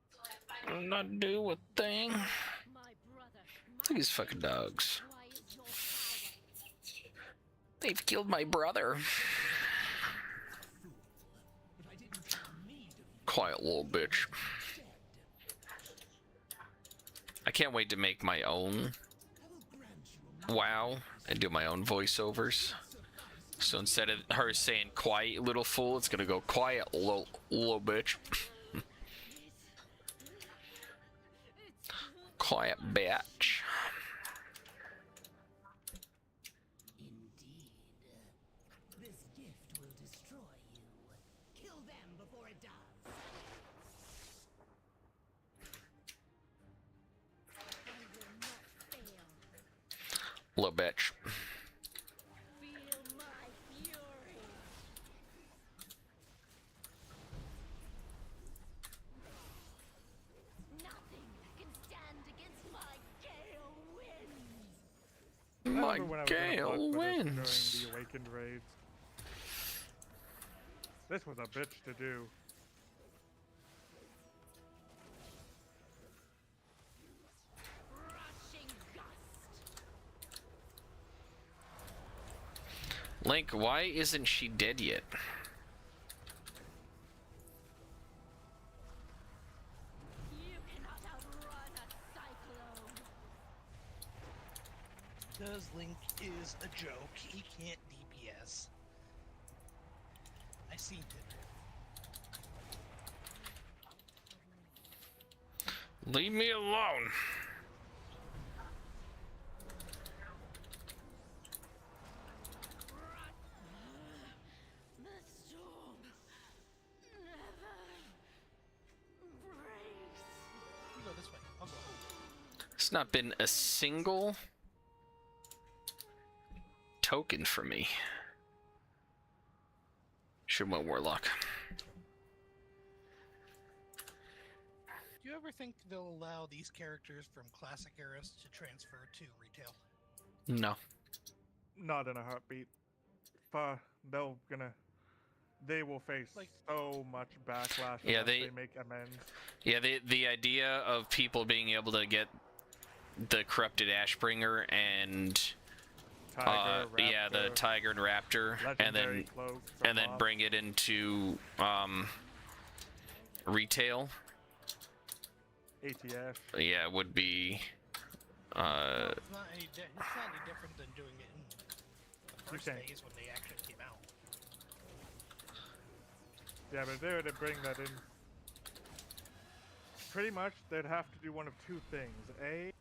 And I do a thing. Look at these fucking dogs. They've killed my brother. Quiet little bitch. I can't wait to make my own WoW and do my own voiceovers. So instead of her saying quiet little fool, it's gonna go quiet little bitch. Quiet bitch. Indeed. This gift will destroy you. Kill them before it does. Little bitch. remember when I was gonna Gale fuck with this during wins. the Awakened raids. This was a bitch to do. Link, why isn't she dead yet? Because Link is a joke. He can't DPS. I seen it. Leave me alone. You go this way. I'll go. It's not been a single token for me. Should went Warlock. Do you ever think they'll allow these characters from classic eras to transfer to retail? No. Not in a heartbeat. They will face so much backlash Yeah, unless they make amends. Yeah, the idea of people being able to get the corrupted Ashbringer and Tiger, the Tiger and Raptor, and then bring it into retail. ATF. Yeah, would be. It's not any different than doing it in the first phase when they actually came out. Yeah, but if they were to bring that in, pretty much they'd have to do one of two things. A,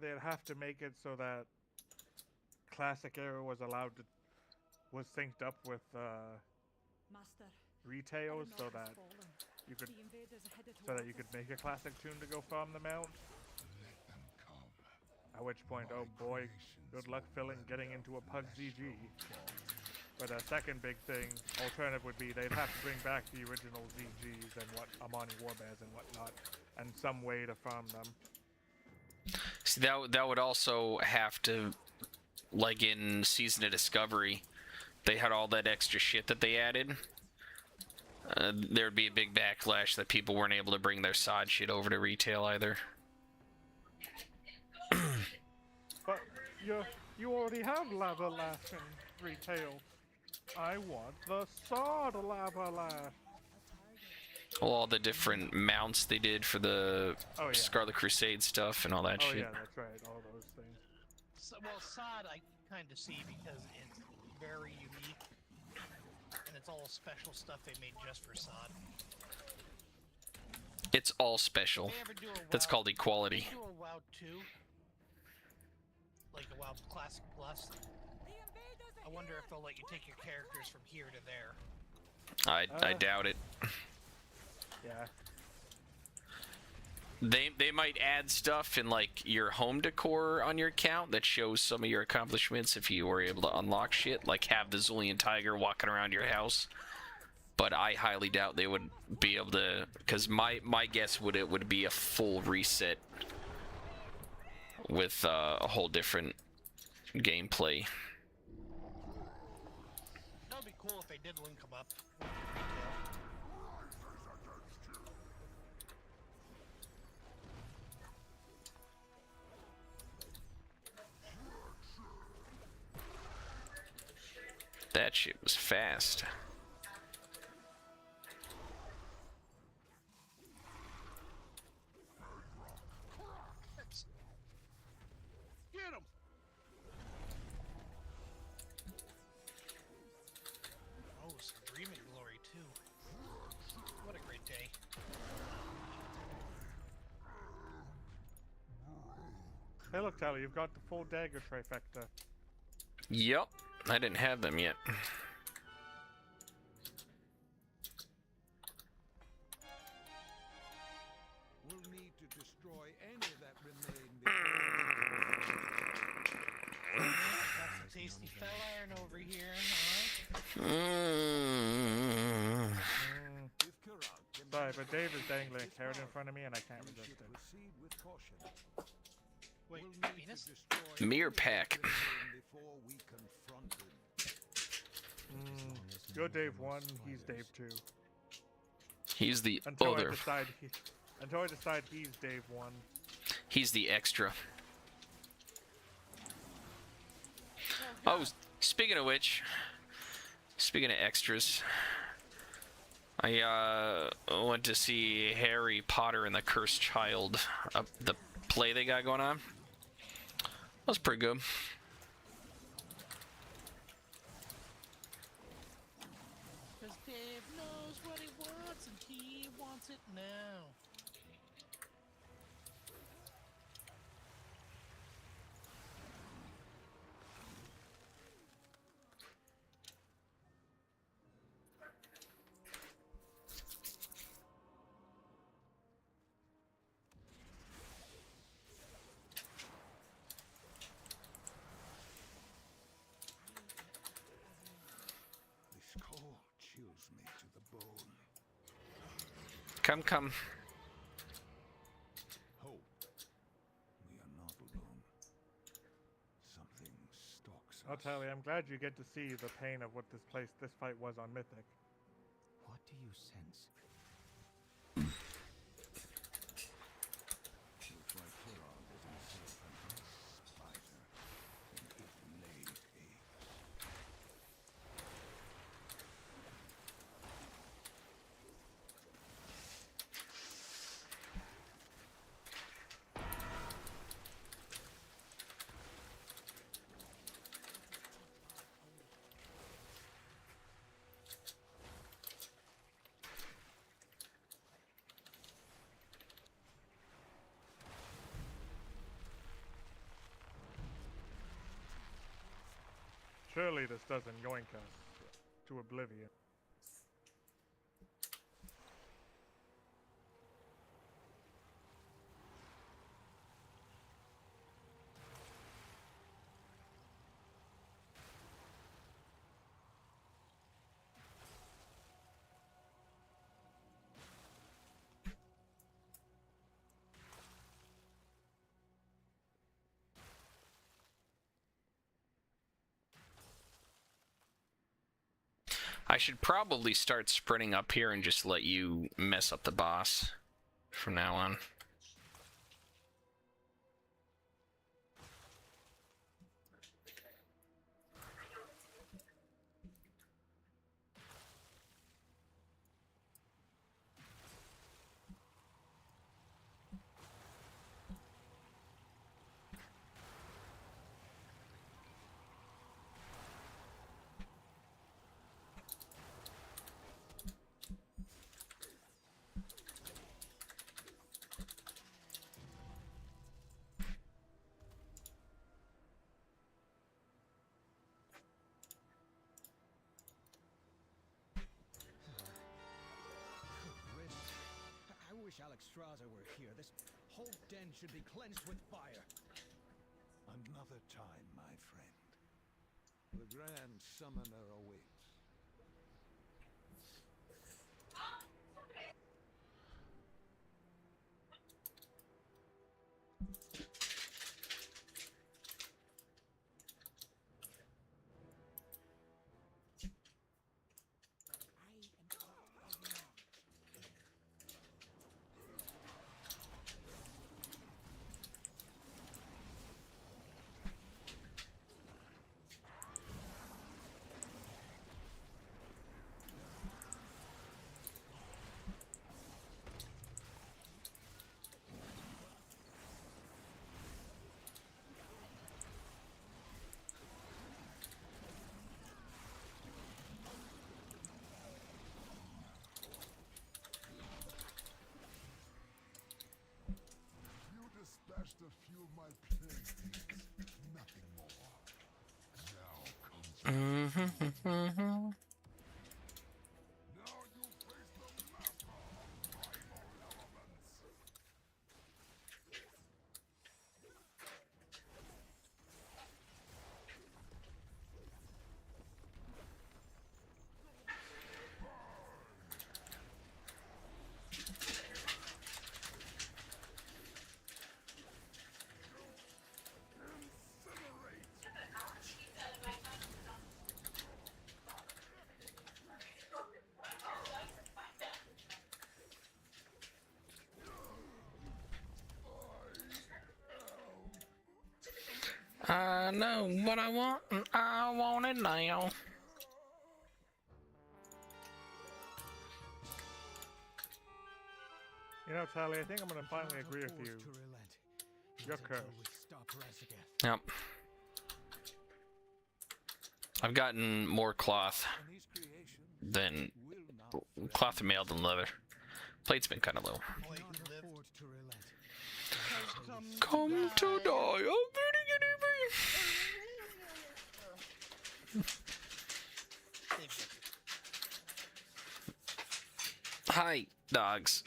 they'd have to make it so that Classic Era was synced up with retail, so that you could make a classic tune to go farm them out. At which point, oh boy, good luck getting into a Pug ZG. But a second big thing, alternative would be they'd have to bring back the original ZGs and Amani Warbears and whatnot, and some way to farm them. See, that would also have to, like in Season of Discovery, they had all that extra shit that they added. There'd be a big backlash that people weren't able to bring their sod shit over to retail either. But you already have Lava Lash in retail. I want the Sword Lava Lash. Well, all the different mounts they did for the Scarlet Crusade stuff and all that shit. Oh yeah, that's right, all those things. So, well, Sod I kind of see because it's very unique, and it's all special stuff they made just for Sod. It's all special. That's called equality. If they do a WoW 2, like a WoW Classic Plus, I wonder if they'll let you take your characters from here to there. I doubt it. Yeah. They might add stuff in like your home decor on your account that shows some of your accomplishments if you were able to unlock shit, like have the Zulian Tiger walking around your house. But I highly doubt they would be able to, because my guess would be a full reset with a whole different gameplay. That would be cool if they did link them up. That shit was fast. Get him! Oh, some Dreaming Glory too. What a great day. Hey look, Tally, you've got the full dagger trifecta. Yup, I didn't have them yet. We'll need to destroy any that remain. Got some tasty fell iron over here, huh? Sorry, but Dave is dangling a carrot in front of me and I can't resist it. Proceed with caution. Wait, Venus? Me or Pack? You're Dave 1, he's Dave 2. He's the Until other. Until I decide he's Dave 1. He's the extra. Oh, speaking of which, speaking of extras, I went to see Harry Potter and the Cursed Child, the play they got going on. That was pretty good. Because Dave knows what he wants, and he wants it now. This cold chills me to the bone. Come, come. Hope. We are not alone. Something stalks us. I'll tell you, I'm glad you get to see the pain of what this fight was on Mythic. What do you sense? Looks like Hurog was himself an ice spider, and it laid eggs. Surely this doesn't yoink us to oblivion. I should probably start sprinting up here and just let you mess up the boss from now on. I wish Talycras were here. This whole den should be cleansed with fire. Another time, my friend. The Grand Summoner awaits. Dispatched a few of my playthings, nothing more. Now comes Now you face the master of primal elements. I know what I want, and I want it now. You know, Tally, I think I'm gonna finally agree with you. You're cursed. Yep. I've gotten more cloth than mail than leather. Plate's been kind of low. Come to die of Hi, dogs.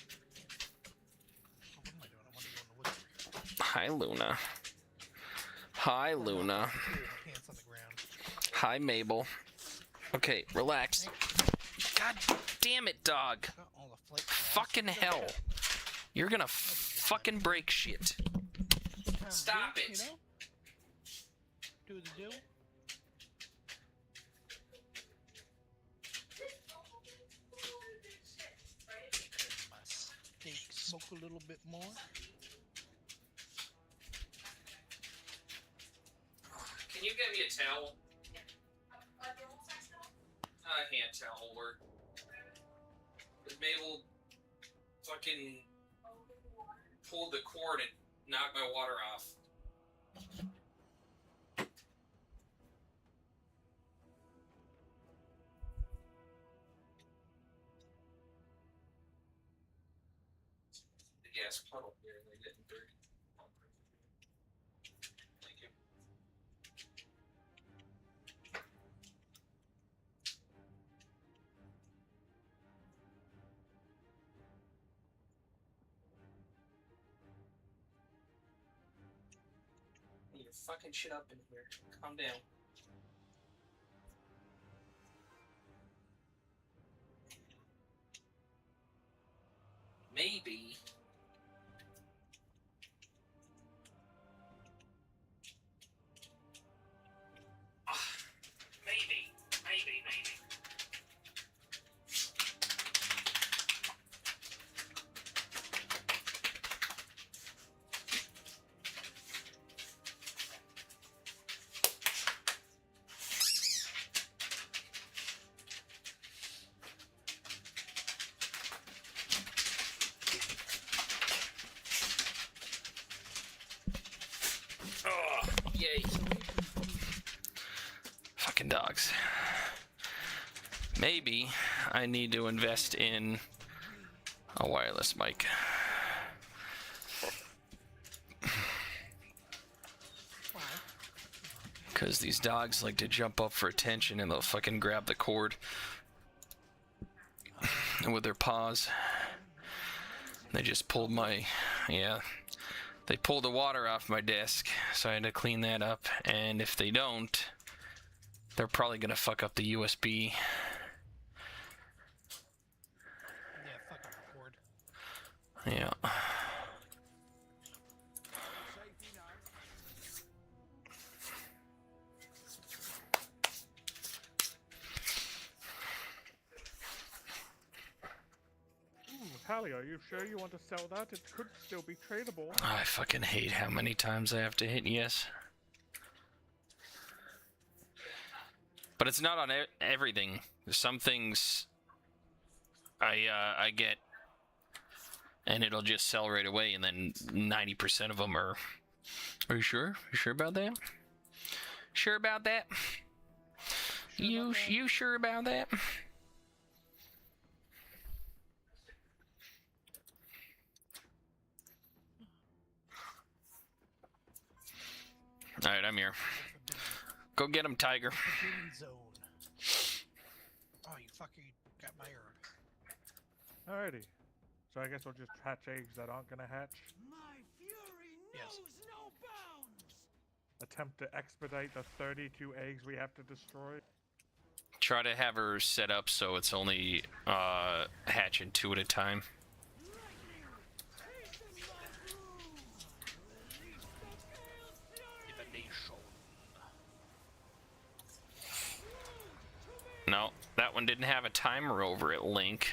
Hi, Luna. Hi, Luna. Hi, Mabel. Okay, relax. God damn it, dog. Fucking hell. You're gonna fucking break shit. Stop it. Do the do. Smoke a little bit more. Can you get me a towel? A hand towel will work. Because Mabel fucking pulled the cord and knocked my water off. The gas puddle here, they didn't dirty. Thank you. You're fucking shit up in here. Calm down. Maybe. Maybe. Oh, yay. Fucking dogs. Maybe I need to invest in a wireless mic. Because these dogs like to jump up for attention and they'll fucking grab the cord with their paws. They just pulled my, they pulled the water off my desk, so I had to clean that up. And if they don't, they're probably gonna fuck up the USB. Yeah, fuck up the cord. Yeah. Tally, are you sure you want to sell that? It could still be tradable. I fucking hate how many times I have to hit yes. But it's not on everything. Some things I get, and it'll just sell right away, and then 90% of them are... Are you sure? You sure about that? Sure about that? You sure about that? Alright, I'm here. Go get him, Tiger. Zone. Oh, you fucker, you got my herb. Alrighty. So I guess we'll just hatch eggs that aren't gonna hatch. My fury knows no bounds. Attempt to expedite the 32 eggs we have to destroy. Try to have her set up so it's only hatching 2 at a time. No, that one didn't have a timer over it, Link.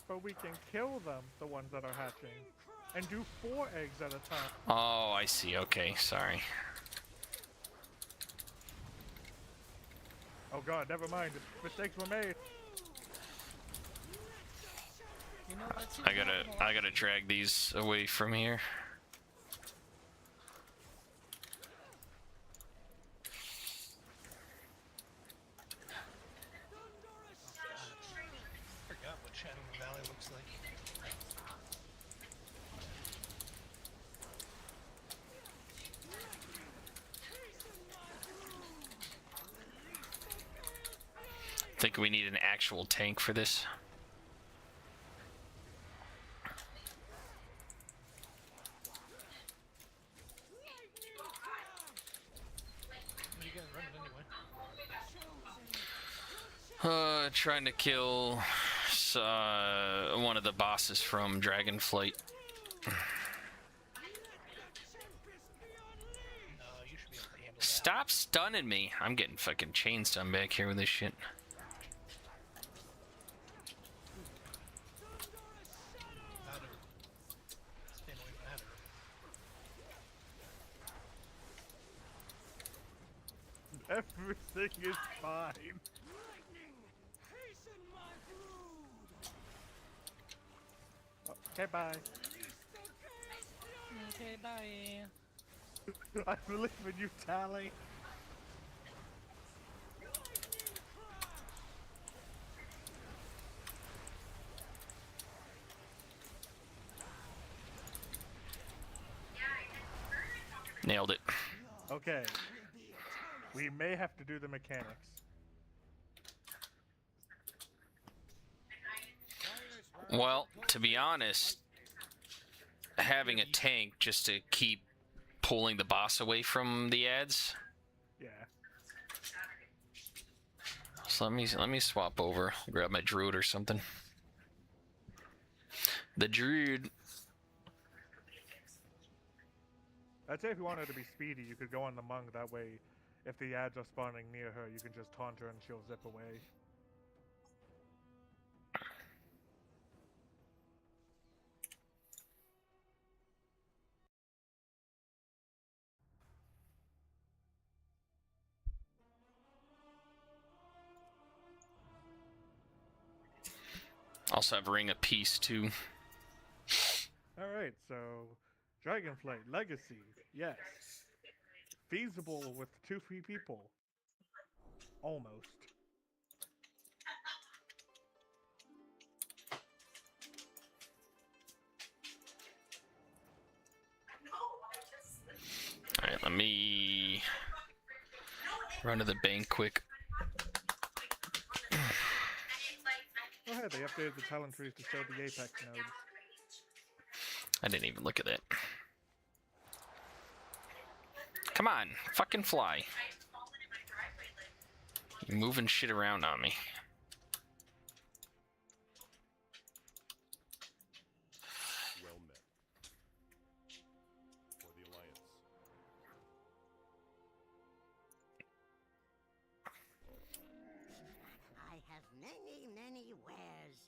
But we can kill them, the ones that are hatching, and do 4 eggs at a time. Oh, I see. Okay, sorry. Oh god, never mind. Mistakes were made. You know, that seems I gotta drag these away from here. I forgot what Shadow in the Valley looks like. Think we need an actual tank for this. What are you guys running anyway? Trying to kill one of the bosses from Dragonflight. Stop stunning me! I'm getting fucking chain stun back here with this shit. Everything is fine. Okay, bye. Okay, bye. I believe in you, Tally. Nailed it. Okay. We may have to do the mechanics. Well, to be honest, having a tank just to keep pulling the boss away from the ads. Yeah. So let me swap over, grab my druid or something. The druid. I'd say if you wanted to be speedy, you could go on the monk. That way, if the ads are spawning near her, you can just taunt her and she'll zip away. Also have Ring of Peace too. Alright, so Dragonflight Legacy, yes. Feasible with 2 free people. Almost. Alright, let me run to the bank quick. Oh hey, they updated the Talycras to show the Apex node. I didn't even look at that. Come on, fucking fly. You're moving shit around on me. Well met. For the Alliance. I have many, many wares.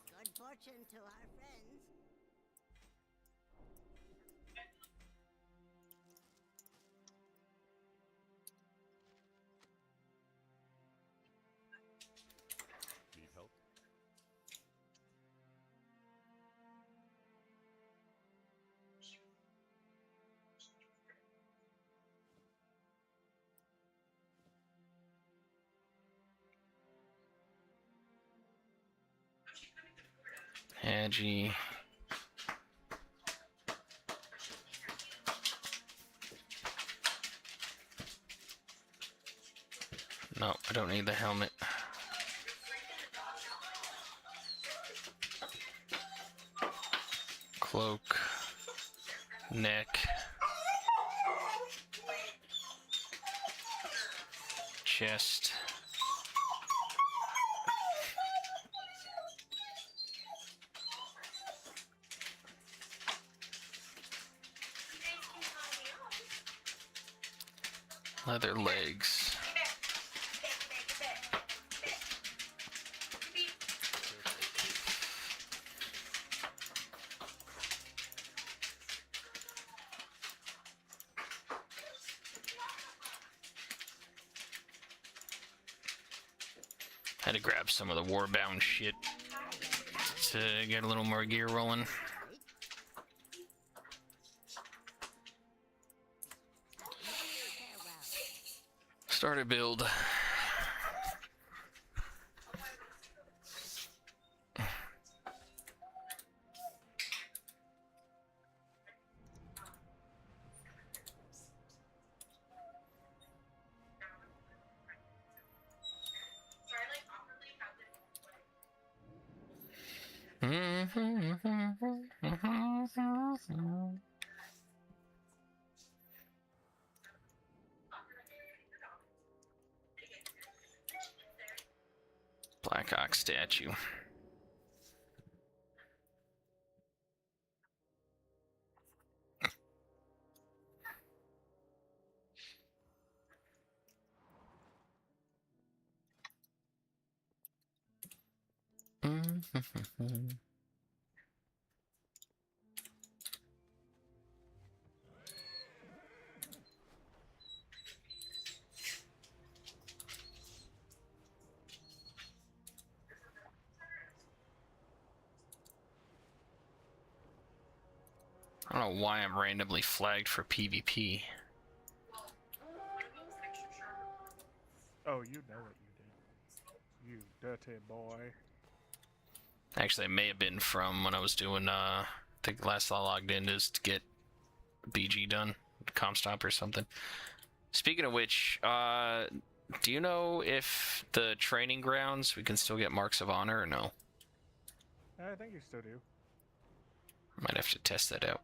Good fortune to our friends. Need help? Agi. No, I don't need the helmet. Cloak. Neck. Chest. Leather legs. Had to grab some of the Warbound shit to get a little more gear rolling. Start a build. Black Ox statue. I don't know why I'm randomly flagged for PvP. Oh, you know what you did. You dirty boy. Actually, it may have been from when I was doing, I think last I logged in is to get BG done. Comstop or something. Speaking of which, do you know if the training grounds, we can still get Marks of Honor or no? I think you still do. Might have to test that out.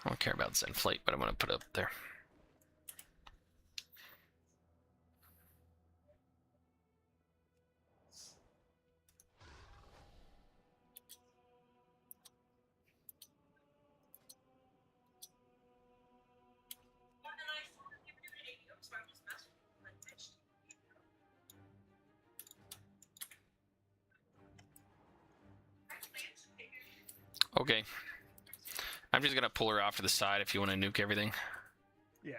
I don't care about Zen Flight, but I'm going to put it up there. Okay. I'm just going to pull her off to the side if you want to nuke everything. Yeah.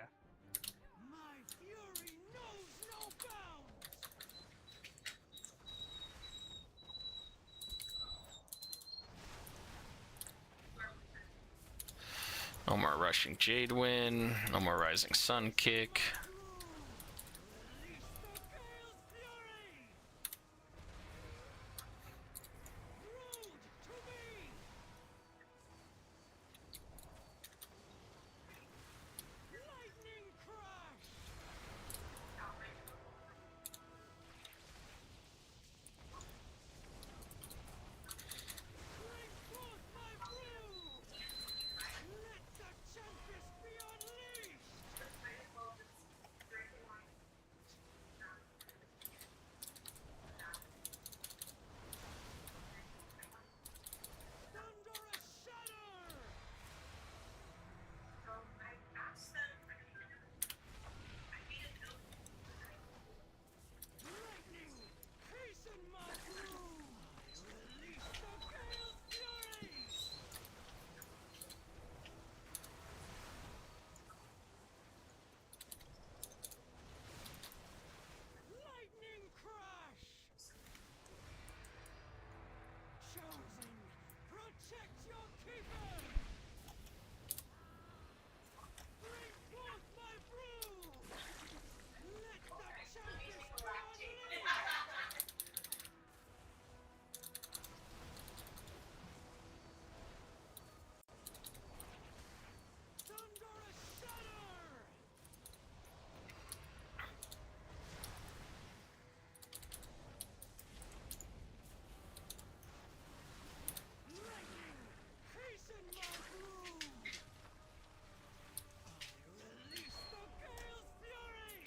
No more Rushing Jadewind. No more Rising Sun Kick.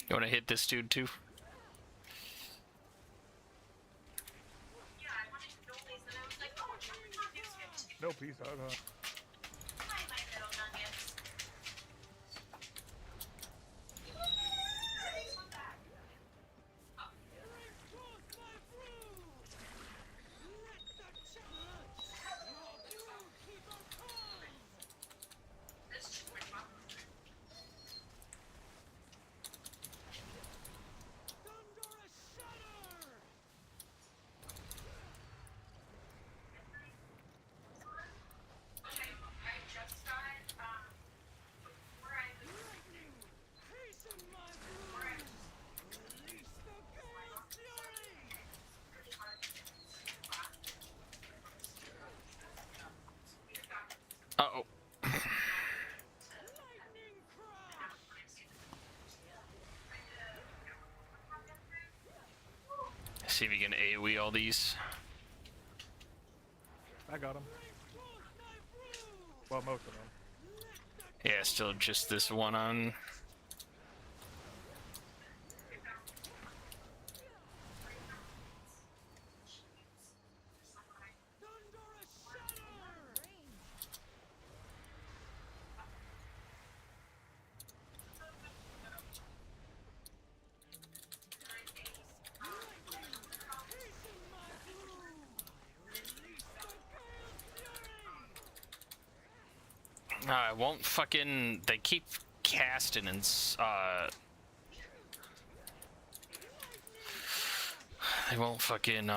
You want to hit this dude too? No peace out, huh? Hi, my little nuggets. Uh-oh. See if you can AoE all these. I got him. Well, most of them. Yeah, still just this one on. I won't fucking. They keep casting and they won't fucking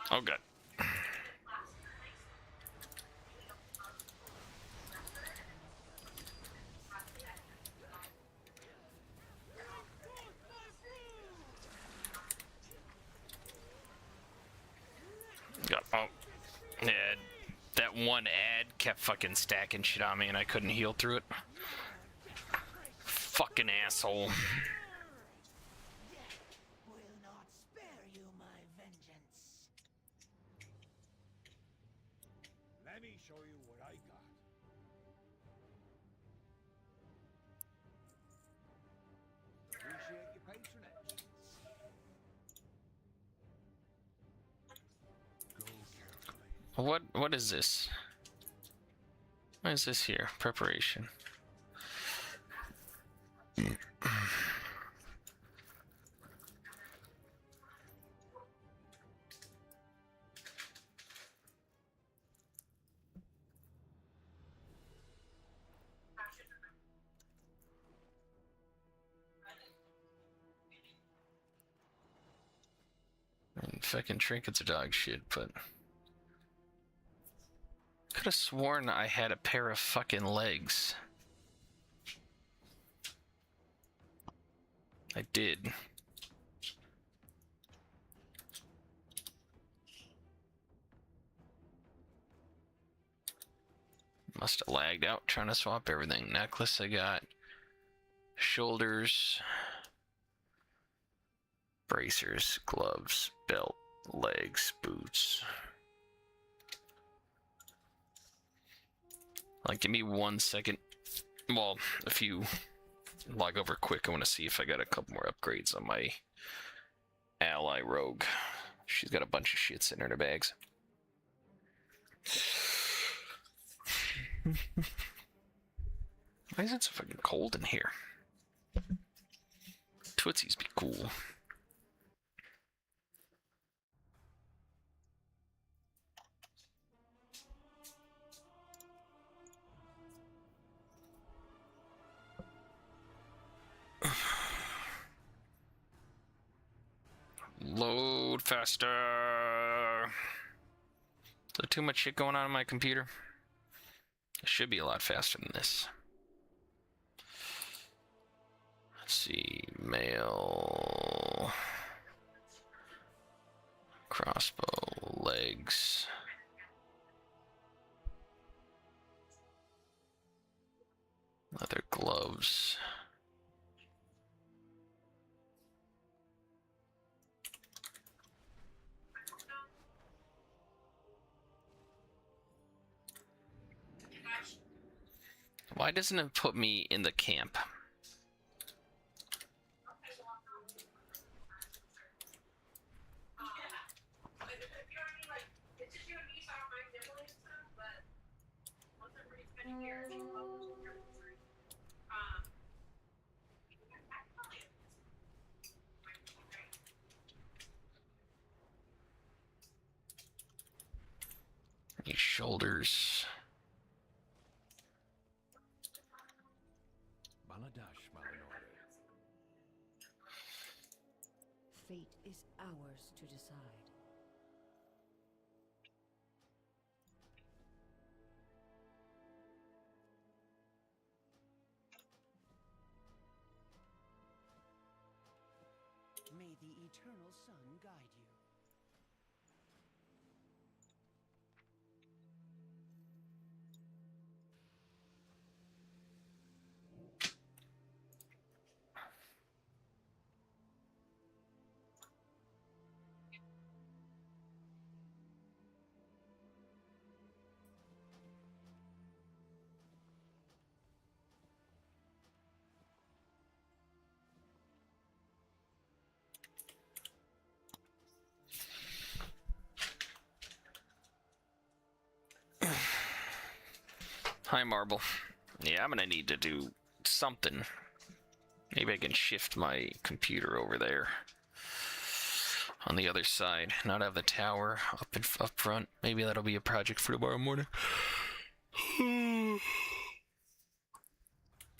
oh god. Got, oh. Yeah, that one ad kept fucking stacking shit on me and I couldn't heal through it. Fucking asshole. Will not spare you my vengeance. Let me show you what I got. Appreciate your patronage. Go carefully. What is this? What is this here? Preparation. And fucking trinkets are dog shit, but could have sworn I had a pair of fucking legs. I did. Must have lagged out trying to swap everything. Necklace I got. Shoulders. Bracers, gloves, belt, legs, boots. Like, give me 1 second. Well, if you log over quick, I want to see if I got a couple more upgrades on my ally rogue. She's got a bunch of shit sitting in her bags. Why is it so fucking cold in here? Tootsies be cool. Load faster. So too much shit going on my computer. It should be a lot faster than this. Let's see, mail, crossbow, legs. Leather gloves. Why doesn't it put me in the camp? These shoulders. Baladash Malinore. Fate is ours to decide. May the eternal sun guide you. Hi, Marble. Yeah, I'm gonna need to do something. Maybe I can shift my computer over there on the other side. Not have the tower up front. Maybe that'll be a project for tomorrow morning.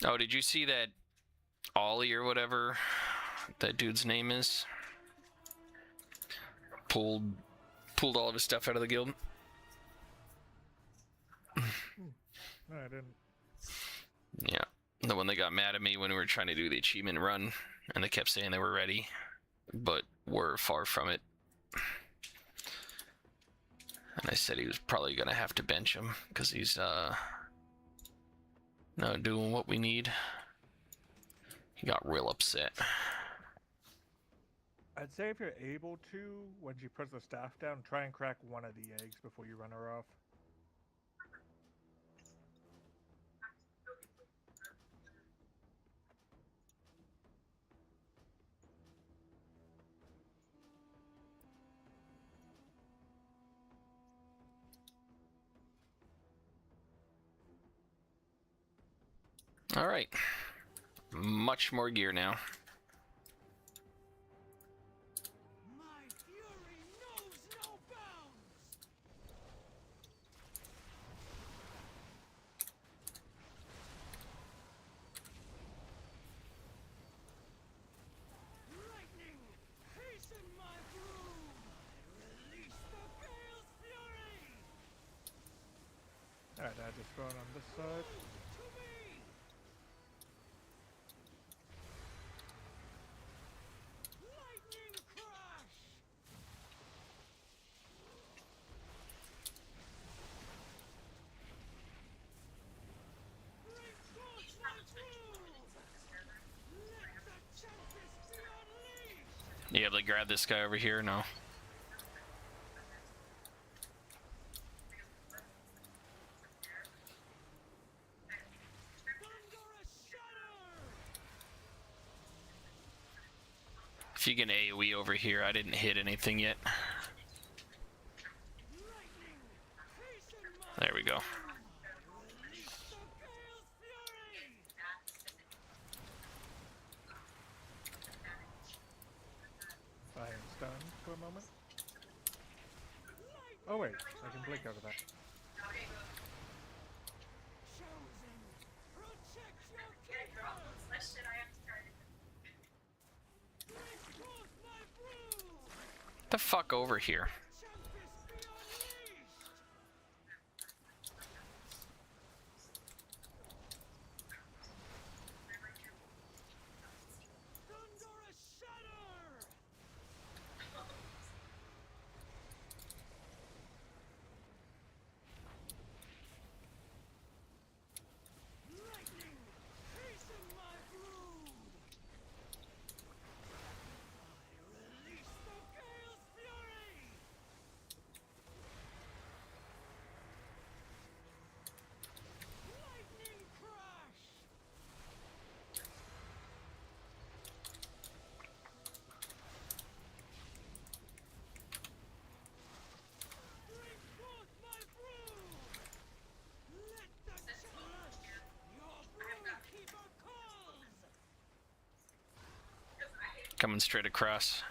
Oh, did you see that Ollie or whatever that dude's name is? Pulled all of his stuff out of the guild. No, I didn't. Yeah, the one that got mad at me when we were trying to do the achievement run, and they kept saying they were ready, but were far from it. And I said he was probably gonna have to bench him because he's not doing what we need. He got real upset. I'd say if you're able to, when she puts the staff down, try and crack one of the eggs before you run her off. All right, much more gear now. My fury knows no bounds. Lightning, hasten my broom. I release the gale's fury. Alright, I just throw it on this side. You able to grab this guy over here? No. If you can AoE over here, I didn't hit anything yet. There we go. I am stunned for a moment. Oh wait, I can blink out of that. The fuck over here. Coming straight across.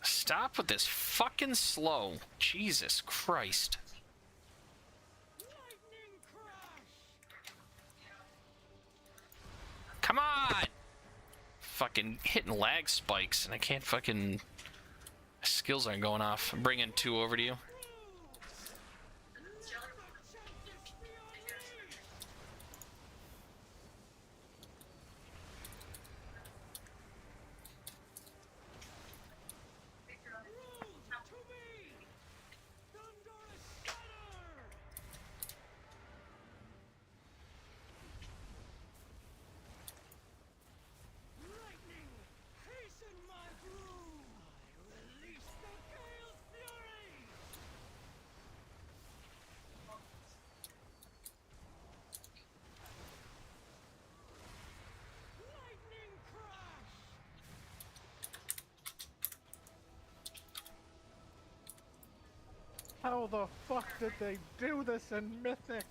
Stop with this fucking slow. Jesus Christ. Come on! Fucking hitting lag spikes and I can't fucking... My skills aren't going off. I'm bringing 2 over to you. How the fuck did they do this in Mythic?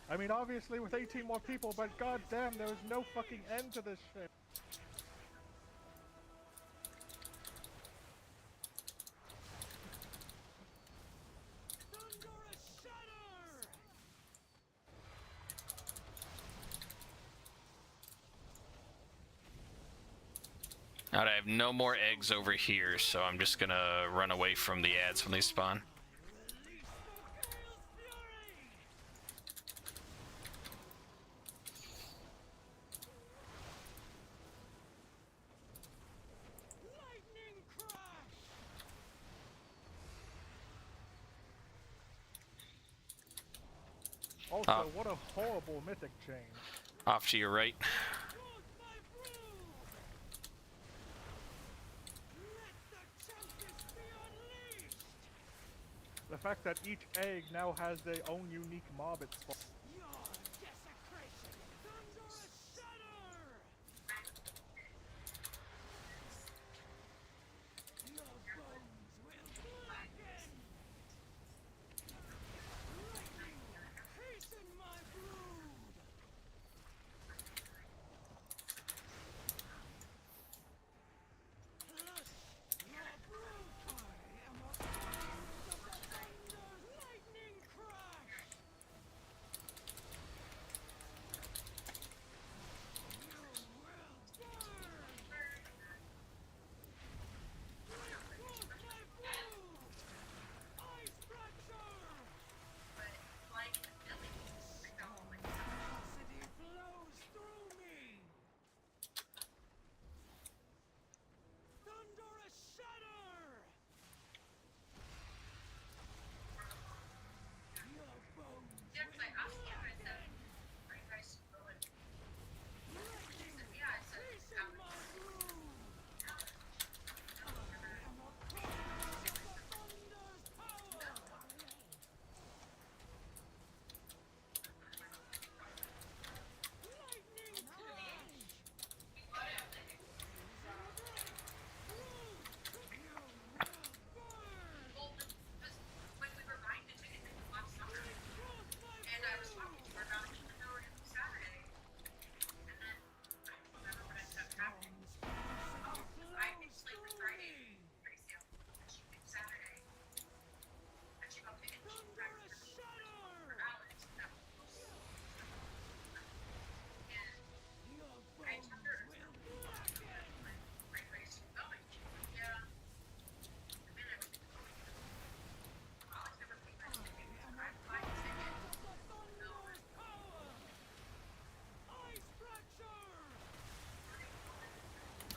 I mean, obviously with 18 more people, but goddamn, there was no fucking end to this shit. Alright, I have no more eggs over here, so I'm just gonna run away from the ads when they spawn. Also, what a horrible Mythic change. Off to your right. The fact that each egg now has their own unique mob it spawns.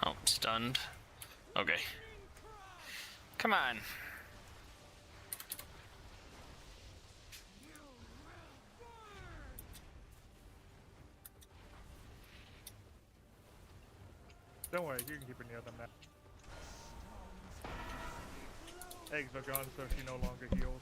Oh, stunned. Okay. Come on. Don't worry, you can keep her near them now. Eggs are gone, so she no longer heals.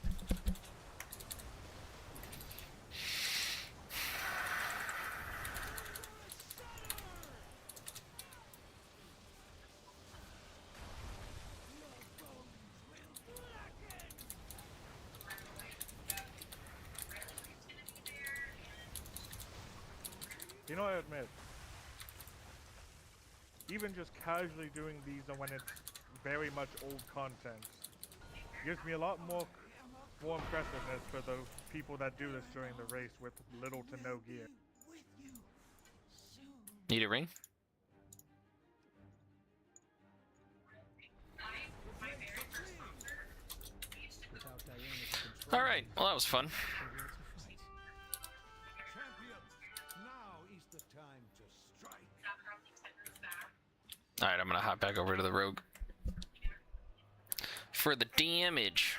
You know, I admit, even just casually doing these when it's very much old content gives me a lot more impressiveness for the people that do this during the race with little to no gear. Need a ring? Alright, well that was fun. Alright, I'm gonna hop back over to the rogue for the damage.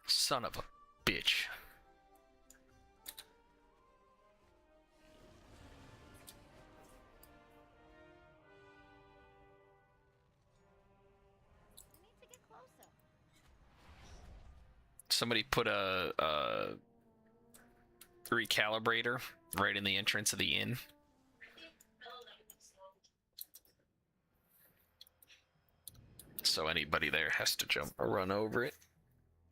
Son of a bitch. Somebody put a recalibrator right in the entrance of the inn. So anybody there has to jump or run over it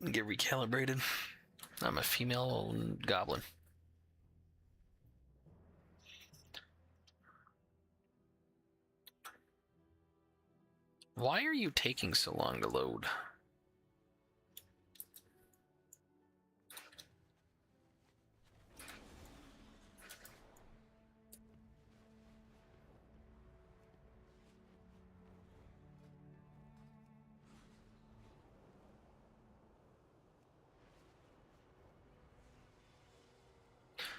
and get recalibrated. I'm a female goblin. Why are you taking so long to load?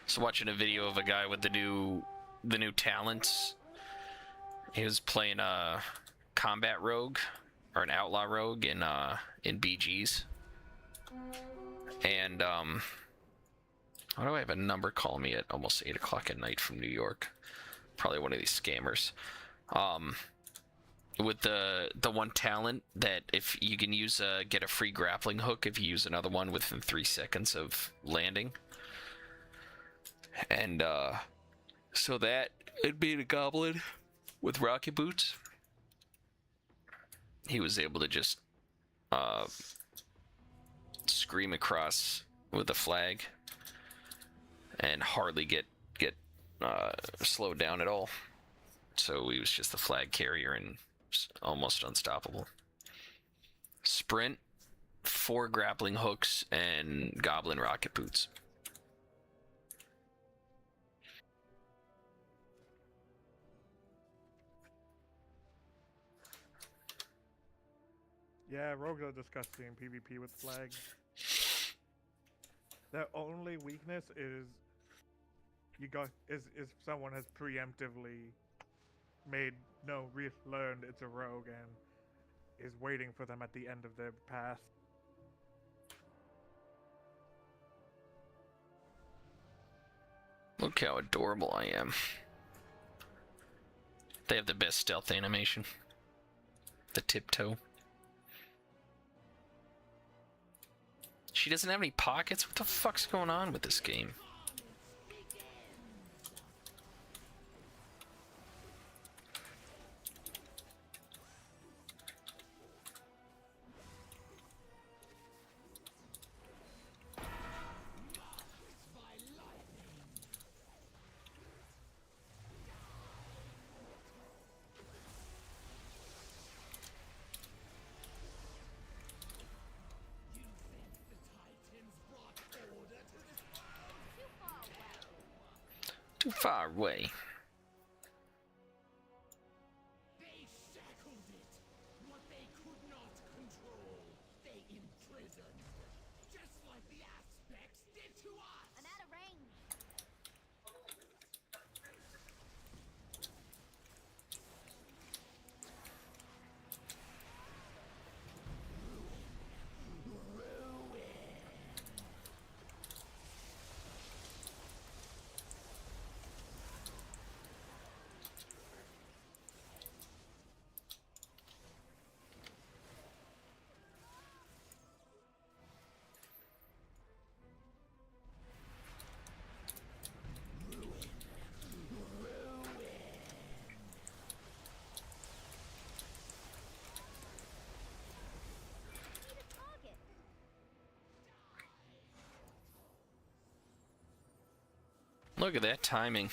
So watching a video of a guy with the new talents. He was playing a combat rogue or an outlaw rogue in BGs. And why do I have a number calling me at almost 8 o'clock at night from New York? Probably one of these scammers. With the one talent that if you can use get a free grappling hook if you use another one within 3 seconds of landing. And so that it being a goblin with rocket boots, he was able to just scream across with a flag and hardly get slowed down at all. So he was just the flag carrier and almost unstoppable. Sprint, 4 grappling hooks, and goblin rocket boots. Yeah, rogues are disgusting in PvP with flags. Their only weakness is if someone has preemptively learned it's a rogue and is waiting for them at the end of their path. Look how adorable I am. They have the best stealth animation. The tiptoe. She doesn't have any pockets? What the fuck's going on with this game? Too far away. They shackled it. What they could not control, they imprisoned. Just like the aspects did to us. I'm out of range. Look at that timing.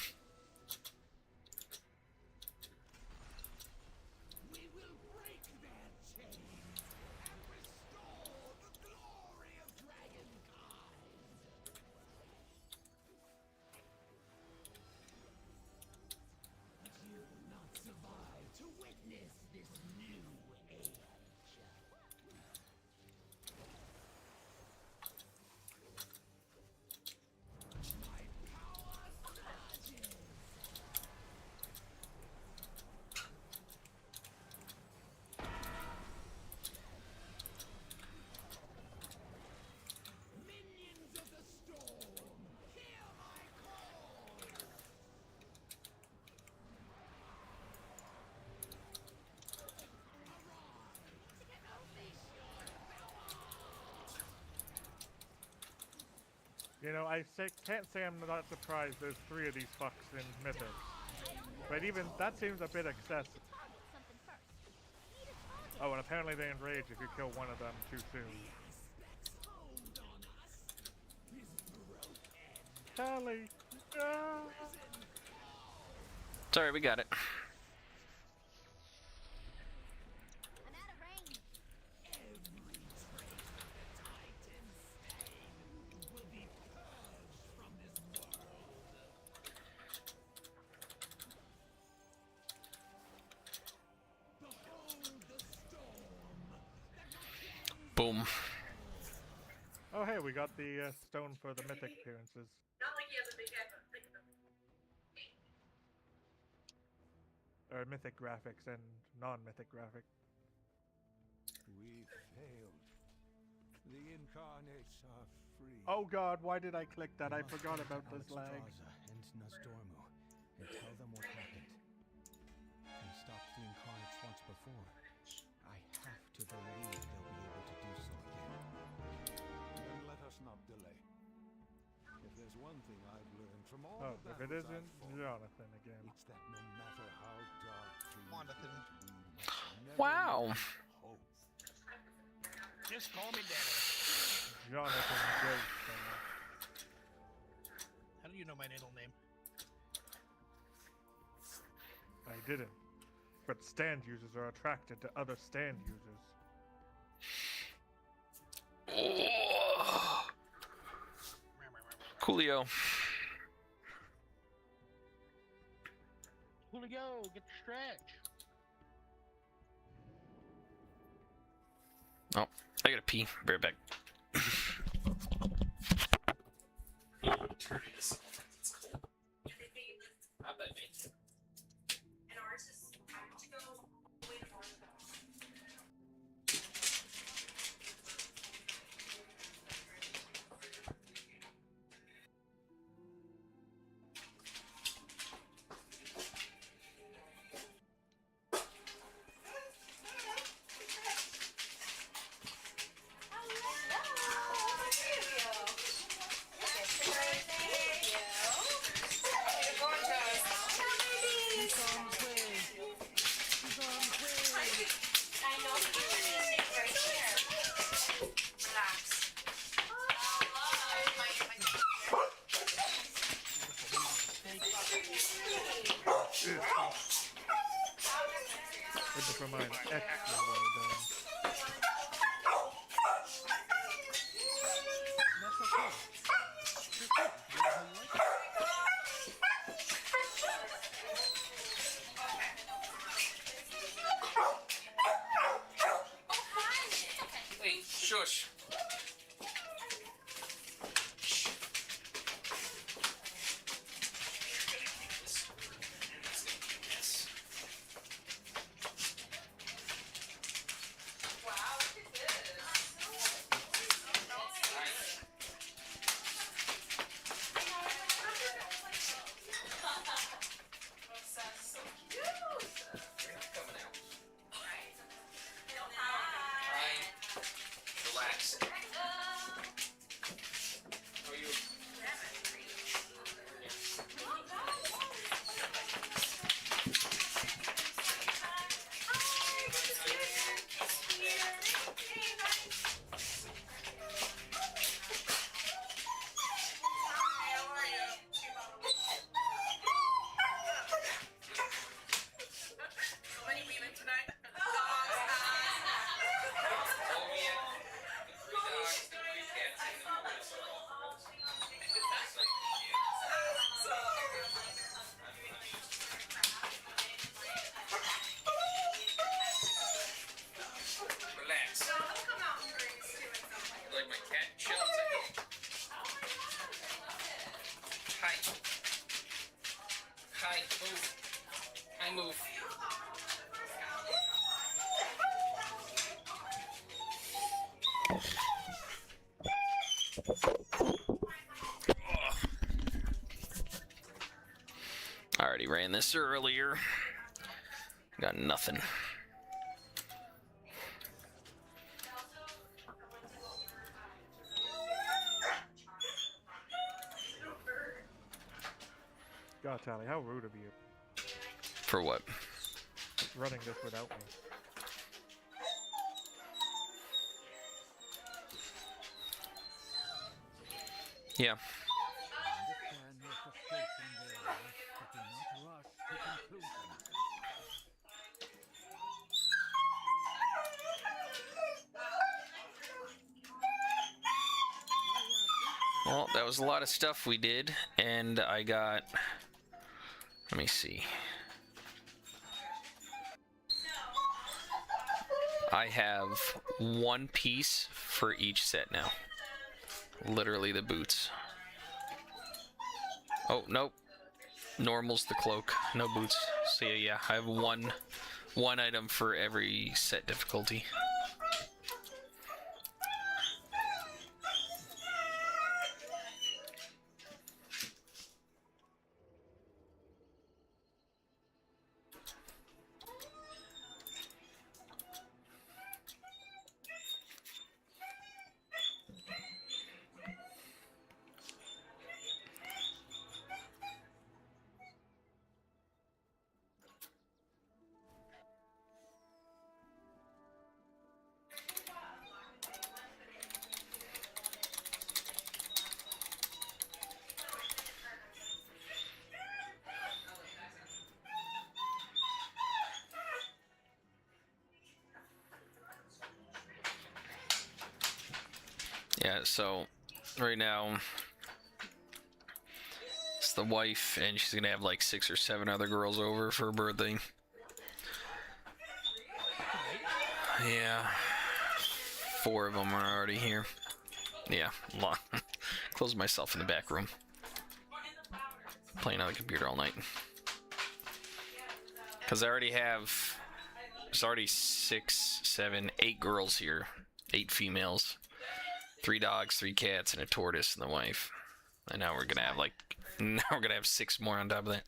We will break their chains and restore the glory of Dragonkind. But you will not survive to witness this new age. My power surges. Minions of the storm, hear my call! You know, can't say I'm not surprised there's 3 of these fucks in Mythic. But even that seems a bit excessive. Oh, and apparently they enrage if you kill one of them too soon. Tally! Ah! Sorry, we got it. Will be purged from this world. Behold the storm that will Boom. Oh hey, we got the stone for the mythic appearances. Not like he has a big head, but think of it. Or mythic graphics and non-mythic graphic. We failed. The incarnates are free. Oh god, why did I click that? I forgot about this lag. And Nosdormu and tell them what happened. They stopped the incarnates once before. I have to believe they'll be able to do so again. Then let us not delay. If there's one thing I've learned from all Oh, the if it battles isn't I've fought, Jonathan again. it's that no matter how dark things Jonathan. get, we must never Wow. lose hope. Just call me Daddy. Jonathan Ghost. How do you know my middle name? I didn't. But stand users are attracted to other stand users. Coolio. Julio, get the stretch. Oh, I gotta pee. Be right back. And ours is time to go way to Florida. For mine, extra well done. That's okay. You're cool. You know how you like it. Wait, shush. Relax. I already ran this earlier. Got nothing. God, Tally, how rude of you. For what? Running this without me. Yeah. Understand your frustration there, but do not rush to conclusions. Well, that was a lot of stuff we did, and I got... Let me see. I have one piece for each set now. Literally the boots. Oh, nope. Normal's the cloak, no boots. So yeah, I have one item for every set difficulty. Yeah, so right now it's the wife, and she's gonna have like 6 or 7 other girls over for her birthday. Yeah, 4 of them are already here. Yeah, close myself in the back room, playing on the computer all night. Because I already have, there's already 6, 7, 8 girls here, 8 females, 3 dogs, 3 cats, and a tortoise, and the wife. And now we're gonna have like, now we're gonna have 6 more on top of that.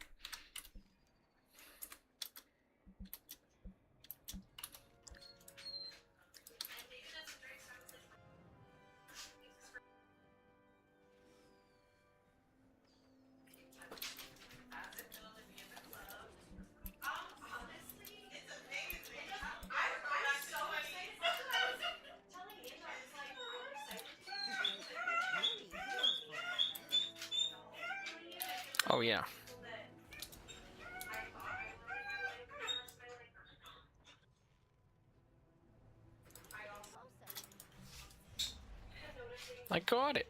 Oh yeah. I caught it.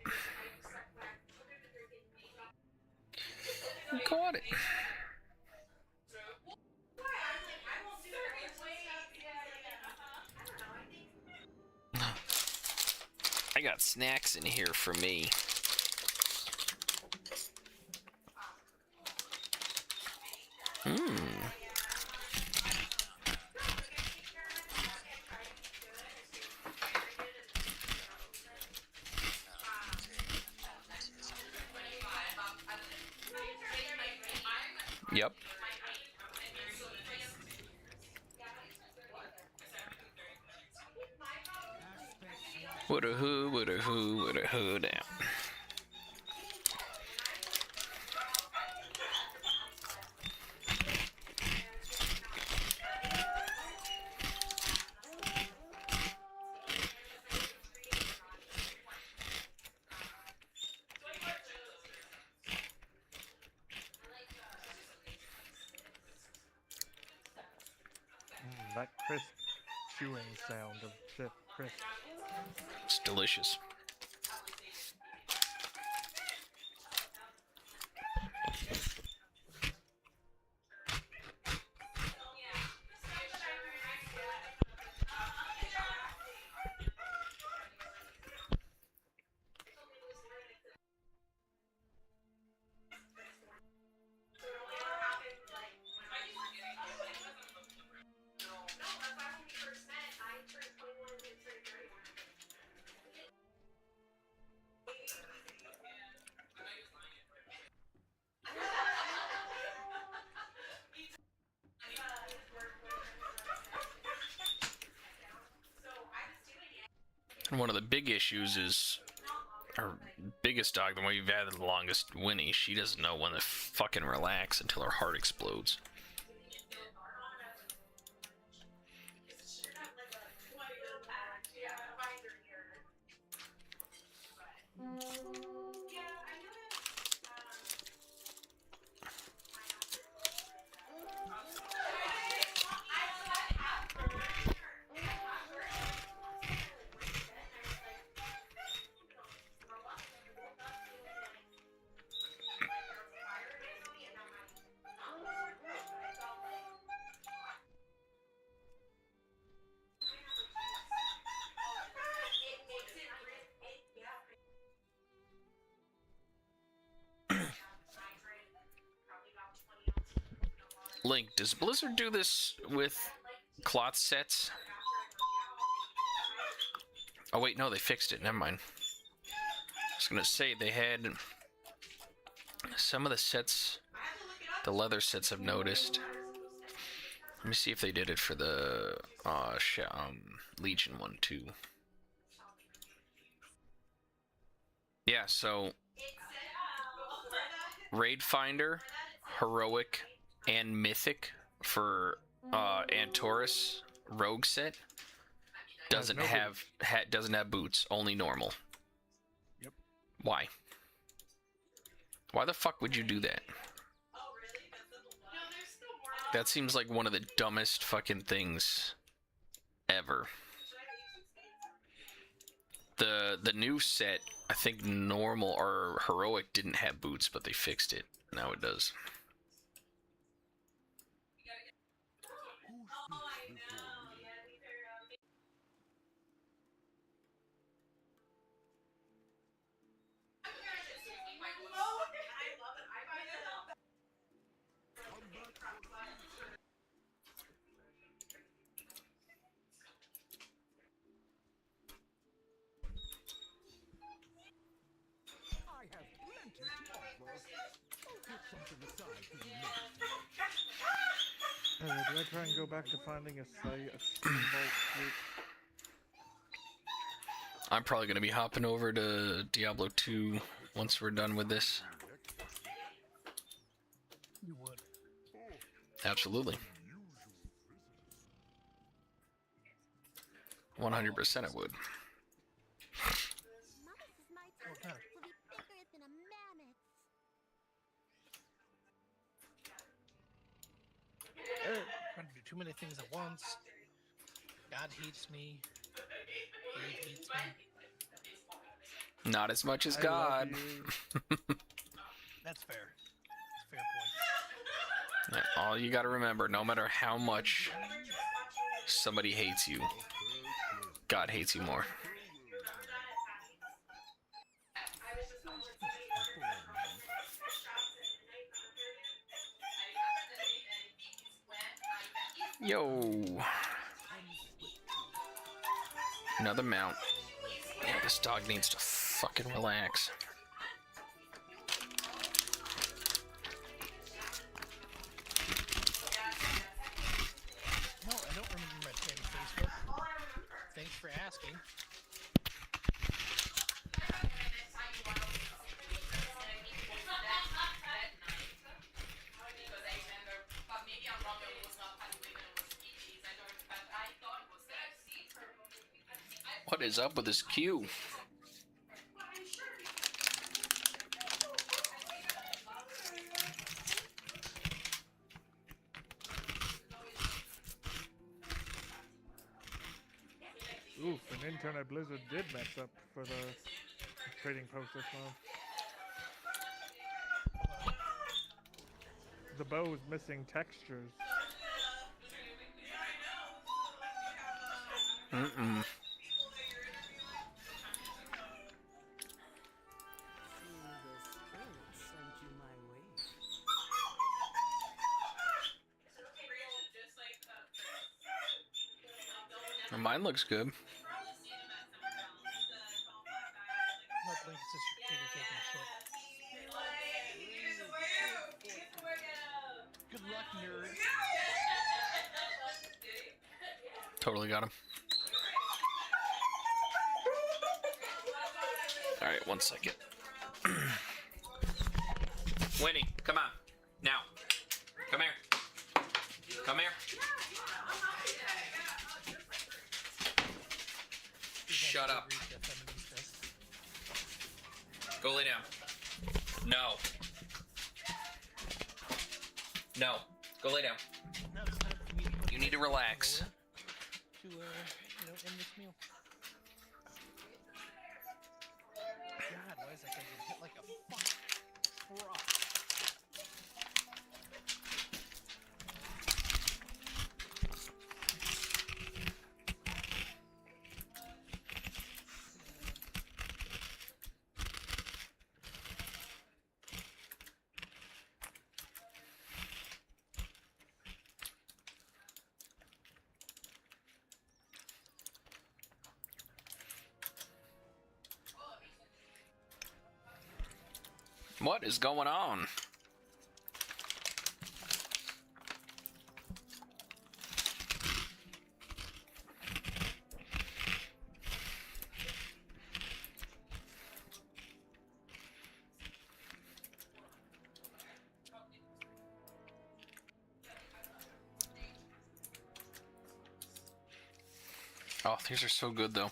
I caught it. I got snacks in here for me. Yep. Woulda who down. That crisp chewing sound of shit crisp. It's delicious. And one of the big issues is our biggest dog, the one we've had the longest, Winnie. She doesn't know when to fucking relax until her heart explodes. Link, does Blizzard do this with cloth sets? Oh wait, no, they fixed it. Never mind. I was gonna say they had some of the sets, the leather sets I've noticed. Let me see if they did it for the Legion one too. Yeah, so Raid Finder, Heroic, and Mythic for Antorus Rogue set doesn't have boots, only normal. Yep. Why? Why the fuck would you do that? That seems like one of the dumbest fucking things ever. The new set, I think normal or heroic didn't have boots, but they fixed it. Now it does. Do I try and go back to finding a steamboat sloop? I'm probably going to be hopping over to Diablo 2 once we're done with this. You would. Absolutely. 100% I would. Trying to do too many things at once. God hates me. He hates me. Not as much as God. That's fair. That's a fair point. Yeah, all you gotta remember, no matter how much somebody hates you, God hates you more. Yo. Another mount. Yeah, this dog needs to fucking relax. No, I don't remember my friend Facebook. Thanks for asking. What is up with this queue? Oof, an intern at Blizzard did mess up for the trading post as well. The bow is missing textures. Mm-mm. Mine looks good. Not Link, it's just your computer taking a shit. Good luck, nerd. Totally got him. Alright, 1 second. Winnie, come on. Now. Come here. Come here. Shut up. Go lay down. No. No. Go lay down. No, it's time for me to put You need to relax. to end this meal. God, why is that guy getting hit like a fucking rock? What is going on? Oh, these are so good though.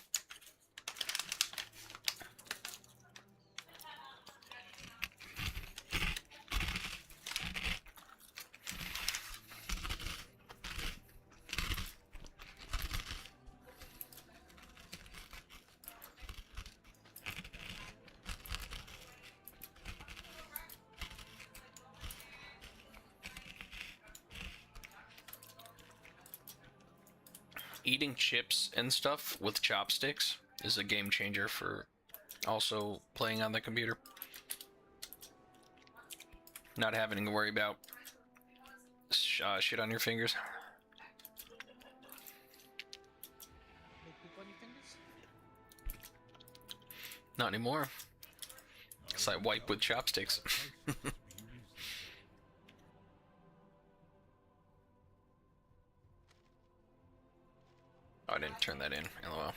Eating chips and stuff with chopsticks is a game changer for also playing on the computer. Not having to worry about shit on your fingers. Make poop on your fingers? Not anymore. Because I wipe with chopsticks. Oh, I didn't turn that in. LOL.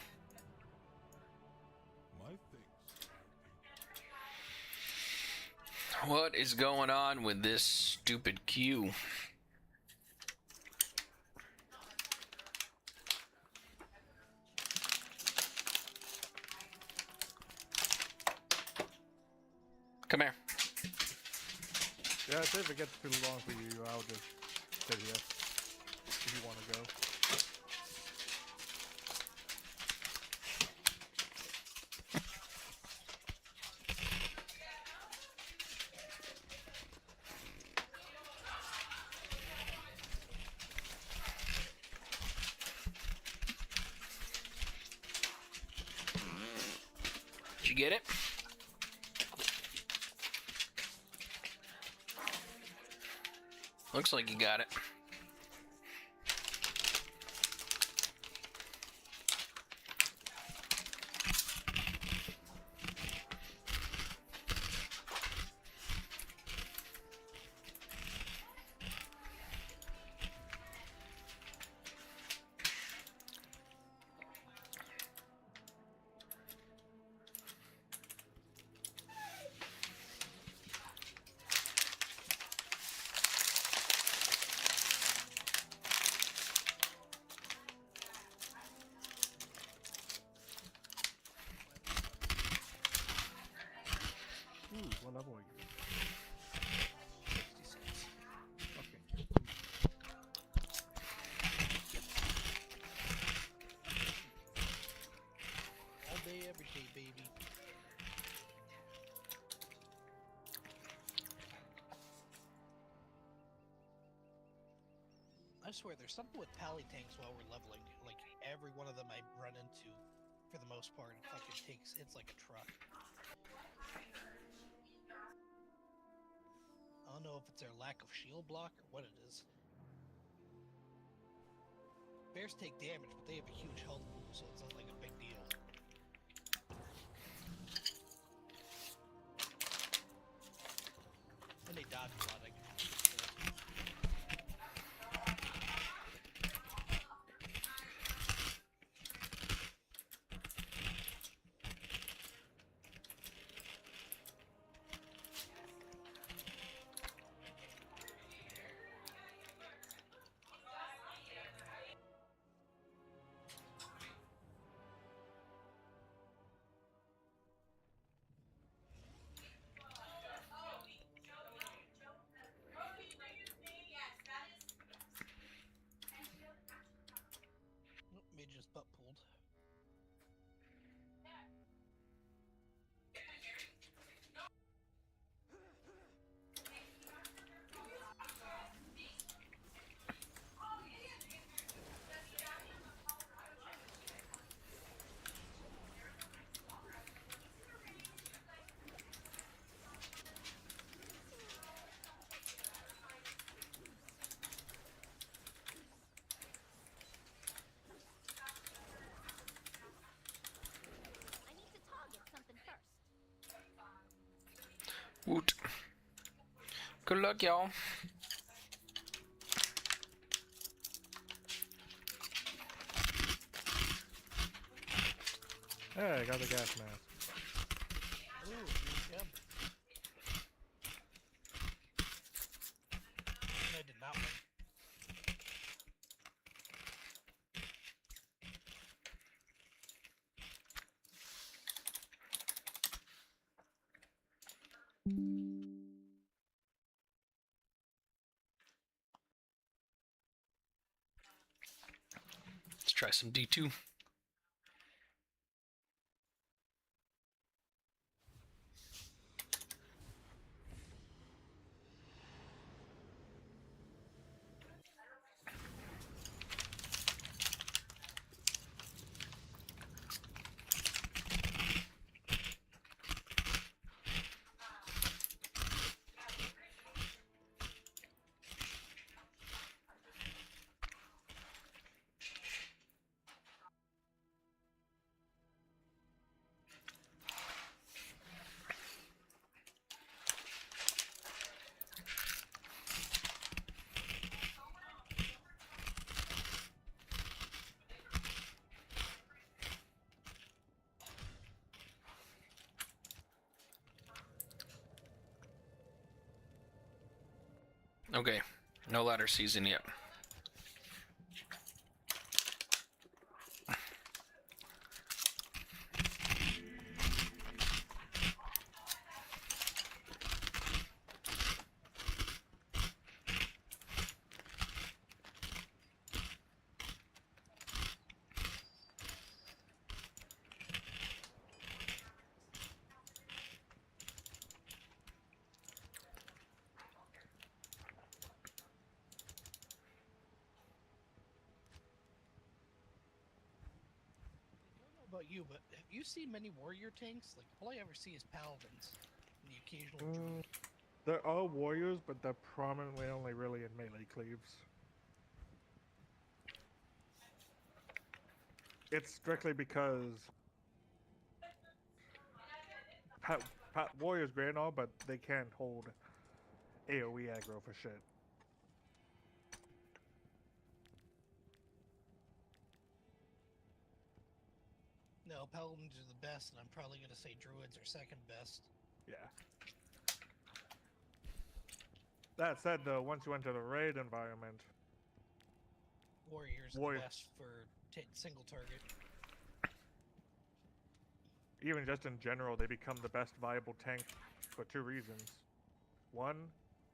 What is going on with this stupid queue? Come here. Yeah, if it gets too long for you, I'll just say yes if you want to go. Did you get it? Looks like you got it. Ooh, what level are you? 66. Okay. All day, every day, baby. I swear, there's something with pally tanks while we're leveling. Like, every one of them I run into, for the most part, fucking takes, it's like a truck. I don't know if it's their lack of shield block or what it is. Bears take damage, but they have a huge health pool, so it's not like a big deal. And they dodge a lot, I guess. Woot. Good luck, y'all. Hey, I got the gas mask. Ooh, yep. I did not win. Let's try some D2. Okay, no ladder season yet. About you, but have you seen many warrior tanks? Like, all I ever see is paladins and the occasional druid. They're all warriors, but they're prominently only really in melee cleaves. It's strictly because warriors great and all, but they can't hold AoE aggro for shit. No, paladins are the best, and I'm probably going to say druids are second best. Yeah. That said, though, once you enter the raid environment, Warriors are the best for single target. Even just in general, they become the best viable tank for two reasons. One,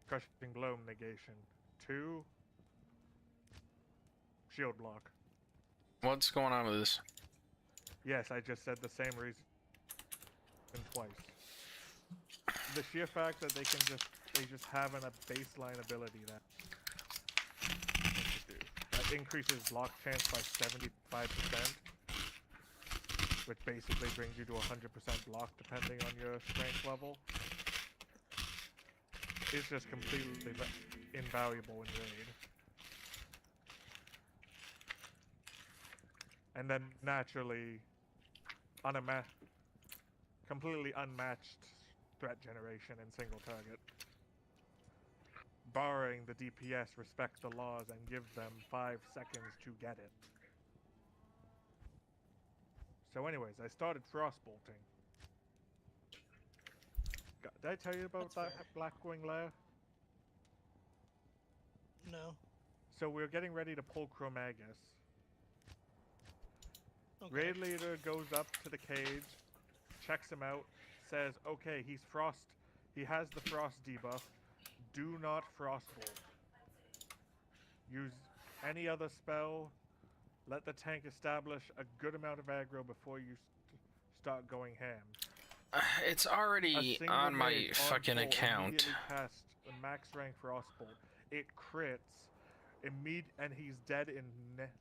crushing blow negation. Two, shield block. What's going on with this? Yes, I just said the same reason twice. The sheer fact that they just have a baseline ability that increases block chance by 75%, which basically brings you to 100% block depending on your strength level. It's just completely invaluable in raid. And then naturally, completely unmatched threat generation in single target. Barring the DPS respect the laws and give them 5 seconds to get it. So anyways, I started frostbolting. Did I tell you about that Blackwing lair? No. So we're getting ready to pull Chromagus. Okay. Raid leader goes up to the cage, checks him out, says, okay, he has the frost debuff. Do not frostbolt. Use any other spell. Let the tank establish a good amount of aggro before you start going ham. It's already on my fucking account. Immediately cast the max rank frostbolt. It crits, and he's dead in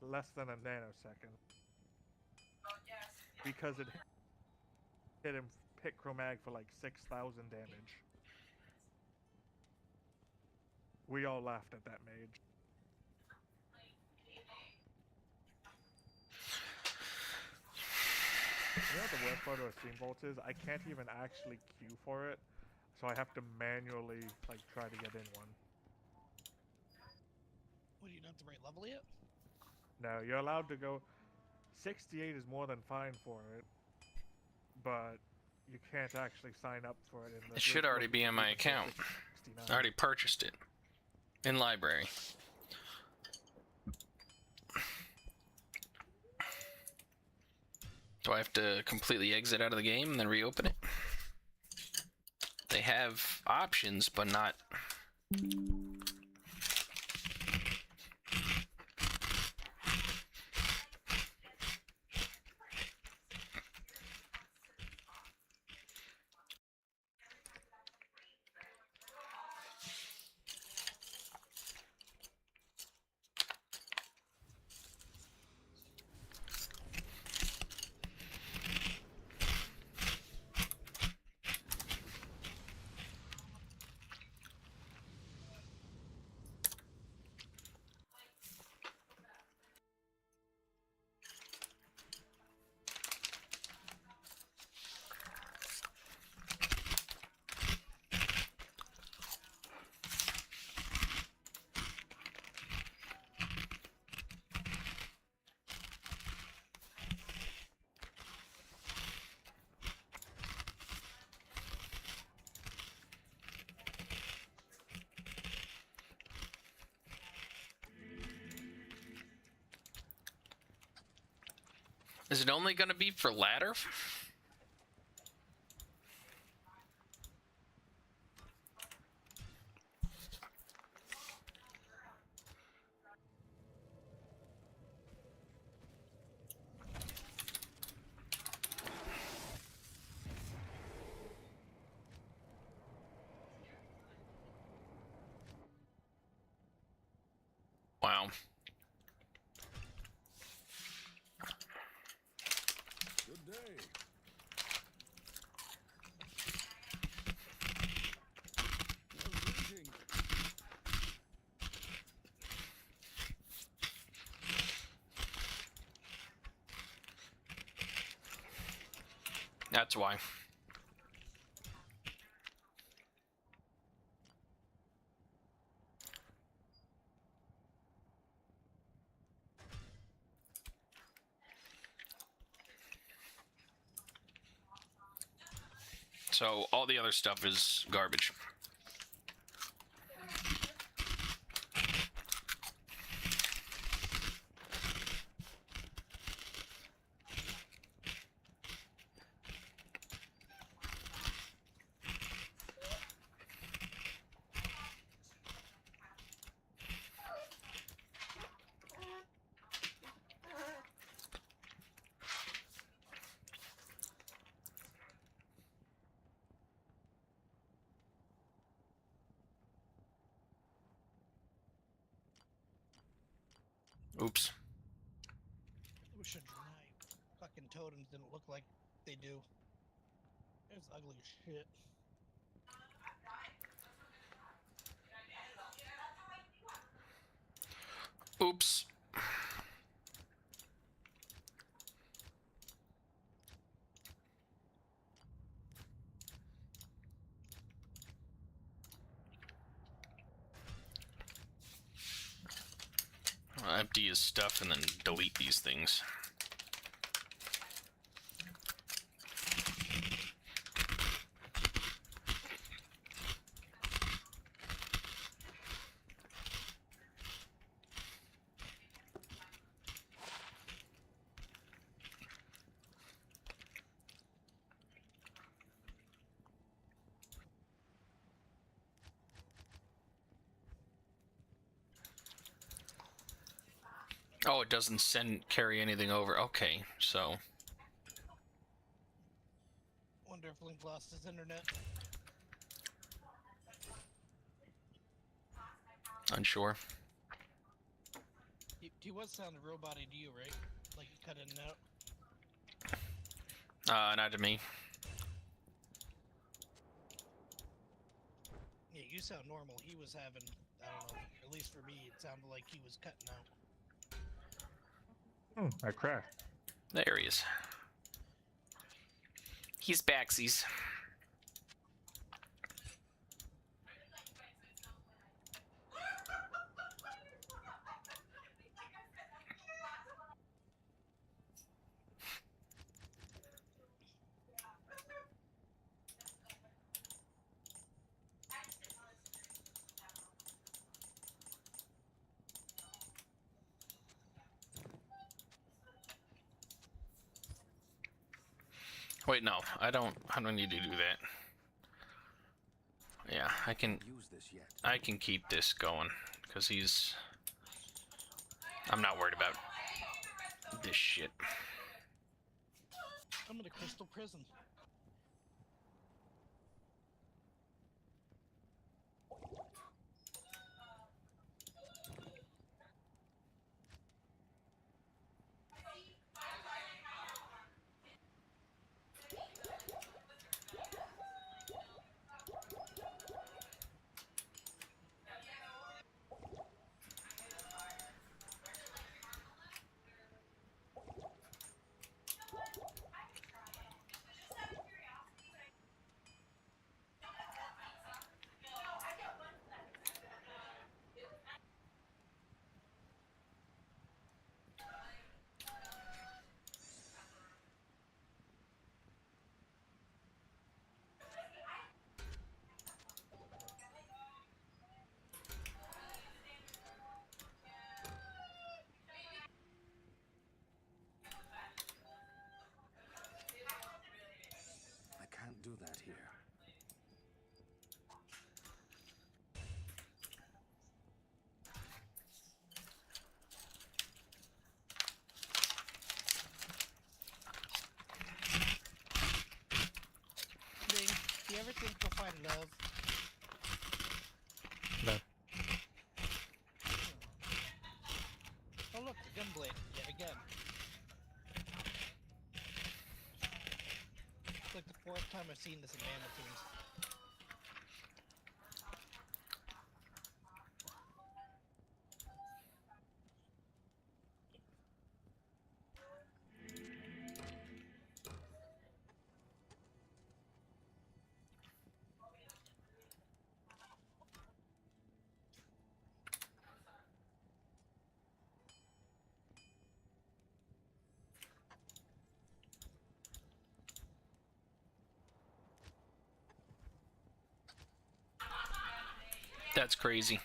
less than a nanosecond. Because it hit him, hit Chromag for like 6,000 damage. We all laughed at that mage. You know what the worst part of a Steam Vault is? I can't even actually queue for it. so I have to manually like try to get in one. What, do you not have the right level yet? No, you're allowed to go. 68 is more than fine for it, but you can't actually sign up for it. It should already be in my account. I already purchased it in library. Do I have to completely exit out of the game and then reopen it? They have options, but not... Is it only going to be for ladder? Wow. Good day. That's why. So all the other stuff is garbage. Oops. I wish my fucking totems didn't look like they do. It's ugly as shit. Oops. I'll empty his stuff and then delete these things. Oh, it doesn't carry anything over. Okay, so. Wonder if Link lost his internet. Unsure. He was sounding robot-y to you, right? Like he cut in and out? Not to me. Yeah, you sound normal. He was having, I don't know, at least for me, it sounded like he was cutting out. I crashed. There he is. He's backsies. Wait, no, I don't need to do that. Yeah, I can keep this going because I'm not worried about this shit. I'm in a crystal prison. I can't do that here. Ding, do you ever think we'll find love? No. Oh look, the gunblade, yet again. It's like the 4th time I've seen this in Mana Tunes. That's crazy.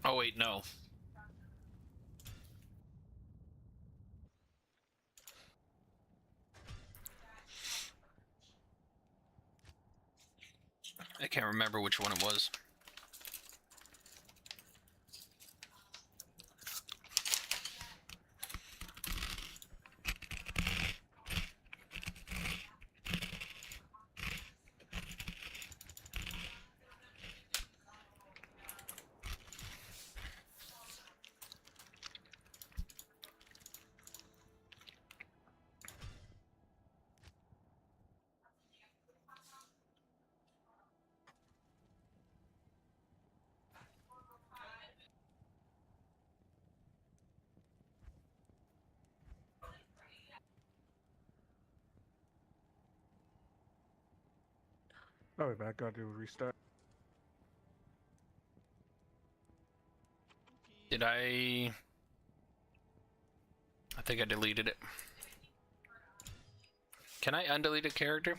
Oh wait, no. I can't remember which one it was. I'll be back. Gotta do a restart. Did I think I deleted it. Can I undelete a character?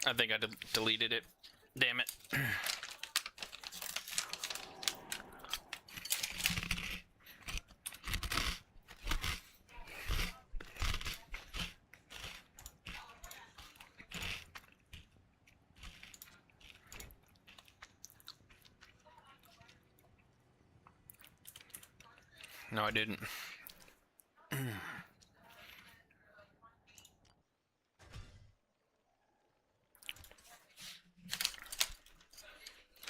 I think I deleted it. Damn it. No, I didn't.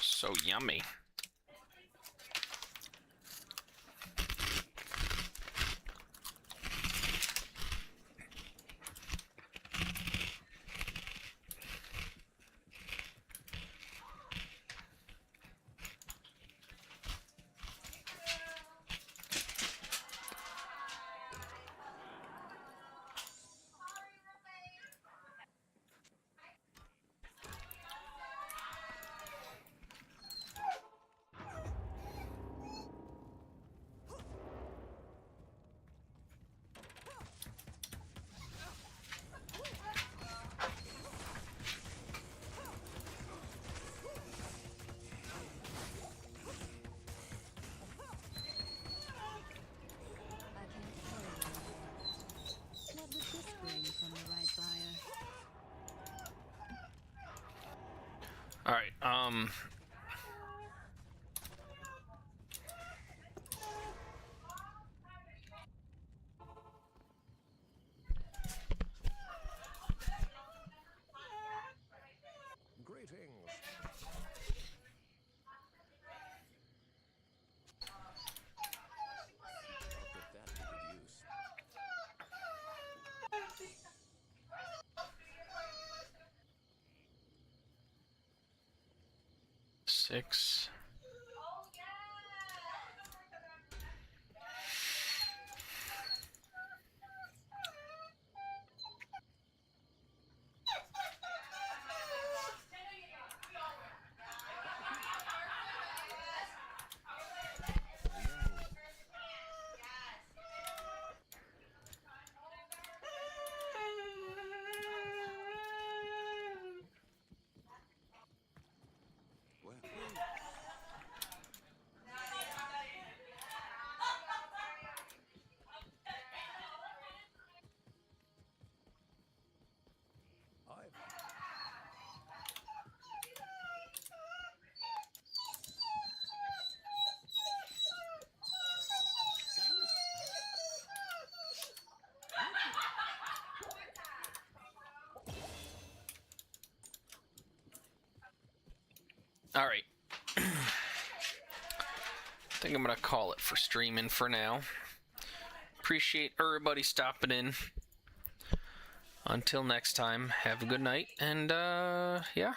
So yummy. What would this bring from the right buyer? All right. Greetings. I'll put that to good use. 6. Well, All right. I think I'm gonna call it for streaming for now. Appreciate everybody stopping in. Until next time, have a good night, and yeah.